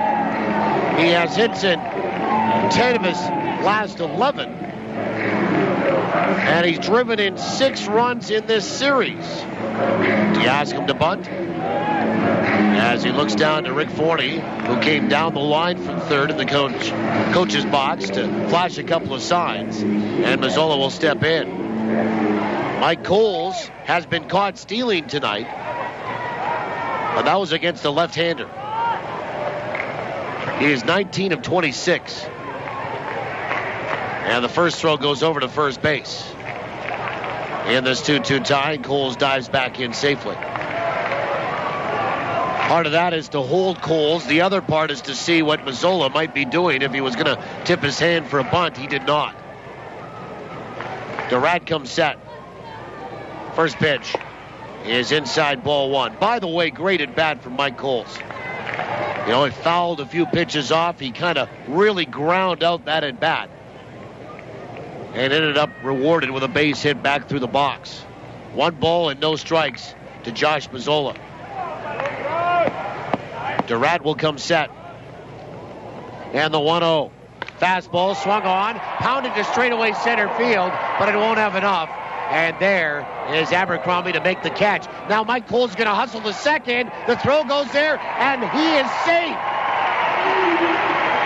[SPEAKER 1] He has hits in 10 of his last 11. And he's driven in 6 runs in this series. Do you ask him to bunt? As he looks down to Rick Forney, who came down the line from third in the coach's box to flash a couple of signs. And Mazzola will step in. Mike Coles has been caught stealing tonight. But that was against the left-hander. He is 19 of 26. And the first throw goes over to first base. In this 2-2 tie, Coles dives back in safely. Part of that is to hold Coles. The other part is to see what Mazzola might be doing if he was going to tip his hand for a bunt. He did not. Durant comes set. First pitch is inside, ball 1. By the way, great at bat from Mike Coles. You know, he fouled a few pitches off. He kind of really ground out that at bat. And ended up rewarded with a base hit back through the box. 1 ball and no strikes to Josh Mazzola. Durant will come set. And the 1-0. Fastball swung on, pounded to straightaway center field, but it won't have enough. And there is Abercrombie to make the catch. Now Mike Cole's going to hustle to second. The throw goes there, and he is safe.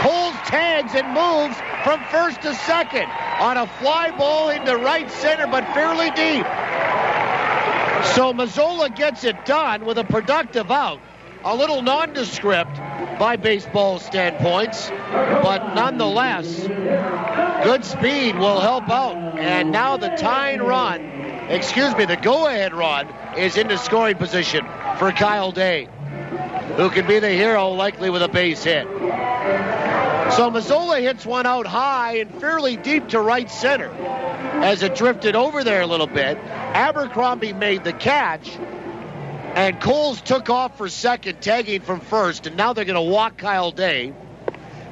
[SPEAKER 1] Coles tags and moves from first to second on a fly ball into right center, but fairly deep. So Mazzola gets it done with a productive out. A little nondescript by baseball standpoints, but nonetheless, good speed will help out. And now the go-ahead run is into scoring position for Kyle Day, who could be the hero likely with a base hit. So Mazzola hits one out high and fairly deep to right center as it drifted over there a little bit. Abercrombie made the catch, and Coles took off for second, tagging from first, and now they're going to walk Kyle Day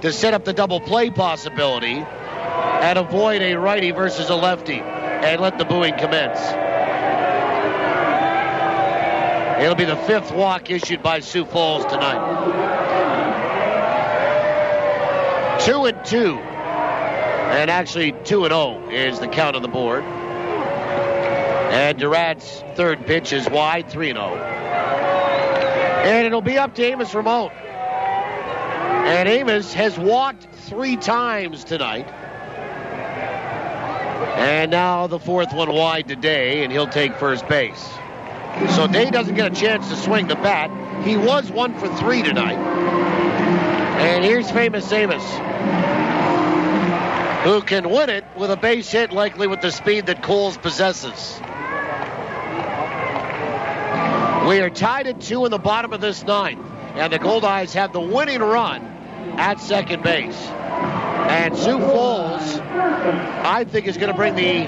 [SPEAKER 1] to set up the double play possibility and avoid a righty versus a lefty and let the booing commence. It'll be the fifth walk issued by Sioux Falls tonight. 2-2. And actually 2-0 is the count on the board. And Durant's third pitch is wide, 3-0. And it'll be up to Amos Ramon. And Amos has walked 3 times tonight. And now the fourth one wide to Day, and he'll take first base. So Day doesn't get a chance to swing the bat. He was 1 for 3 tonight. And here's famous Amos, who can win it with a base hit, likely with the speed that Coles possesses. We are tied at 2 in the bottom of this ninth, and the Goldeyes have the winning run at second base. And Sioux Falls, I think, is going to bring the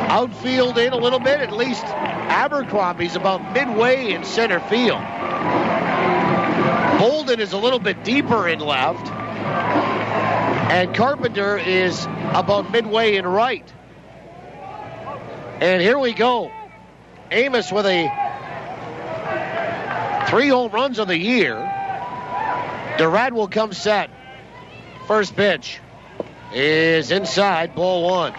[SPEAKER 1] outfield in a little bit. At least Abercrombie's about midway in center field. Holden is a little bit deeper in left, and Carpenter is about midway in right. And here we go. Amos with 3 home runs of the year. Durant will come set. First pitch is inside, ball 1.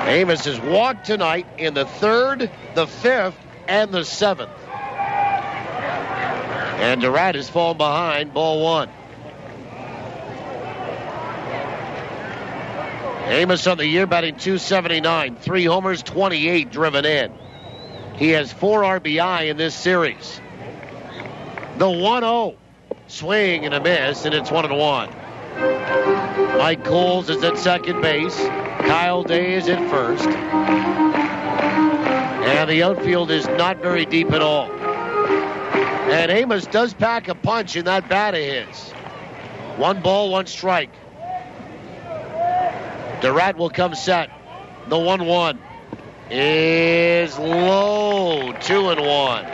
[SPEAKER 1] Amos has walked tonight in the 3rd, the 5th, and the 7th. And Durant has fallen behind, ball 1. Amos on the year batting .279, 3 homers, 28 driven in. He has 4 RBI in this series. The 1-0, swing and a miss, and it's 1-1. Mike Coles is at second base. Kyle Day is at first. And the outfield is not very deep at all. And Amos does pack a punch in that bat of his. 1 ball, 1 strike. Durant will come set. The 1-1 is low. 2-1.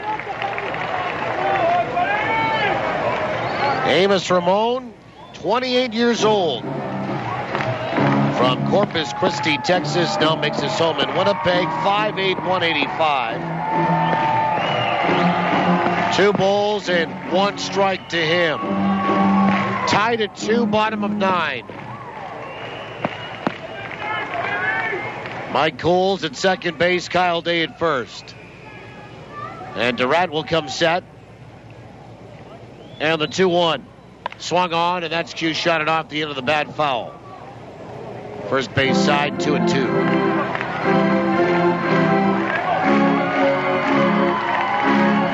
[SPEAKER 1] Amos Ramon, 28 years old. From Corpus Christi, Texas, now makes his home in Winnipeg. 5'8", 185. 2 balls and 1 strike to him. Tied at 2, bottom of 9. Mike Coles at second base, Kyle Day at first. And Durant will come set. And the 2-1. Swung on, and that's Q shot it off the end of the bat, foul. First base side, 2-2.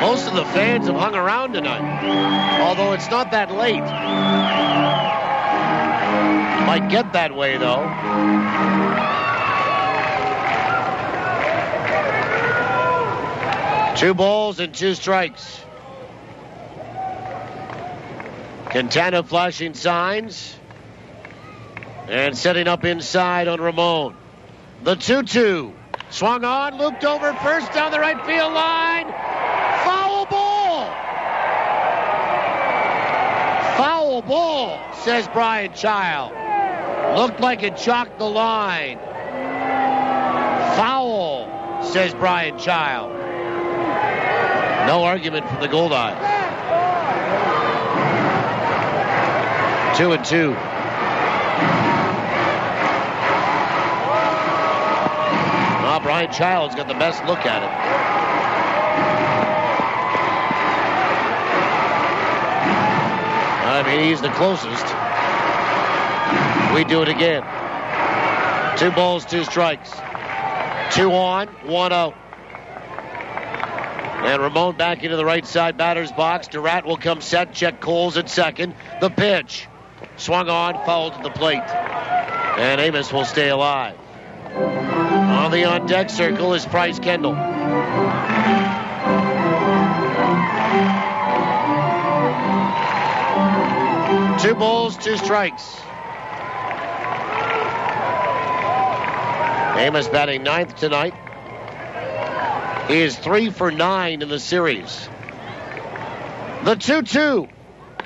[SPEAKER 1] Most of the fans have hung around tonight, although it's not that late. Might get that way, though. Two balls and 2 strikes. Quintana flashing signs. And setting up inside on Ramon. The 2-2. Swung on, looped over first down the right field line. Foul ball! Foul ball, says Brian Child. Looked like it chalked the line. Foul, says Brian Child. No argument from the Goldeyes. 2-2. Brian Child's got the best look at it. I mean, he's the closest. We do it again. 2 balls, 2 strikes. 2 on, 1 out. And Ramon back into the right side batter's box. Durant will come set. Check Coles at second. The pitch. Swung on, fouled to the plate. And Amos will stay alive. On the on-deck circle is Price Kendall. 2 balls, 2 strikes. Amos batting 9th tonight. He is 3 for 9 in the series. The 2-2.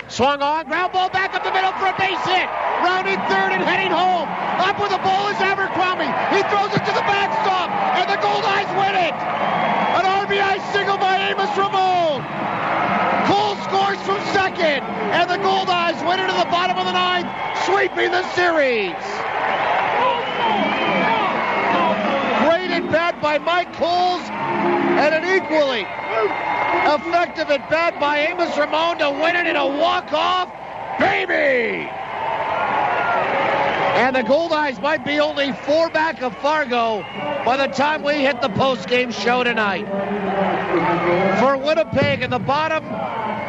[SPEAKER 1] Swung on, ground ball back up the middle for a base hit. Rounding third and heading home. Up with the ball is Abercrombie. He throws it to the backstop, and the Goldeyes win it. An RBI single by Amos Ramon. Cole scores from second, and the Goldeyes win it in the bottom of the 9th, sweeping the series. Great at bat by Mike Coles, and an equally effective at bat by Amos Ramon to win it in a walk-off. Baby! And the Goldeyes might be only 4 back of Fargo by the time we hit the post-game show tonight. For Winnipeg in the bottom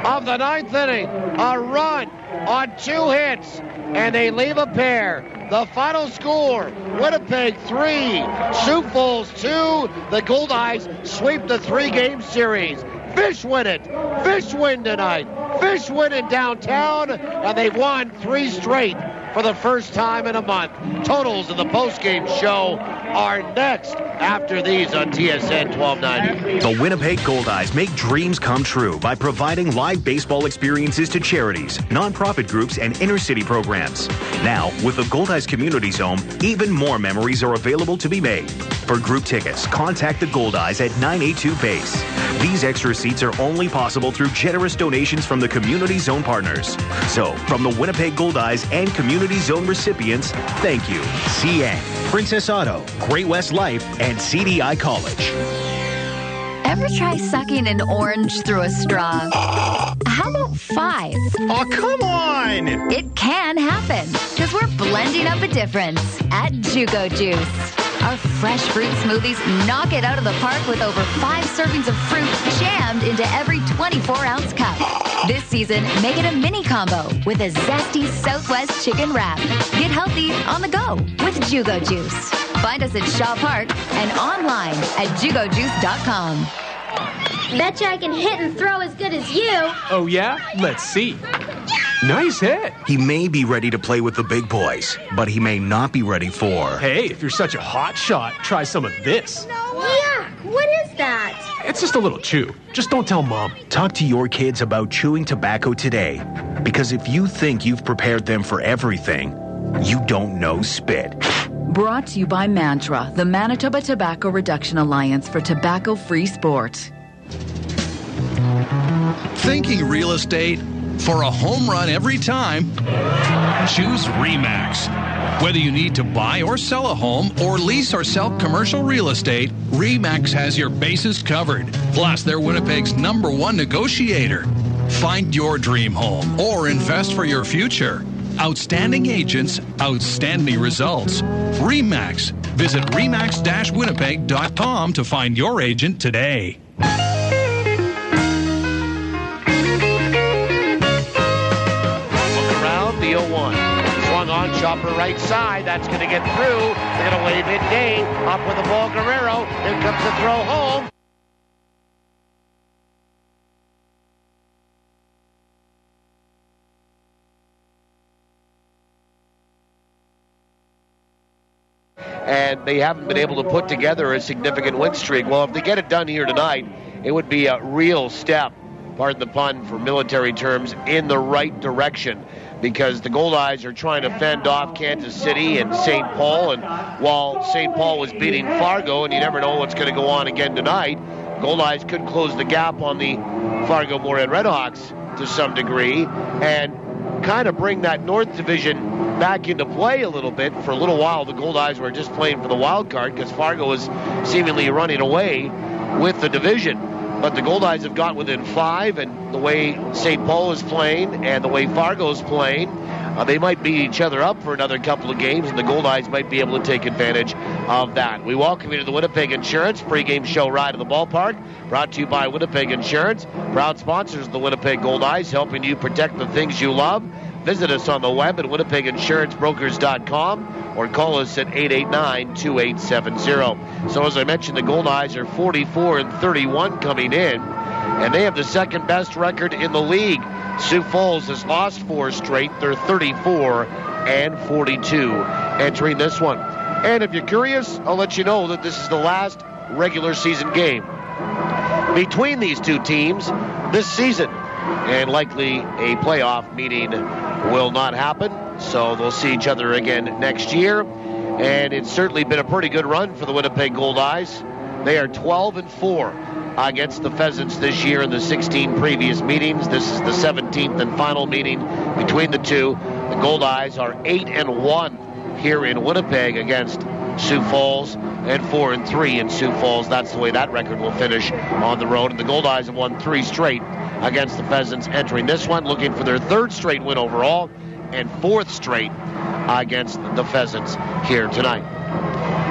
[SPEAKER 1] of the 9th inning, a run on 2 hits, and they leave a pair. The final score, Winnipeg 3, Sioux Falls 2. The Goldeyes sweep the 3-game series. Fish win it. Fish win tonight. Fish win in downtown, and they've won 3 straight for the first time in a month. Totals of the postgame show are next after these on TSN 1290.
[SPEAKER 25] The Winnipeg Goldeyes make dreams come true by providing live baseball experiences to charities, nonprofit groups, and inner-city programs. Now, with the Goldeyes Community Zone, even more memories are available to be made. For group tickets, contact the Goldeyes at 982 Base. These extra seats are only possible through generous donations from the Community Zone partners. So, from the Winnipeg Goldeyes and Community Zone recipients, thank you. CN, Princess Auto, Great West Life, and CDI College.
[SPEAKER 10] Ever try sucking an orange through a straw? How about 5?
[SPEAKER 25] Oh, come on!
[SPEAKER 10] It can happen, because we're blending up a difference at Jugo Juice. Our fresh fruit smoothies knock it out of the park with over 5 servings of fruit jammed into every 24-ounce cup. This season, make it a mini combo with a zesty Southwest chicken wrap. Get healthy on the go with Jugo Juice. Find us at Shaw Park and online at jugojuice.com.
[SPEAKER 15] Betcha I can hit and throw as good as you.
[SPEAKER 18] Oh, yeah? Let's see. Nice hit.
[SPEAKER 25] He may be ready to play with the big boys, but he may not be ready for...
[SPEAKER 18] Hey, if you're such a hot shot, try some of this.
[SPEAKER 15] Yuck, what is that?
[SPEAKER 18] It's just a little chew. Just don't tell Mom.
[SPEAKER 25] Talk to your kids about chewing tobacco today, because if you think you've prepared them for everything, you don't know spit.
[SPEAKER 24] Brought to you by Mantra, the Manitoba Tobacco Reduction Alliance for Tobacco-Free Sport.
[SPEAKER 7] Thinking real estate? For a home run every time, choose RE/MAX. Whether you need to buy or sell a home or lease or sell commercial real estate, RE/MAX has your bases covered. Plus, they're Winnipeg's #1 negotiator. Find your dream home or invest for your future. Outstanding agents, outstanding results. RE/MAX. Visit remax-winnipeg.com to find your agent today.
[SPEAKER 1] The 0-1. Swung on, chopper right side. That's going to get through. They're going to wave it day. Up with the ball, Guerrero. Here comes the throw home. And they haven't been able to put together a significant win streak. Well, if they get it done here tonight, it would be a real step, pardon the pun for military terms, in the right direction. Because the Goldeyes are trying to fend off Kansas City and St. Paul. And while St. Paul was beating Fargo, and you never know what's going to go on again tonight, Goldeyes could close the gap on the Fargo Moorhead Redhawks to some degree and kind of bring that North Division back into play a little bit. For a little while, the Goldeyes were just playing for the wild card because Fargo was seemingly running away with the division. But the Goldeyes have got within 5, and the way St. Paul is playing and the way Fargo is playing, they might beat each other up for another couple of games, and the Goldeyes might be able to take advantage of that. We welcome you to the Winnipeg Insurance pregame show ride of the ballpark, brought to you by Winnipeg Insurance, proud sponsors of the Winnipeg Goldeyes, helping you protect the things you love. Visit us on the web at WinnipegInsuranceBrokers.com or call us at 889-2870. So as I mentioned, the Goldeyes are 44-31 coming in, and they have the second best record in the league. Sioux Falls has lost 4 straight. They're 34-42 entering this one. And if you're curious, I'll let you know that this is the last regular season game between these two teams this season. And likely a playoff meeting will not happen, so they'll see each other again next year. And it's certainly been a pretty good run for the Winnipeg Goldeyes. They are 12-4 against the Pheasants this year in the 16 previous meetings. This is the 17th and final meeting between the two. The Goldeyes are 8-1 here in Winnipeg against Sioux Falls, and 4-3 in Sioux Falls. That's the way that record will finish on the road. And the Goldeyes have won 3 straight against the Pheasants entering this one, looking for their 3rd straight win overall and 4th straight against the Pheasants here tonight.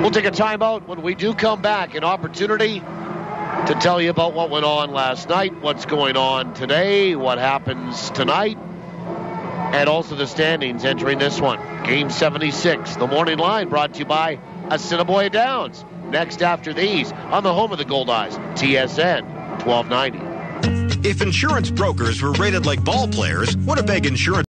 [SPEAKER 1] We'll take a timeout. When we do come back, an opportunity to tell you about what went on last night, what's going on today, what happens tonight, and also the standings entering this one. Game 76, the morning line, brought to you by Assiniboia Downs. Next after these on the home of the Goldeyes, TSN 1290.
[SPEAKER 23] If insurance brokers were rated like ball players, Winnipeg Insurance